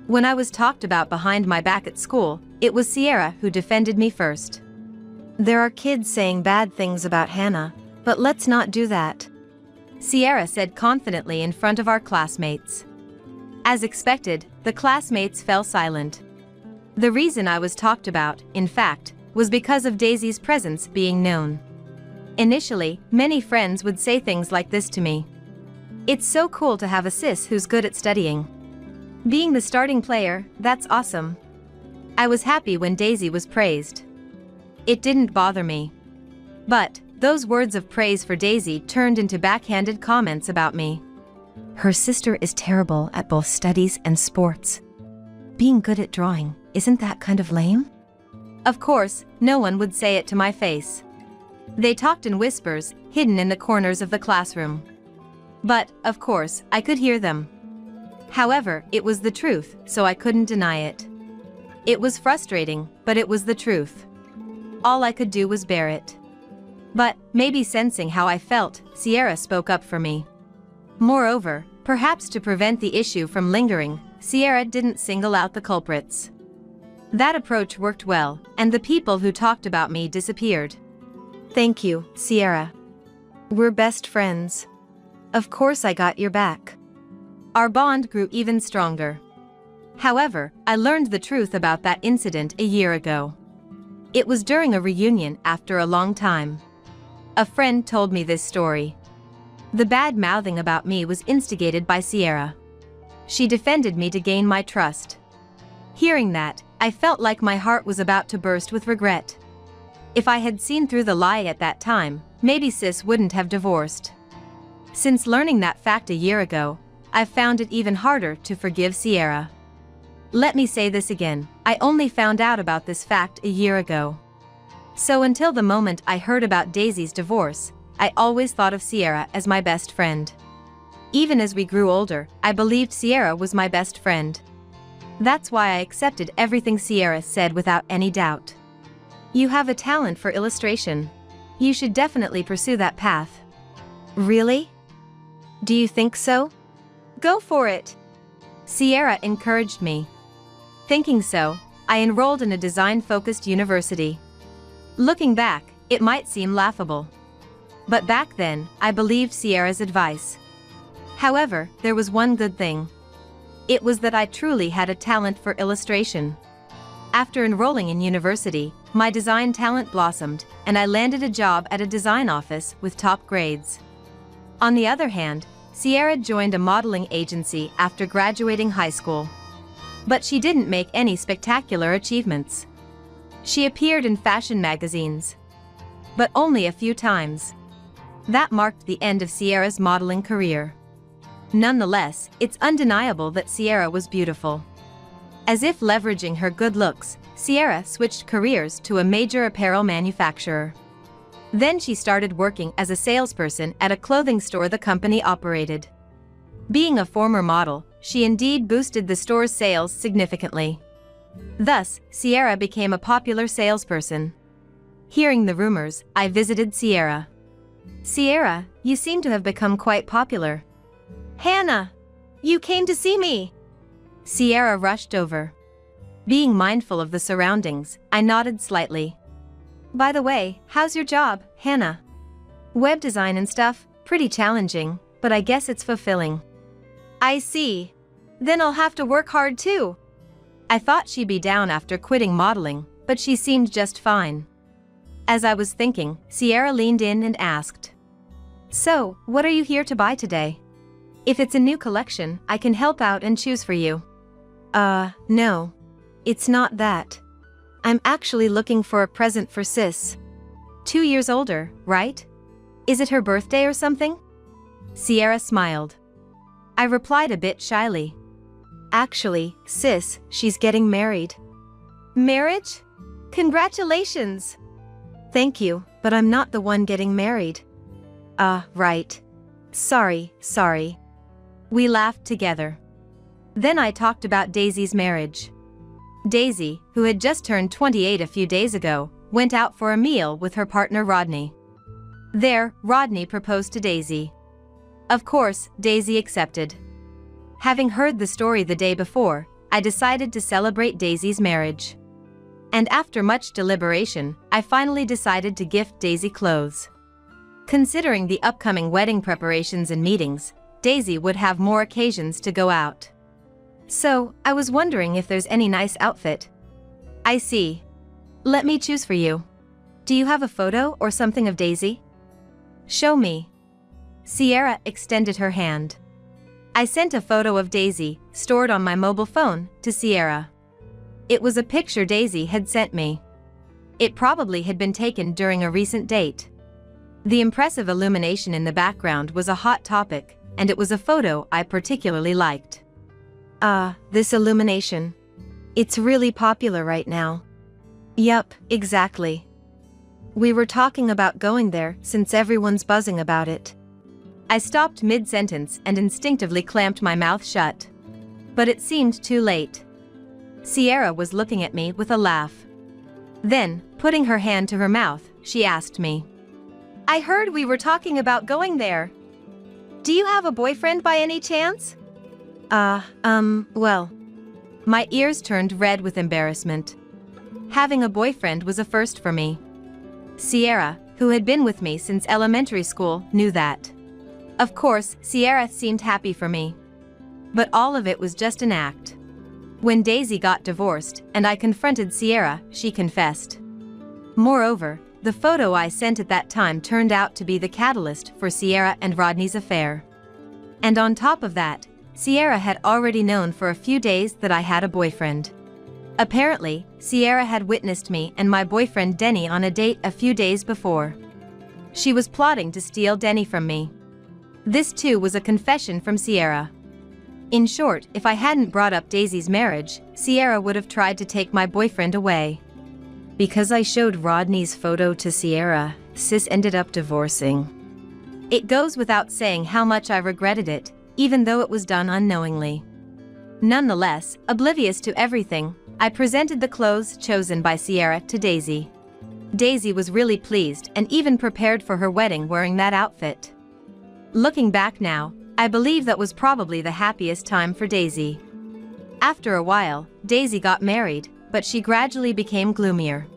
D: When I was talked about behind my back at school, it was Sierra who defended me first.
B: There are kids saying bad things about Hannah, but let's not do that.
D: Sierra said confidently in front of our classmates. As expected, the classmates fell silent. The reason I was talked about, in fact, was because of Daisy's presence being known. Initially, many friends would say things like this to me. It's so cool to have a sis who's good at studying. Being the starting player, that's awesome. I was happy when Daisy was praised. It didn't bother me. But, those words of praise for Daisy turned into backhanded comments about me. Her sister is terrible at both studies and sports. Being good at drawing, isn't that kind of lame? Of course, no one would say it to my face. They talked in whispers, hidden in the corners of the classroom. But, of course, I could hear them. However, it was the truth, so I couldn't deny it. It was frustrating, but it was the truth. All I could do was bear it. But, maybe sensing how I felt, Sierra spoke up for me. Moreover, perhaps to prevent the issue from lingering, Sierra didn't single out the culprits. That approach worked well, and the people who talked about me disappeared.
B: Thank you, Sierra. We're best friends. Of course I got your back.
D: Our bond grew even stronger. However, I learned the truth about that incident a year ago. It was during a reunion after a long time. A friend told me this story. The bad mouthing about me was instigated by Sierra. She defended me to gain my trust. Hearing that, I felt like my heart was about to burst with regret. If I had seen through the lie at that time, maybe sis wouldn't have divorced. Since learning that fact a year ago, I've found it even harder to forgive Sierra. Let me say this again, I only found out about this fact a year ago. So until the moment I heard about Daisy's divorce, I always thought of Sierra as my best friend. Even as we grew older, I believed Sierra was my best friend. That's why I accepted everything Sierra said without any doubt. You have a talent for illustration. You should definitely pursue that path.
B: Really? Do you think so? Go for it.
D: Sierra encouraged me. Thinking so, I enrolled in a design-focused university. Looking back, it might seem laughable. But back then, I believed Sierra's advice. However, there was one good thing. It was that I truly had a talent for illustration. After enrolling in university, my design talent blossomed, and I landed a job at a design office with top grades. On the other hand, Sierra joined a modeling agency after graduating high school. But she didn't make any spectacular achievements. She appeared in fashion magazines. But only a few times. That marked the end of Sierra's modeling career. Nonetheless, it's undeniable that Sierra was beautiful. As if leveraging her good looks, Sierra switched careers to a major apparel manufacturer. Then she started working as a salesperson at a clothing store the company operated. Being a former model, she indeed boosted the store's sales significantly. Thus, Sierra became a popular salesperson. Hearing the rumors, I visited Sierra. Sierra, you seem to have become quite popular.
B: Hannah! You came to see me!
D: Sierra rushed over. Being mindful of the surroundings, I nodded slightly. By the way, how's your job, Hannah? Web design and stuff, pretty challenging, but I guess it's fulfilling.
B: I see. Then I'll have to work hard too.
D: I thought she'd be down after quitting modeling, but she seemed just fine. As I was thinking, Sierra leaned in and asked. So, what are you here to buy today? If it's a new collection, I can help out and choose for you.
B: No. It's not that. I'm actually looking for a present for sis.
D: 2 years older, right? Is it her birthday or something? Sierra smiled. I replied a bit shyly.
B: Actually, sis, she's getting married.
C: Marriage? Congratulations!
B: Thank you, but I'm not the one getting married. Right. Sorry.
D: We laughed together. Then I talked about Daisy's marriage. Daisy, who had just turned 28 a few days ago, went out for a meal with her partner Rodney. There, Rodney proposed to Daisy. Of course, Daisy accepted. Having heard the story the day before, I decided to celebrate Daisy's marriage. And after much deliberation, I finally decided to gift Daisy clothes. Considering the upcoming wedding preparations and meetings, Daisy would have more occasions to go out. So, I was wondering if there's any nice outfit. I see. Let me choose for you. Do you have a photo or something of Daisy? Show me. Sierra extended her hand. I sent a photo of Daisy, stored on my mobile phone, to Sierra. It was a picture Daisy had sent me. It probably had been taken during a recent date. The impressive illumination in the background was a hot topic, and it was a photo I particularly liked.
B: This illumination. It's really popular right now. Yup, exactly. We were talking about going there since everyone's buzzing about it.
D: I stopped mid-sentence and instinctively clamped my mouth shut. But it seemed too late. Sierra was looking at me with a laugh. Then, putting her hand to her mouth, she asked me,
C: I heard we were talking about going there. Do you have a boyfriend by any chance?
B: Well.
D: My ears turned red with embarrassment. Having a boyfriend was a first for me. Sierra, who had been with me since elementary school, knew that. Of course, Sierra seemed happy for me. But all of it was just an act. When Daisy got divorced and I confronted Sierra, she confessed. Moreover, the photo I sent at that time turned out to be the catalyst for Sierra and Rodney's affair. And on top of that, Sierra had already known for a few days that I had a boyfriend. Apparently, Sierra had witnessed me and my boyfriend Denny on a date a few days before. She was plotting to steal Denny from me. This too was a confession from Sierra. In short, if I hadn't brought up Daisy's marriage, Sierra would have tried to take my boyfriend away. Because I showed Rodney's photo to Sierra, sis ended up divorcing. It goes without saying how much I regretted it, even though it was done unknowingly. Nonetheless, oblivious to everything, I presented the clothes chosen by Sierra to Daisy. Daisy was really pleased and even prepared for her wedding wearing that outfit. Looking back now, I believe that was probably the happiest time for Daisy. After a while, Daisy got married, but she gradually became gloomier.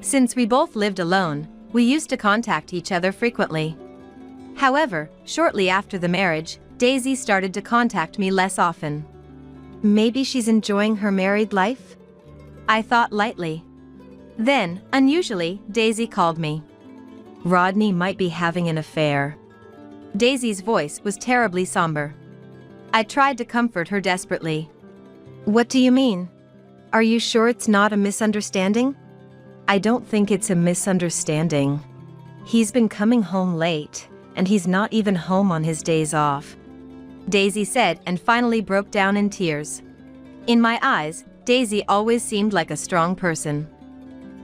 D: Since we both lived alone, we used to contact each other frequently. However, shortly after the marriage, Daisy started to contact me less often.
B: Maybe she's enjoying her married life?
D: I thought lightly. Then, unusually, Daisy called me. Rodney might be having an affair. Daisy's voice was terribly somber. I tried to comfort her desperately.
B: What do you mean? Are you sure it's not a misunderstanding?
E: I don't think it's a misunderstanding. He's been coming home late, and he's not even home on his days off.
D: Daisy said and finally broke down in tears. In my eyes, Daisy always seemed like a strong person.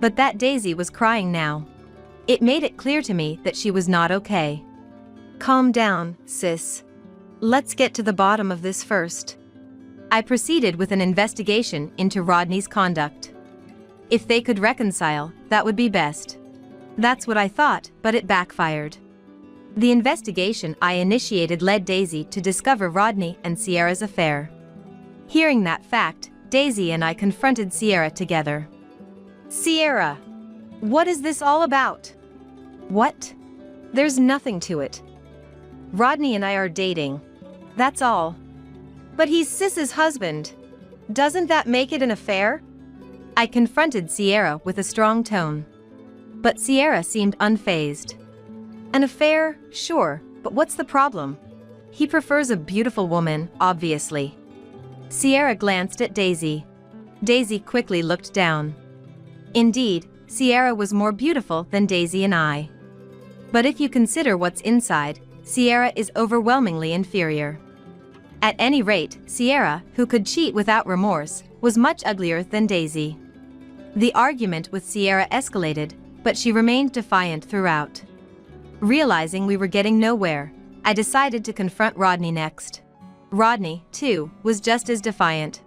D: But that Daisy was crying now. It made it clear to me that she was not okay.
B: Calm down, sis. Let's get to the bottom of this first.
D: I proceeded with an investigation into Rodney's conduct. If they could reconcile, that would be best. That's what I thought, but it backfired. The investigation I initiated led Daisy to discover Rodney and Sierra's affair. Hearing that fact, Daisy and I confronted Sierra together.
C: Sierra, what is this all about?
B: What? There's nothing to it. Rodney and I are dating. That's all.
C: But he's Sis's husband. Doesn't that make it an affair?
D: I confronted Sierra with a strong tone. But Sierra seemed unfazed.
B: An affair, sure, but what's the problem?
D: He prefers a beautiful woman, obviously. Sierra glanced at Daisy. Daisy quickly looked down. Indeed, Sierra was more beautiful than Daisy and I. But if you consider what's inside, Sierra is overwhelmingly inferior. At any rate, Sierra, who could cheat without remorse, was much uglier than Daisy. The argument with Sierra escalated, but she remained defiant throughout. Realizing we were getting nowhere, I decided to confront Rodney next. Rodney, too, was just as defiant.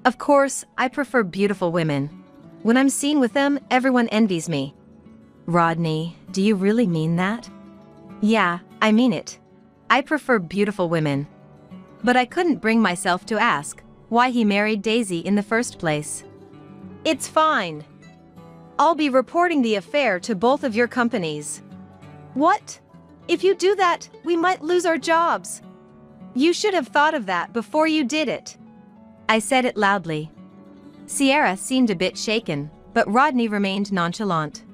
E: Of course, I prefer beautiful women. When I'm seen with them, everyone envies me.
D: Rodney, do you really mean that?
E: Yeah, I mean it. I prefer beautiful women.
D: But I couldn't bring myself to ask why he married Daisy in the first place.
C: It's fine. I'll be reporting the affair to both of your companies. What? If you do that, we might lose our jobs. You should have thought of that before you did it.
D: I said it loudly. Sierra seemed a bit shaken, but Rodney remained nonchalant.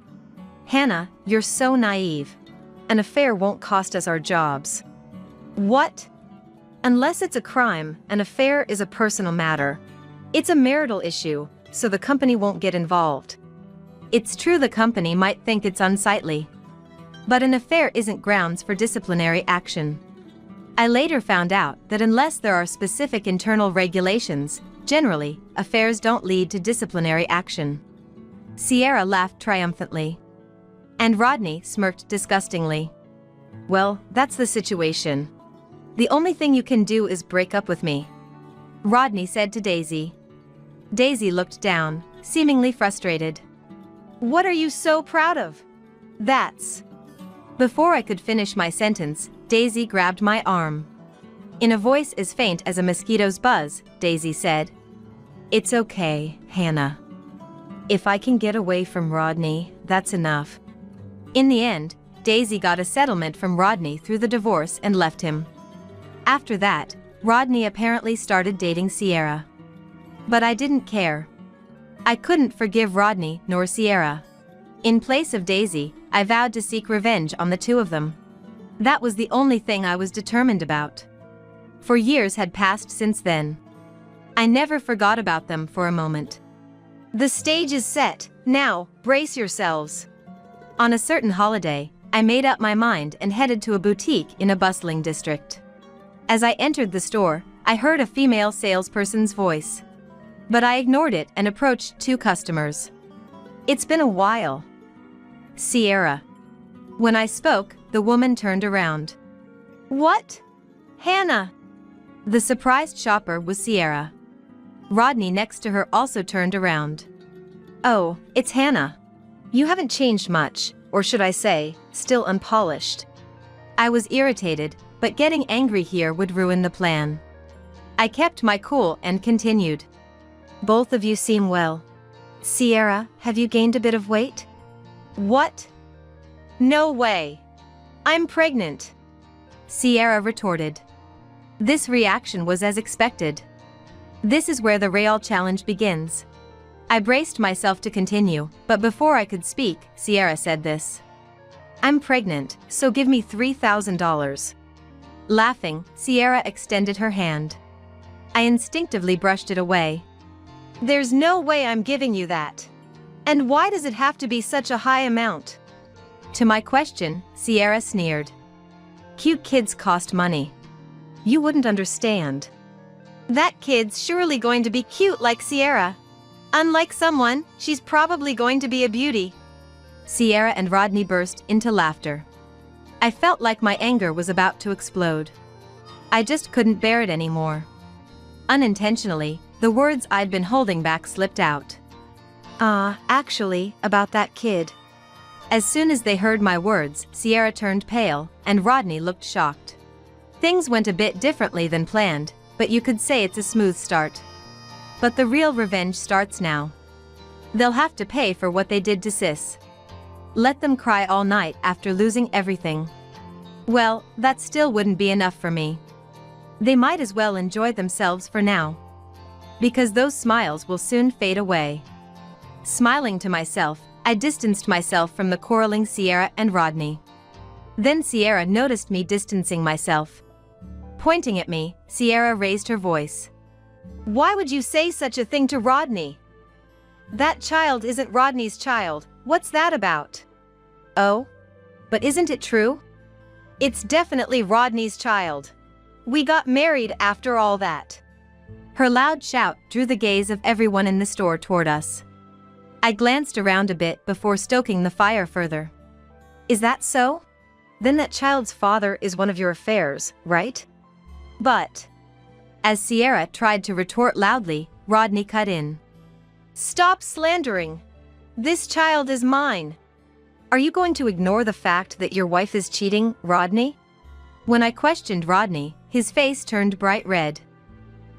E: Hannah, you're so naive. An affair won't cost us our jobs.
C: What?
E: Unless it's a crime, an affair is a personal matter. It's a marital issue, so the company won't get involved.
D: It's true the company might think it's unsightly. But an affair isn't grounds for disciplinary action. I later found out that unless there are specific internal regulations, generally, affairs don't lead to disciplinary action. Sierra laughed triumphantly. And Rodney smirked disgustingly.
E: Well, that's the situation. The only thing you can do is break up with me,
D: Rodney said to Daisy. Daisy looked down, seemingly frustrated.
C: What are you so proud of? That's...
D: Before I could finish my sentence, Daisy grabbed my arm. In a voice as faint as a mosquito's buzz, Daisy said,
E: "It's okay, Hannah. If I can get away from Rodney, that's enough."
D: In the end, Daisy got a settlement from Rodney through the divorce and left him. After that, Rodney apparently started dating Sierra. But I didn't care. I couldn't forgive Rodney nor Sierra. In place of Daisy, I vowed to seek revenge on the two of them. That was the only thing I was determined about. For years had passed since then. I never forgot about them for a moment.
C: The stage is set, now, brace yourselves.
D: On a certain holiday, I made up my mind and headed to a boutique in a bustling district. As I entered the store, I heard a female salesperson's voice. But I ignored it and approached two customers.
E: "It's been a while."
D: Sierra. When I spoke, the woman turned around.
C: What? Hannah.
D: The surprised shopper was Sierra. Rodney next to her also turned around.
E: "Oh, it's Hannah. You haven't changed much, or should I say, still unpolished."
D: I was irritated, but getting angry here would ruin the plan. I kept my cool and continued.
E: "Both of you seem well. Sierra, have you gained a bit of weight?"
C: What? No way. I'm pregnant.
D: Sierra retorted. This reaction was as expected. This is where the real challenge begins. I braced myself to continue, but before I could speak, Sierra said this.
E: "I'm pregnant, so give me $3,000.
D: Laughing, Sierra extended her hand. I instinctively brushed it away.
C: There's no way I'm giving you that. And why does it have to be such a high amount?
D: To my question, Sierra sneered.
E: Cute kids cost money. You wouldn't understand.
C: That kid's surely going to be cute like Sierra. Unlike someone, she's probably going to be a beauty.
D: Sierra and Rodney burst into laughter. I felt like my anger was about to explode. I just couldn't bear it anymore. Unintentionally, the words I'd been holding back slipped out.
E: Actually, about that kid.
D: As soon as they heard my words, Sierra turned pale, and Rodney looked shocked. Things went a bit differently than planned, but you could say it's a smooth start. But the real revenge starts now. They'll have to pay for what they did to Sis. Let them cry all night after losing everything. Well, that still wouldn't be enough for me. They might as well enjoy themselves for now. Because those smiles will soon fade away. Smiling to myself, I distanced myself from the quarreling Sierra and Rodney. Then Sierra noticed me distancing myself. Pointing at me, Sierra raised her voice.
C: Why would you say such a thing to Rodney? That child isn't Rodney's child,
B: What's that about?
D: Oh? But isn't it true?
B: It's definitely Rodney's child. We got married after all that.
D: Her loud shout drew the gaze of everyone in the store toward us. I glanced around a bit before stoking the fire further.
B: Is that so? Then that child's father is one of your affairs, right? But,
D: as Sierra tried to retort loudly, Rodney cut in.
B: Stop slandering. This child is mine. Are you going to ignore the fact that your wife is cheating, Rodney?
D: When I questioned Rodney, his face turned bright red.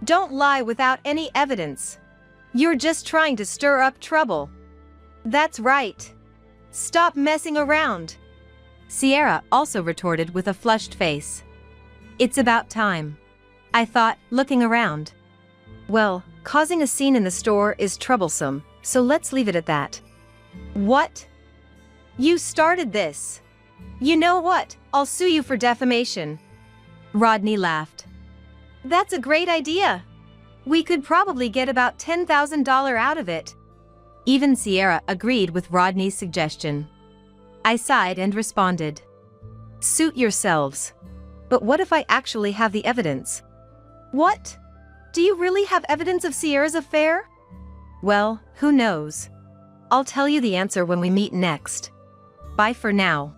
B: Don't lie without any evidence. You're just trying to stir up trouble. That's right. Stop messing around.
D: Sierra also retorted with a flushed face. It's about time, I thought, looking around.
B: Well, causing a scene in the store is troublesome, so let's leave it at that. What? You started this. You know what? I'll sue you for defamation.
D: Rodney laughed.
B: That's a great idea. We could probably get about $10,000 out of it.
D: Even Sierra agreed with Rodney's suggestion. I sighed and responded.
B: Suit yourselves. But what if I actually have the evidence? What? Do you really have evidence of Sierra's affair?
D: Well, who knows?
B: I'll tell you the answer when we meet next.
D: Bye for now.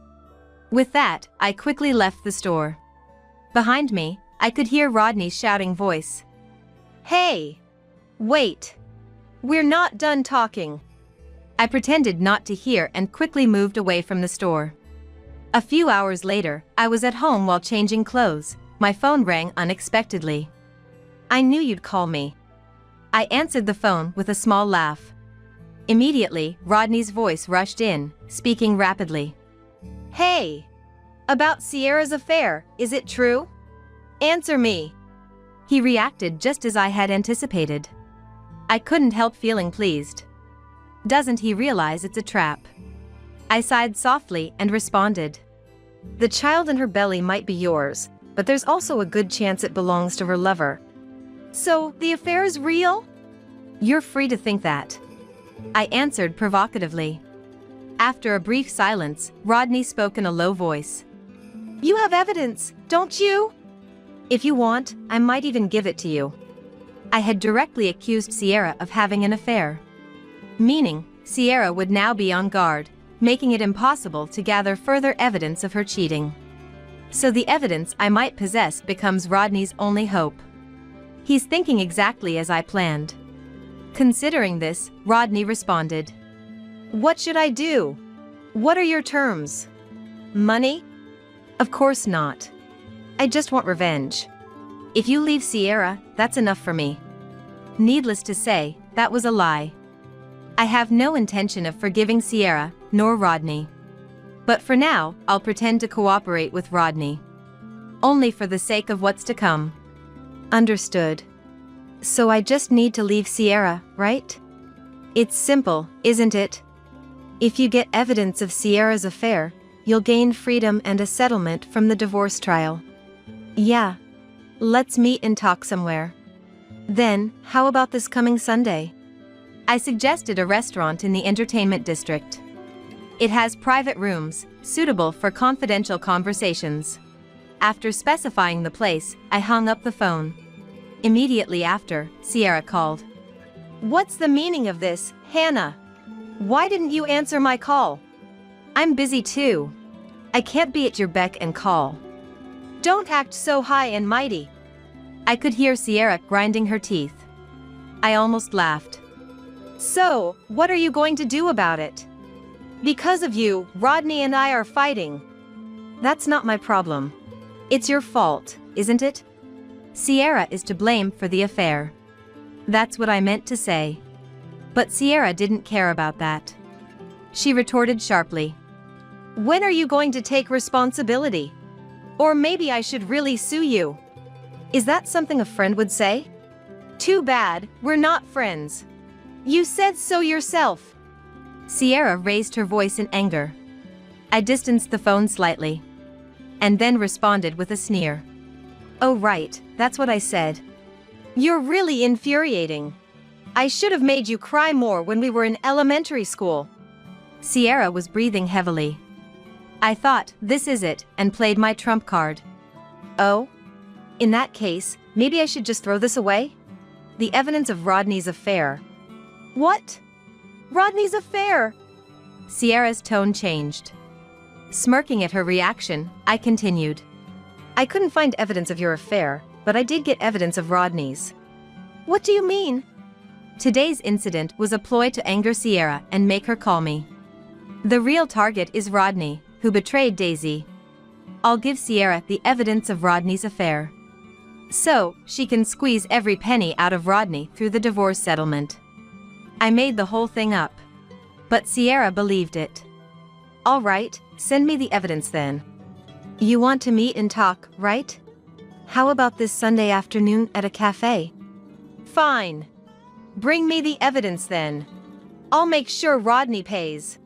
D: With that, I quickly left the store. Behind me, I could hear Rodney's shouting voice.
B: Hey! Wait! We're not done talking.
D: I pretended not to hear and quickly moved away from the store. A few hours later, I was at home while changing clothes. My phone rang unexpectedly.
B: I knew you'd call me.
D: I answered the phone with a small laugh. Immediately, Rodney's voice rushed in, speaking rapidly.
B: Hey! About Sierra's affair, is it true? Answer me.
D: He reacted just as I had anticipated. I couldn't help feeling pleased. Doesn't he realize it's a trap? I sighed softly and responded.
B: The child in her belly might be yours, but there's also a good chance it belongs to her lover. So, the affair is real?
D: You're free to think that. I answered provocatively. After a brief silence, Rodney spoke in a low voice.
B: You have evidence, don't you? If you want, I might even give it to you.
D: I had directly accused Sierra of having an affair. Meaning, Sierra would now be on guard, making it impossible to gather further evidence of her cheating. So the evidence I might possess becomes Rodney's only hope. He's thinking exactly as I planned. Considering this, Rodney responded.
B: What should I do? What are your terms? Money?
D: Of course not.
B: I just want revenge.
D: If you leave Sierra, that's enough for me. Needless to say, that was a lie. I have no intention of forgiving Sierra, nor Rodney. But for now, I'll pretend to cooperate with Rodney. Only for the sake of what's to come.
B: Understood. So I just need to leave Sierra, right? It's simple, isn't it? If you get evidence of Sierra's affair, you'll gain freedom and a settlement from the divorce trial. Yeah. Let's meet and talk somewhere. Then, how about this coming Sunday?
D: I suggested a restaurant in the entertainment district. It has private rooms, suitable for confidential conversations. After specifying the place, I hung up the phone. Immediately after, Sierra called.
B: What's the meaning of this, Hannah? Why didn't you answer my call?
D: I'm busy too. I can't be at your beck and call.
B: Don't act so high and mighty.
D: I could hear Sierra grinding her teeth. I almost laughed.
B: So, what are you going to do about it? Because of you, Rodney and I are fighting.
D: That's not my problem. It's your fault, isn't it? Sierra is to blame for the affair. That's what I meant to say. But Sierra didn't care about that. She retorted sharply.
B: When are you going to take responsibility? Or maybe I should really sue you. Is that something a friend would say? Too bad, we're not friends. You said so yourself.
D: Sierra raised her voice in anger. I distanced the phone slightly. And then responded with a sneer.
B: Oh right, that's what I said. You're really infuriating. I should have made you cry more when we were in elementary school.
D: Sierra was breathing heavily. I thought, this is it, and played my trump card.
B: Oh? In that case, maybe I should just throw this away? The evidence of Rodney's affair. What? Rodney's affair?
D: Sierra's tone changed. Smirking at her reaction, I continued.
B: I couldn't find evidence of your affair, but I did get evidence of Rodney's. What do you mean?
D: Today's incident was a ploy to anger Sierra and make her call me. The real target is Rodney, who betrayed Daisy. I'll give Sierra the evidence of Rodney's affair. So, she can squeeze every penny out of Rodney through the divorce settlement. I made the whole thing up. But Sierra believed it.
B: All right, send me the evidence then. You want to meet and talk, right? How about this Sunday afternoon at a cafe? Fine. Bring me the evidence then. I'll make sure Rodney pays.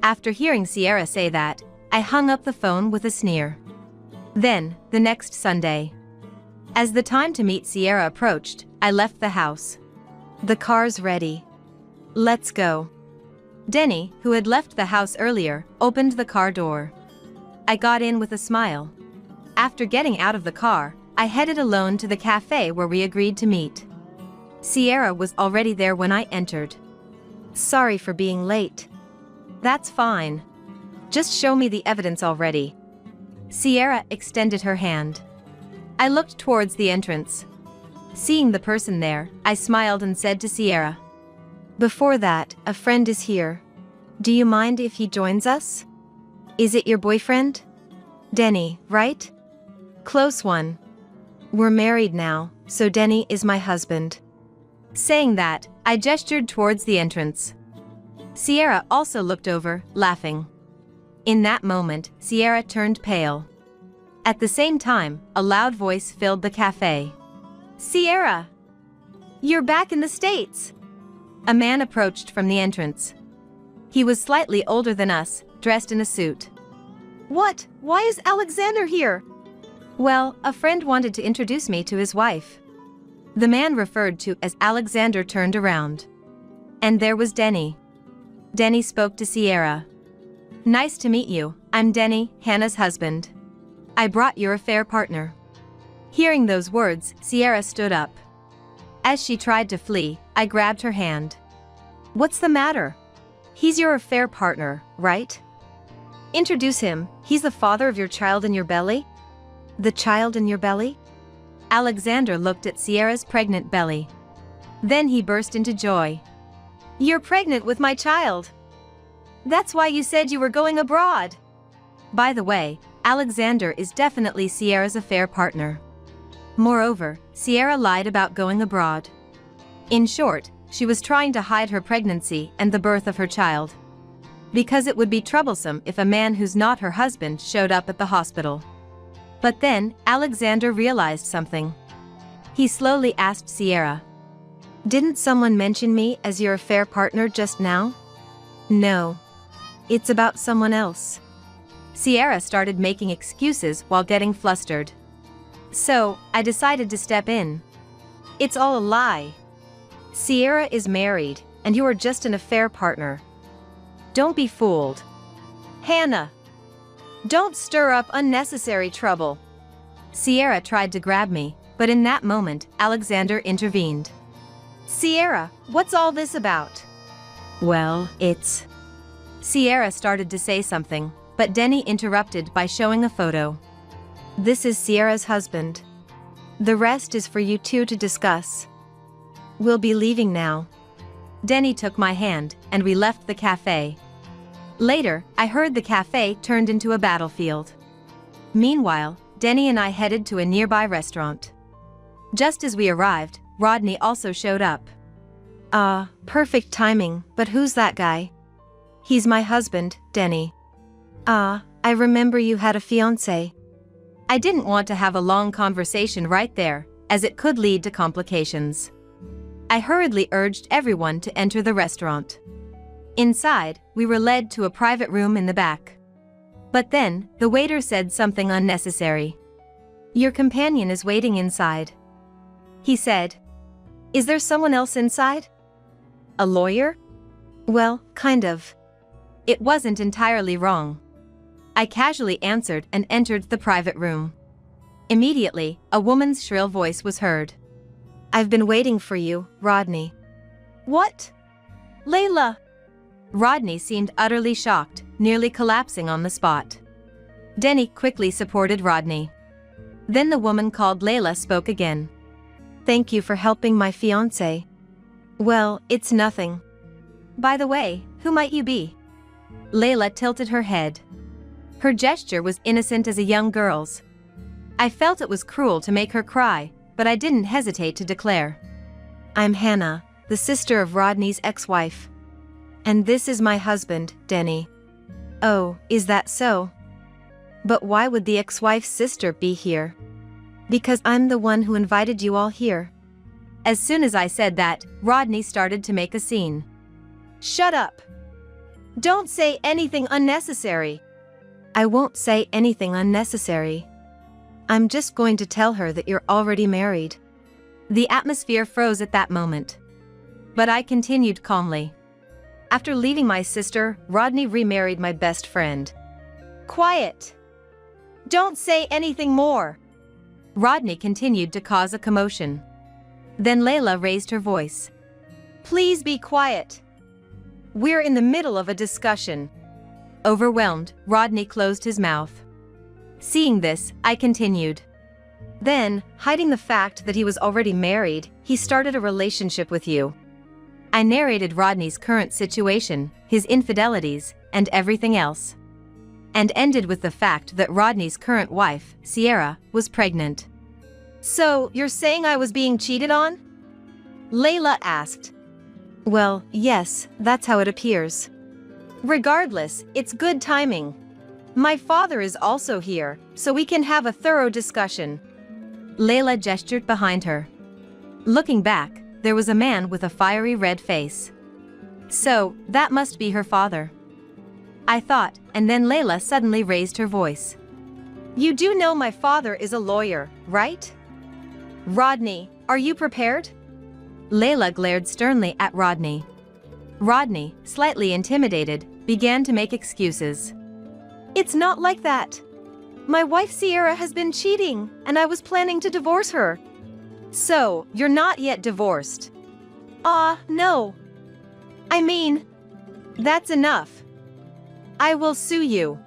D: After hearing Sierra say that, I hung up the phone with a sneer. Then, the next Sunday. As the time to meet Sierra approached, I left the house.
B: The car's ready. Let's go.
D: Denny, who had left the house earlier, opened the car door. I got in with a smile. After getting out of the car, I headed alone to the cafe where we agreed to meet. Sierra was already there when I entered.
B: Sorry for being late.
D: That's fine.
B: Just show me the evidence already.
D: Sierra extended her hand. I looked towards the entrance. Seeing the person there, I smiled and said to Sierra,
B: Before that, a friend is here. Do you mind if he joins us? Is it your boyfriend? Denny, right? Close one. We're married now, so Denny is my husband.
D: Saying that, I gestured towards the entrance. Sierra also looked over, laughing. In that moment, Sierra turned pale. At the same time, a loud voice filled the cafe.
B: Sierra! You're back in the States!
D: A man approached from the entrance. He was slightly older than us, dressed in a suit.
B: What? Why is Alexander here?
D: Well, a friend wanted to introduce me to his wife. The man referred to as Alexander turned around. And there was Denny. Denny spoke to Sierra. Nice to meet you, I'm Denny, Hannah's husband. I brought your affair partner. Hearing those words, Sierra stood up. As she tried to flee, I grabbed her hand.
B: What's the matter? He's your affair partner, right? Introduce him, he's the father of your child in your belly? The child in your belly?
D: Alexander looked at Sierra's pregnant belly. Then he burst into joy.
B: You're pregnant with my child. That's why you said you were going abroad.
D: By the way, Alexander is definitely Sierra's affair partner. Moreover, Sierra lied about going abroad. In short, she was trying to hide her pregnancy and the birth of her child. Because it would be troublesome if a man who's not her husband showed up at the hospital. But then, Alexander realized something. He slowly asked Sierra,
B: Didn't someone mention me as your affair partner just now? No. It's about someone else.
D: Sierra started making excuses while getting flustered. So, I decided to step in.
B: It's all a lie. Sierra is married, and you are just an affair partner. Don't be fooled. Hannah! Don't stir up unnecessary trouble.
D: Sierra tried to grab me, but in that moment, Alexander intervened.
B: Sierra, what's all this about?
D: Well, it's... Sierra started to say something, but Denny interrupted by showing a photo.
B: This is Sierra's husband. The rest is for you two to discuss. We'll be leaving now.
D: Denny took my hand, and we left the cafe. Later, I heard the cafe turned into a battlefield. Meanwhile, Denny and I headed to a nearby restaurant. Just as we arrived, Rodney also showed up.
B: Perfect timing, but who's that guy? He's my husband, Denny. I remember you had a fiancé.
D: I didn't want to have a long conversation right there, as it could lead to complications. I hurriedly urged everyone to enter the restaurant. Inside, we were led to a private room in the back. But then, the waiter said something unnecessary. Your companion is waiting inside. He said.
B: Is there someone else inside? A lawyer? Well, kind of.
D: It wasn't entirely wrong. I casually answered and entered the private room. Immediately, a woman's shrill voice was heard.
E: I've been waiting for you, Rodney.
C: What? Layla!
D: Rodney seemed utterly shocked, nearly collapsing on the spot. Denny quickly supported Rodney. Then the woman called Layla spoke again.
E: Thank you for helping my fiancé. Well, it's nothing.
D: By the way, who might you be? Layla tilted her head. Her gesture was innocent as a young girl's. I felt it was cruel to make her cry, but I didn't hesitate to declare.
E: I'm Hannah, the sister of Rodney's ex-wife. And this is my husband, Denny. Oh, is that so? But why would the ex-wife's sister be here? Because I'm the one who invited you all here.
D: As soon as I said that, Rodney started to make a scene.
C: Shut up! Don't say anything unnecessary.
E: I won't say anything unnecessary. I'm just going to tell her that you're already married.
D: The atmosphere froze at that moment. But I continued calmly. After leaving my sister, Rodney remarried my best friend.
C: Quiet! Don't say anything more.
D: Rodney continued to cause a commotion. Then Layla raised her voice.
C: Please be quiet. We're in the middle of a discussion.
D: Overwhelmed, Rodney closed his mouth. Seeing this, I continued.
E: Then, hiding the fact that he was already married, he started a relationship with you.
D: I narrated Rodney's current situation, his infidelities, and everything else. And ended with the fact that Rodney's current wife, Sierra, was pregnant.
C: So, you're saying I was being cheated on? Layla asked.
E: Well, yes, that's how it appears.
C: Regardless, it's good timing. My father is also here, so we can have a thorough discussion.
D: Layla gestured behind her. Looking back, there was a man with a fiery red face. So, that must be her father. I thought, and then Layla suddenly raised her voice.
C: You do know my father is a lawyer, right? Rodney, are you prepared?
D: Layla glared sternly at Rodney. Rodney, slightly intimidated, began to make excuses.
C: It's not like that. My wife Sierra has been cheating, and I was planning to divorce her. So, you're not yet divorced? No. I mean, that's enough. I will sue you,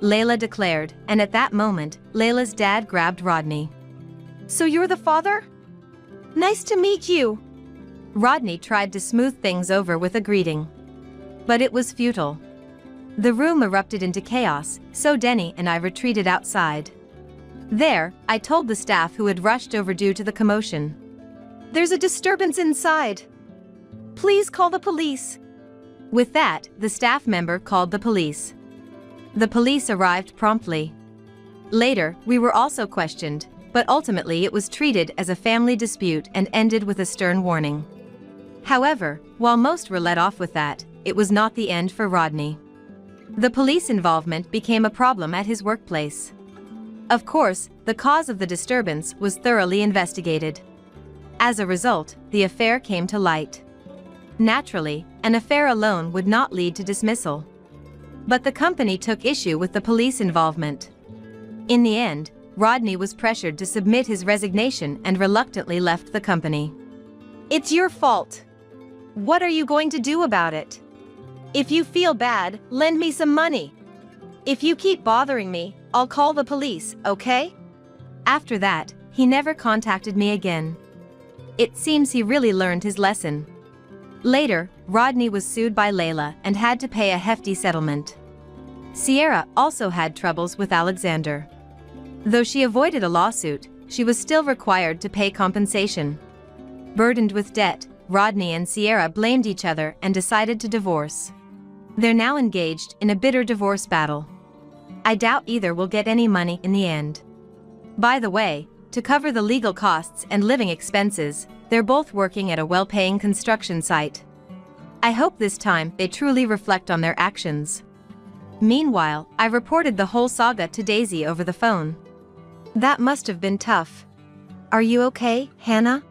D: Layla declared, and at that moment, Layla's dad grabbed Rodney.
C: So you're the father? Nice to meet you.
D: Rodney tried to smooth things over with a greeting. But it was futile. The room erupted into chaos, so Denny and I retreated outside. There, I told the staff who had rushed over due to the commotion.
C: There's a disturbance inside. Please call the police.
D: With that, the staff member called the police. The police arrived promptly. Later, we were also questioned, but ultimately it was treated as a family dispute and ended with a stern warning. However, while most were let off with that, it was not the end for Rodney. The police involvement became a problem at his workplace. Of course, the cause of the disturbance was thoroughly investigated. As a result, the affair came to light. Naturally, an affair alone would not lead to dismissal. But the company took issue with the police involvement. In the end, Rodney was pressured to submit his resignation and reluctantly left the company.
C: It's your fault. What are you going to do about it? If you feel bad, lend me some money. If you keep bothering me, I'll call the police, okay?
D: After that, he never contacted me again. It seems he really learned his lesson. Later, Rodney was sued by Layla and had to pay a hefty settlement. Sierra also had troubles with Alexander. Though she avoided a lawsuit, she was still required to pay compensation. Burdened with debt, Rodney and Sierra blamed each other and decided to divorce. They're now engaged in a bitter divorce battle. I doubt either will get any money in the end. By the way, to cover the legal costs and living expenses, they're both working at a well-paying construction site. I hope this time they truly reflect on their actions. Meanwhile, I reported the whole saga to Daisy over the phone.
E: That must have been tough. Are you okay, Hannah?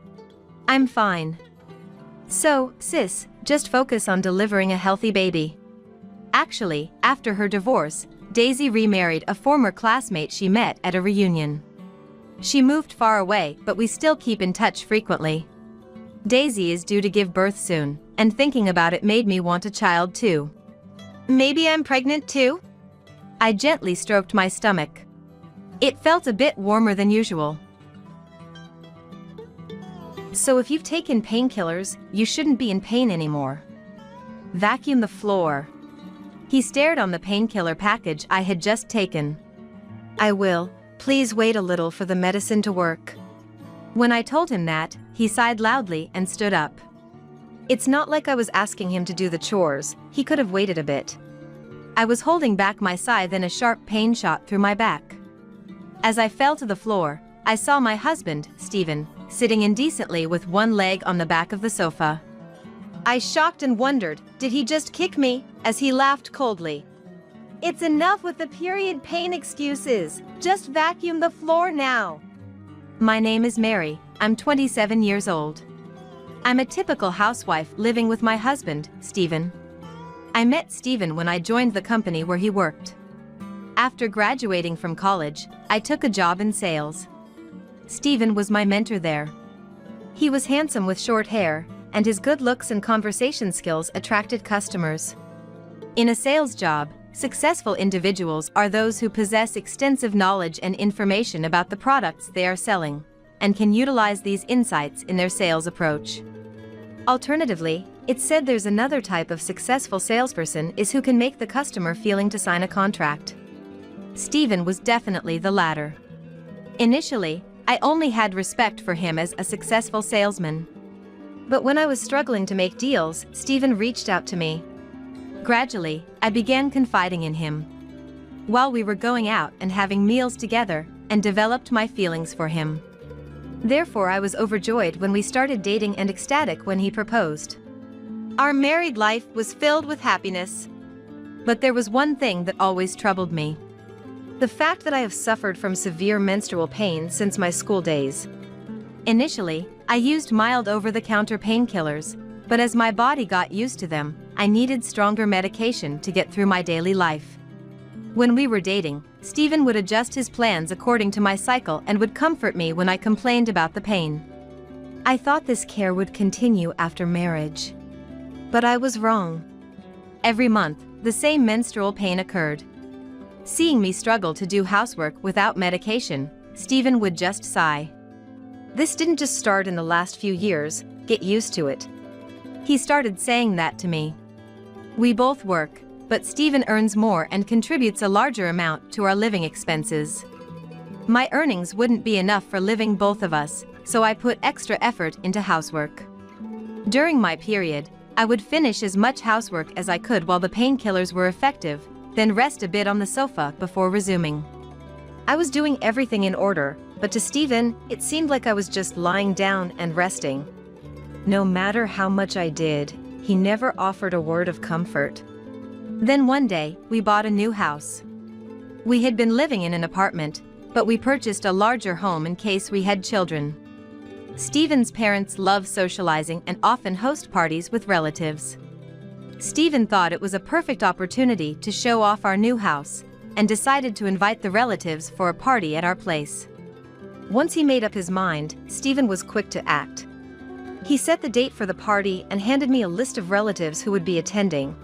D: I'm fine. So, sis, just focus on delivering a healthy baby. Actually, after her divorce, Daisy remarried a former classmate she met at a reunion. She moved far away, but we still keep in touch frequently. Daisy is due to give birth soon, and thinking about it made me want a child too.
B: Maybe I'm pregnant too?
D: I gently stroked my stomach. It felt a bit warmer than usual.
E: So if you've taken painkillers, you shouldn't be in pain anymore. Vacuum the floor.
D: He stared on the painkiller package I had just taken.
E: I will. Please wait a little for the medicine to work.
D: When I told him that, he sighed loudly and stood up.
E: It's not like I was asking him to do the chores, he could have waited a bit.
D: I was holding back my sigh, then a sharp pain shot through my back. As I fell to the floor, I saw my husband, Stephen, sitting indecently with one leg on the back of the sofa.
B: I shocked and wondered, did he just kick me, as he laughed coldly. It's enough with the period pain excuses, just vacuum the floor now.
D: My name is Mary, I'm 27 years old. I'm a typical housewife living with my husband, Stephen. I met Stephen when I joined the company where he worked. After graduating from college, I took a job in sales. Stephen was my mentor there. He was handsome with short hair, and his good looks and conversation skills attracted customers. In a sales job, successful individuals are those who possess extensive knowledge and information about the products they are selling, and can utilize these insights in their sales approach. Alternatively, it's said there's another type of successful salesperson is who can make the customer feeling to sign a contract. Stephen was definitely the latter. Initially, I only had respect for him as a successful salesman.
E: But when I was struggling to make deals, Stephen reached out to me.
D: Gradually, I began confiding in him. While we were going out and having meals together, and developed my feelings for him.
E: Therefore, I was overjoyed when we started dating and ecstatic when he proposed.
B: Our married life was filled with happiness.
D: But there was one thing that always troubled me.
E: The fact that I have suffered from severe menstrual pain since my school days.
D: Initially, I used mild over-the-counter painkillers, but as my body got used to them, I needed stronger medication to get through my daily life. When we were dating, Stephen would adjust his plans according to my cycle and would comfort me when I complained about the pain.
E: I thought this care would continue after marriage. But I was wrong.
D: Every month, the same menstrual pain occurred. Seeing me struggle to do housework without medication, Stephen would just sigh.
E: This didn't just start in the last few years, get used to it.
D: He started saying that to me. We both work, but Stephen earns more and contributes a larger amount to our living expenses. My earnings wouldn't be enough for living both of us, so I put extra effort into housework. During my period, I would finish as much housework as I could while the painkillers were effective, then rest a bit on the sofa before resuming.
E: I was doing everything in order, but to Stephen, it seemed like I was just lying down and resting. No matter how much I did, he never offered a word of comfort.
D: Then one day, we bought a new house. We had been living in an apartment, but we purchased a larger home in case we had children. Stephen's parents love socializing and often host parties with relatives. Stephen thought it was a perfect opportunity to show off our new house, and decided to invite the relatives for a party at our place.
E: Once he made up his mind, Stephen was quick to act. He set the date for the party and handed me a list of relatives who would be attending.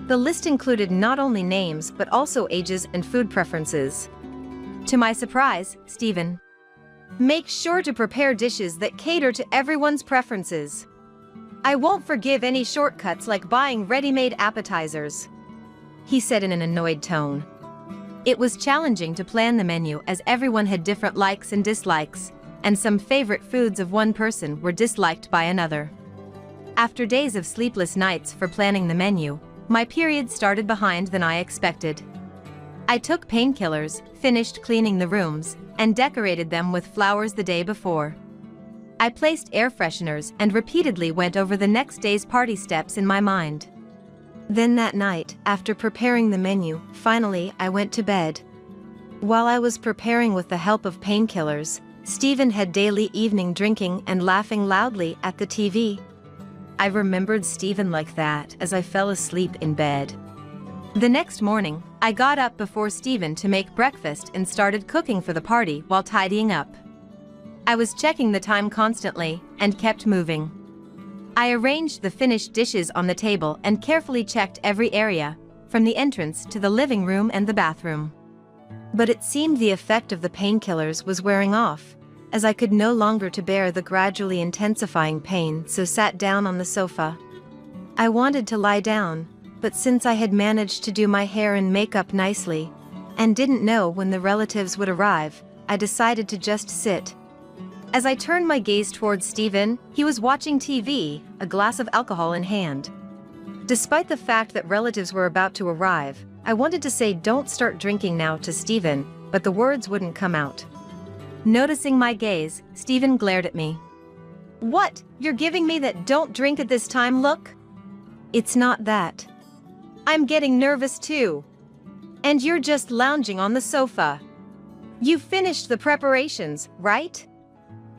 E: The list included not only names but also ages and food preferences.
D: To my surprise, Stephen,
B: make sure to prepare dishes that cater to everyone's preferences. I won't forgive any shortcuts like buying ready-made appetizers,
E: he said in an annoyed tone.
D: It was challenging to plan the menu as everyone had different likes and dislikes, and some favorite foods of one person were disliked by another. After days of sleepless nights for planning the menu, my period started behind than I expected. I took painkillers, finished cleaning the rooms, and decorated them with flowers the day before. I placed air fresheners and repeatedly went over the next day's party steps in my mind.
E: Then that night, after preparing the menu, finally I went to bed. While I was preparing with the help of painkillers, Stephen had daily evening drinking and laughing loudly at the TV. I remembered Stephen like that as I fell asleep in bed.
D: The next morning, I got up before Stephen to make breakfast and started cooking for the party while tidying up. I was checking the time constantly and kept moving. I arranged the finished dishes on the table and carefully checked every area, from the entrance to the living room and the bathroom. But it seemed the effect of the painkillers was wearing off, as I could no longer to bear the gradually intensifying pain, so sat down on the sofa. I wanted to lie down, but since I had managed to do my hair and makeup nicely, and didn't know when the relatives would arrive, I decided to just sit. As I turned my gaze towards Stephen, he was watching TV, a glass of alcohol in hand. Despite the fact that relatives were about to arrive, I wanted to say "don't start drinking now" to Stephen, but the words wouldn't come out. Noticing my gaze, Stephen glared at me.
B: What, you're giving me that "don't drink at this time" look?
E: It's not that.
B: I'm getting nervous too. And you're just lounging on the sofa. You finished the preparations, right?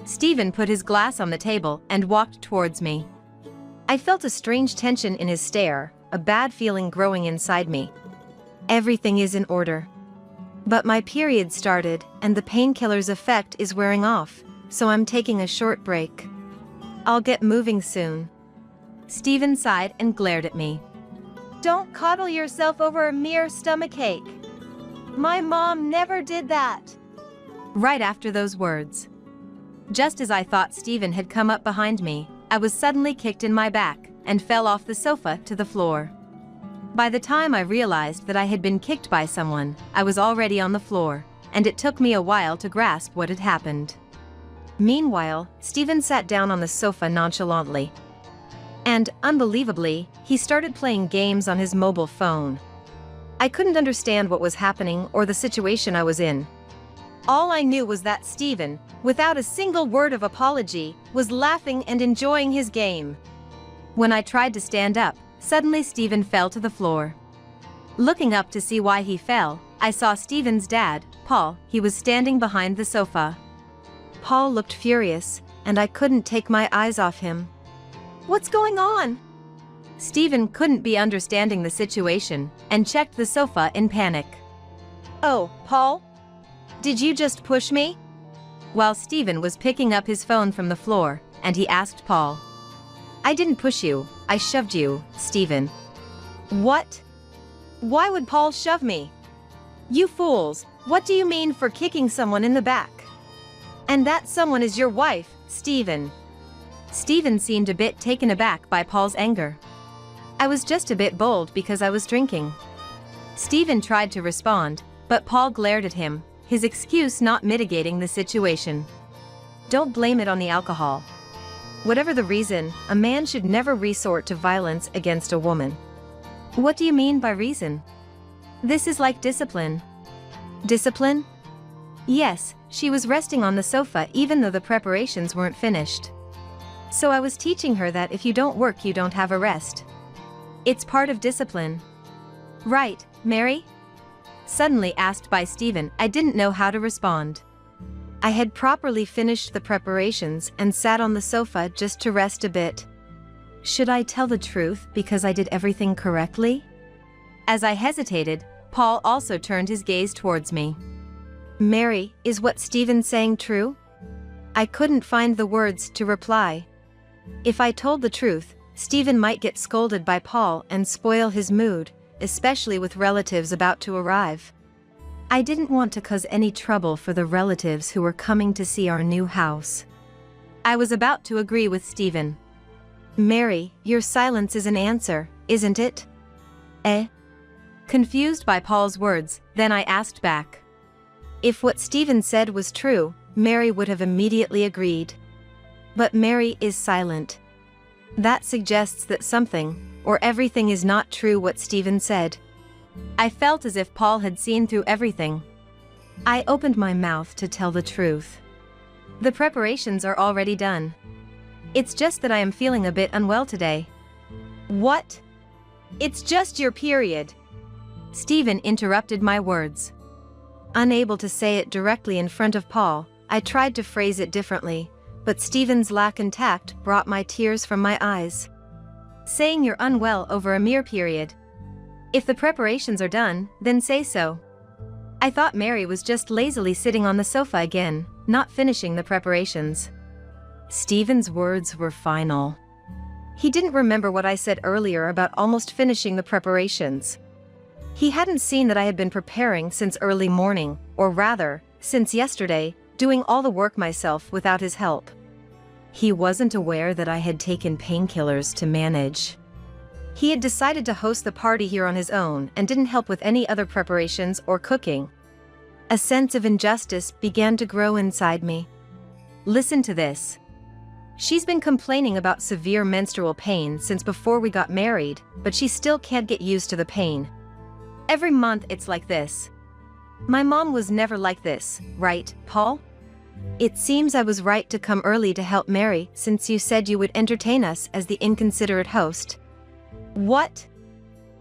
D: Stephen put his glass on the table and walked towards me.
E: I felt a strange tension in his stare, a bad feeling growing inside me. Everything is in order. But my period started, and the painkiller's effect is wearing off, so I'm taking a short break. I'll get moving soon.
D: Stephen sighed and glared at me.
B: Don't coddle yourself over a mere stomachache. My mom never did that.
D: Right after those words, just as I thought Stephen had come up behind me, I was suddenly kicked in my back and fell off the sofa to the floor. By the time I realized that I had been kicked by someone, I was already on the floor, and it took me a while to grasp what had happened.
E: Meanwhile, Stephen sat down on the sofa nonchalantly. And, unbelievably, he started playing games on his mobile phone. I couldn't understand what was happening or the situation I was in.
B: All I knew was that Stephen, without a single word of apology, was laughing and enjoying his game.
D: When I tried to stand up, suddenly Stephen fell to the floor. Looking up to see why he fell, I saw Stephen's dad, Paul. He was standing behind the sofa.
E: Paul looked furious, and I couldn't take my eyes off him.
B: What's going on?
D: Stephen couldn't be understanding the situation and checked the sofa in panic.
B: Oh, Paul? Did you just push me?
D: While Stephen was picking up his phone from the floor, and he asked Paul.
E: I didn't push you, I shoved you, Stephen.
B: What? Why would Paul shove me? You fools, what do you mean for kicking someone in the back? And that someone is your wife, Stephen.
D: Stephen seemed a bit taken aback by Paul's anger.
E: I was just a bit bold because I was drinking.
D: Stephen tried to respond, but Paul glared at him, his excuse not mitigating the situation.
E: Don't blame it on the alcohol. Whatever the reason, a man should never resort to violence against a woman.
D: What do you mean by reason? This is like discipline.
E: Discipline?
D: Yes, she was resting on the sofa even though the preparations weren't finished.
E: So I was teaching her that if you don't work, you don't have a rest.
D: It's part of discipline. Right, Mary? Suddenly asked by Stephen, I didn't know how to respond.
E: I had properly finished the preparations and sat on the sofa just to rest a bit. Should I tell the truth because I did everything correctly?
D: As I hesitated, Paul also turned his gaze towards me.
E: Mary, is what Stephen's saying true? I couldn't find the words to reply. If I told the truth, Stephen might get scolded by Paul and spoil his mood, especially with relatives about to arrive. I didn't want to cause any trouble for the relatives who were coming to see our new house.
D: I was about to agree with Stephen.
E: Mary, your silence is an answer, isn't it?
D: Confused by Paul's words, then I asked back.
E: If what Stephen said was true, Mary would have immediately agreed. But Mary is silent. That suggests that something, or everything is not true what Stephen said.
D: I felt as if Paul had seen through everything.
E: I opened my mouth to tell the truth.
D: The preparations are already done. It's just that I am feeling a bit unwell today.
B: What? It's just your period.
D: Stephen interrupted my words.
E: Unable to say it directly in front of Paul, I tried to phrase it differently, but Stephen's lack of tact brought my tears from my eyes.
D: Saying you're unwell over a mere period. If the preparations are done, then say so. I thought Mary was just lazily sitting on the sofa again, not finishing the preparations. Stephen's words were final. He didn't remember what I said earlier about almost finishing the preparations. He hadn't seen that I had been preparing since early morning, or rather, since yesterday, doing all the work myself without his help. He wasn't aware that I had taken painkillers to manage. He had decided to host the party here on his own and didn't help with any other preparations or cooking. A sense of injustice began to grow inside me. Listen to this. She's been complaining about severe menstrual pain since before we got married, but she still can't get used to the pain. Every month it's like this. My mom was never like this, right, Paul? It seems I was right to come early to help Mary since you said you would entertain us as the inconsiderate host.
B: What?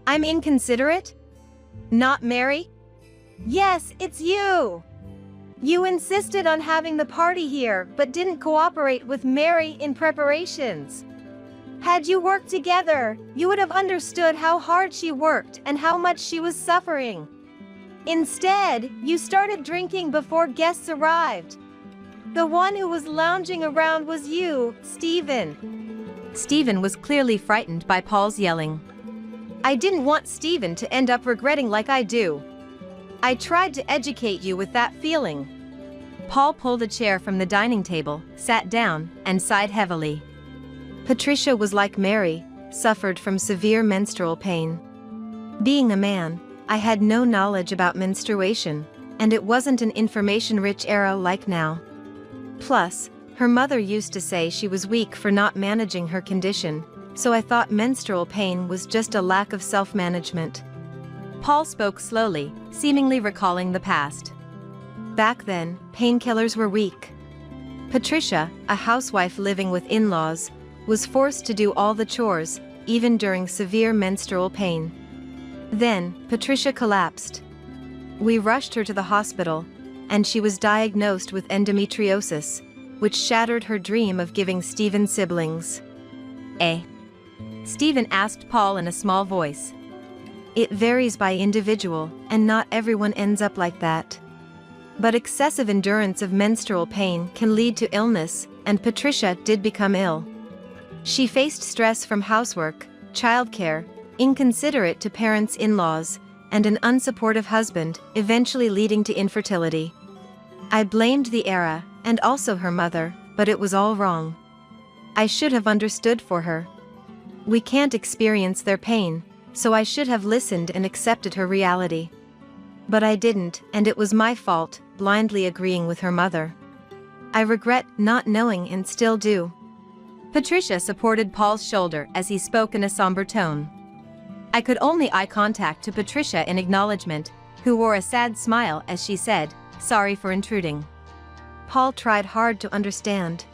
B: I'm inconsiderate? Not Mary? Yes, it's you! You insisted on having the party here, but didn't cooperate with Mary in preparations. Had you worked together, you would have understood how hard she worked and how much she was suffering. Instead, you started drinking before guests arrived. The one who was lounging around was you, Stephen.
D: Stephen was clearly frightened by Paul's yelling.
B: I didn't want Stephen to end up regretting like I do. I tried to educate you with that feeling.
D: Paul pulled a chair from the dining table, sat down, and sighed heavily.
E: Patricia was like Mary, suffered from severe menstrual pain. Being a man, I had no knowledge about menstruation, and it wasn't an information-rich era like now. Plus, her mother used to say she was weak for not managing her condition, so I thought menstrual pain was just a lack of self-management.
D: Paul spoke slowly, seemingly recalling the past.
E: Back then, painkillers were weak. Patricia, a housewife living with in-laws, was forced to do all the chores, even during severe menstrual pain. Then, Patricia collapsed. We rushed her to the hospital, and she was diagnosed with endometriosis, which shattered her dream of giving Stephen siblings.
D: Eh? Stephen asked Paul in a small voice.
E: It varies by individual, and not everyone ends up like that. But excessive endurance of menstrual pain can lead to illness, and Patricia did become ill. She faced stress from housework, childcare, inconsiderate to parents' in-laws, and an unsupportive husband, eventually leading to infertility. I blamed the era, and also her mother, but it was all wrong. I should have understood for her. We can't experience their pain, so I should have listened and accepted her reality. But I didn't, and it was my fault, blindly agreeing with her mother. I regret not knowing and still do.
D: Patricia supported Paul's shoulder as he spoke in a somber tone. I could only eye contact to Patricia in acknowledgement, who wore a sad smile as she said, "Sorry for intruding."
E: Paul tried hard to understand.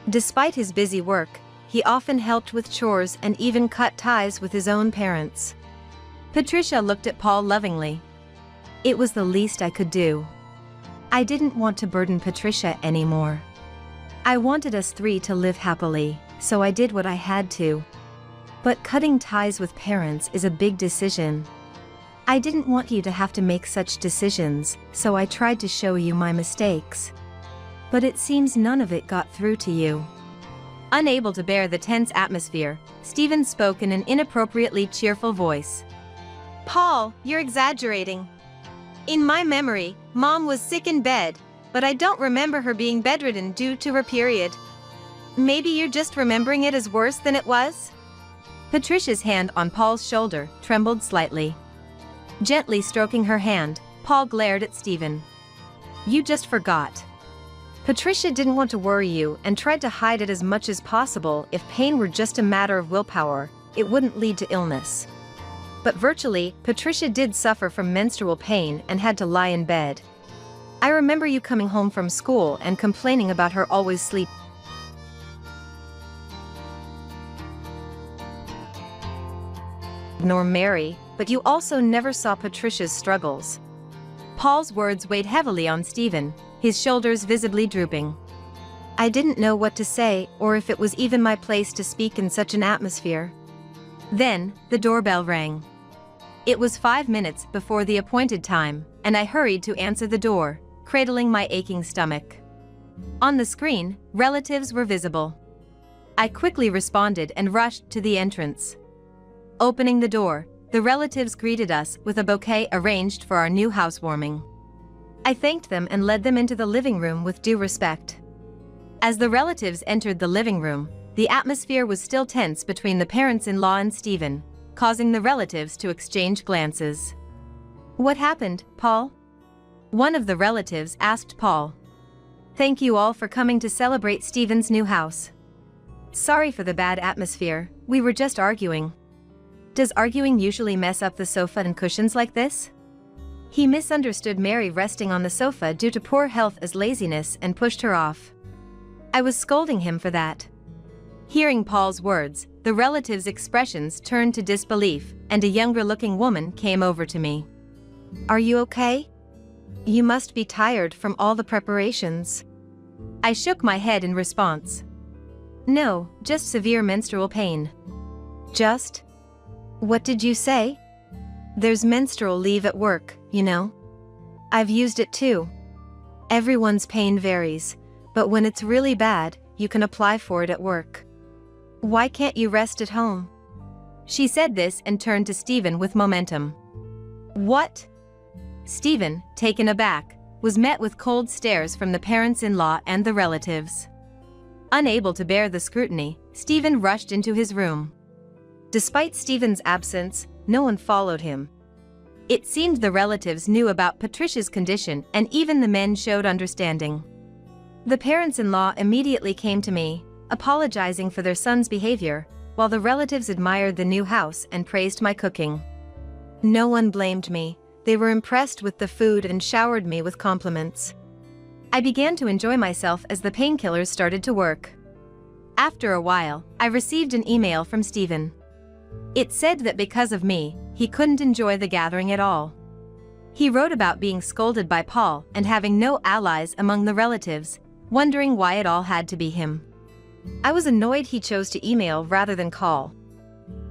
E: Despite his busy work, he often helped with chores and even cut ties with his own parents.
D: Patricia looked at Paul lovingly. It was the least I could do. I didn't want to burden Patricia anymore. I wanted us three to live happily, so I did what I had to. But cutting ties with parents is a big decision. I didn't want you to have to make such decisions, so I tried to show you my mistakes. But it seems none of it got through to you. Unable to bear the tense atmosphere, Stephen spoke in an inappropriately cheerful voice.
B: Paul, you're exaggerating. In my memory, Mom was sick in bed, but I don't remember her being bedridden due to her period. Maybe you're just remembering it as worse than it was?
D: Patricia's hand on Paul's shoulder trembled slightly. Gently stroking her hand, Paul glared at Stephen. You just forgot.
B: Patricia didn't want to worry you and tried to hide it as much as possible. If pain were just a matter of willpower, it wouldn't lead to illness. But virtually, Patricia did suffer from menstrual pain and had to lie in bed. I remember you coming home from school and complaining about her always sleeping. Nor Mary, but you also never saw Patricia's struggles.
D: Paul's words weighed heavily on Stephen, his shoulders visibly drooping.
E: I didn't know what to say or if it was even my place to speak in such an atmosphere.
D: Then, the doorbell rang. It was 5 minutes before the appointed time, and I hurried to answer the door, cradling my aching stomach. On the screen, relatives were visible. I quickly responded and rushed to the entrance. Opening the door, the relatives greeted us with a bouquet arranged for our new housewarming. I thanked them and led them into the living room with due respect. As the relatives entered the living room, the atmosphere was still tense between the parents-in-law and Stephen, causing the relatives to exchange glances. "What happened, Paul?" one of the relatives asked Paul. "Thank you all for coming to celebrate Stephen's new house. Sorry for the bad atmosphere, we were just arguing." "Does arguing usually mess up the sofa and cushions like this?" He misunderstood Mary resting on the sofa due to poor health as laziness and pushed her off. I was scolding him for that. Hearing Paul's words, the relatives' expressions turned to disbelief, and a younger-looking woman came over to me. "Are you okay? You must be tired from all the preparations." I shook my head in response. "No, just severe menstrual pain." "Just? What did you say?" "There's menstrual leave at work, you know. I've used it too. Everyone's pain varies, but when it's really bad, you can apply for it at work. Why can't you rest at home?" She said this and turned to Stephen with momentum. "What?" Stephen, taken aback, was met with cold stares from the parents-in-law and the relatives. Unable to bear the scrutiny, Stephen rushed into his room. Despite Stephen's absence, no one followed him. It seemed the relatives knew about Patricia's condition, and even the men showed understanding. The parents-in-law immediately came to me, apologizing for their son's behavior, while the relatives admired the new house and praised my cooking. No one blamed me. They were impressed with the food and showered me with compliments. I began to enjoy myself as the painkillers started to work. After a while, I received an email from Stephen. It said that because of me, he couldn't enjoy the gathering at all. He wrote about being scolded by Paul and having no allies among the relatives, wondering why it all had to be him. I was annoyed he chose to email rather than call.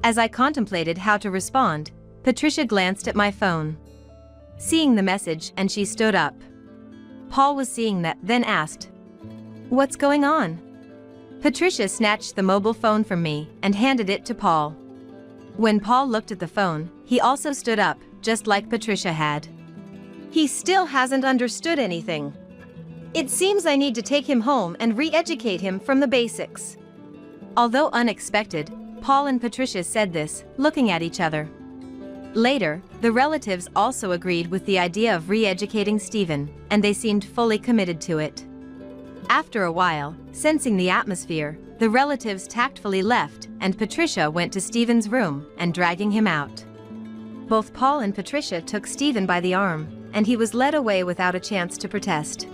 D: As I contemplated how to respond, Patricia glanced at my phone. Seeing the message, and she stood up. Paul was seeing that, then asked, "What's going on?" Patricia snatched the mobile phone from me and handed it to Paul. When Paul looked at the phone, he also stood up, just like Patricia had.
B: He still hasn't understood anything. It seems I need to take him home and re-educate him from the basics.
D: Although unexpected, Paul and Patricia said this, looking at each other. Later, the relatives also agreed with the idea of re-educating Stephen, and they seemed fully committed to it. After a while, sensing the atmosphere, the relatives tactfully left, and Patricia went to Stephen's room and dragging him out. Both Paul and Patricia took Stephen by the arm, and he was led away without a chance to protest.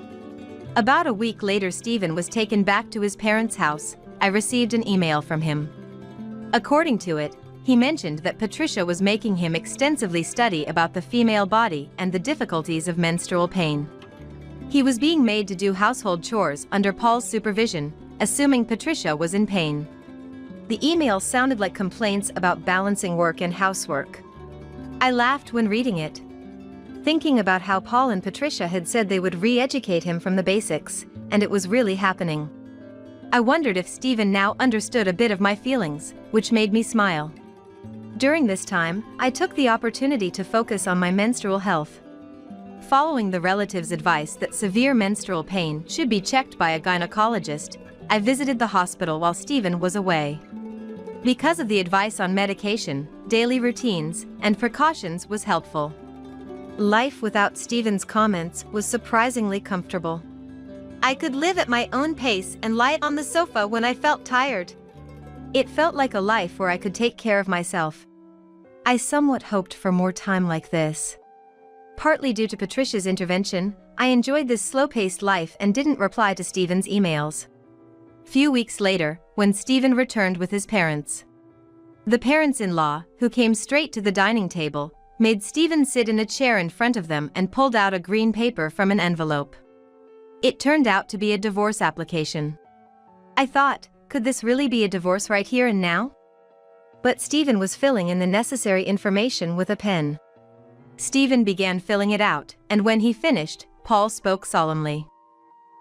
D: About a week later, Stephen was taken back to his parents' house. I received an email from him. According to it, he mentioned that Patricia was making him extensively study about the female body and the difficulties of menstrual pain. He was being made to do household chores under Paul's supervision, assuming Patricia was in pain. The email sounded like complaints about balancing work and housework. I laughed when reading it, thinking about how Paul and Patricia had said they would re-educate him from the basics, and it was really happening. I wondered if Stephen now understood a bit of my feelings, which made me smile. During this time, I took the opportunity to focus on my menstrual health. Following the relatives' advice that severe menstrual pain should be checked by a gynecologist, I visited the hospital while Stephen was away. Because of the advice on medication, daily routines, and precautions was helpful. Life without Stephen's comments was surprisingly comfortable.
B: I could live at my own pace and lie on the sofa when I felt tired.
D: It felt like a life where I could take care of myself. I somewhat hoped for more time like this. Partly due to Patricia's intervention, I enjoyed this slow-paced life and didn't reply to Stephen's emails. Few weeks later, when Stephen returned with his parents, the parents-in-law, who came straight to the dining table, made Stephen sit in a chair in front of them and pulled out a green paper from an envelope. It turned out to be a divorce application. I thought, could this really be a divorce right here and now?
E: but Stephen was filling in the necessary information with a pen.
D: Stephen began filling it out, and when he finished, Paul spoke solemnly.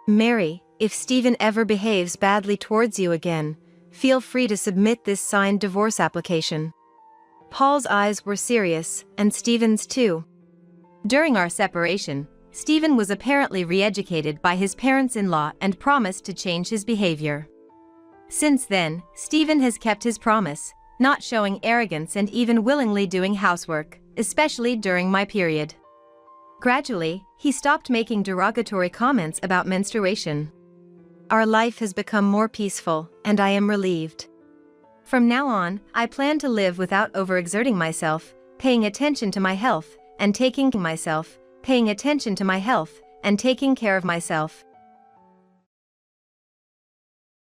E: Mary, if Stephen ever behaves badly towards you again, feel free to submit this signed divorce application. Paul's eyes were serious, and Stephen's too.
D: During our separation, Stephen was apparently re-educated by his parents-in-law and promised to change his behavior. Since then, Stephen has kept his promise, not showing arrogance and even willingly doing housework, especially during my period. Gradually, he stopped making derogatory comments about menstruation.
E: Our life has become more peaceful, and I am relieved.
D: From now on, I plan to live without overexerting myself, paying attention to my health, and taking care of myself.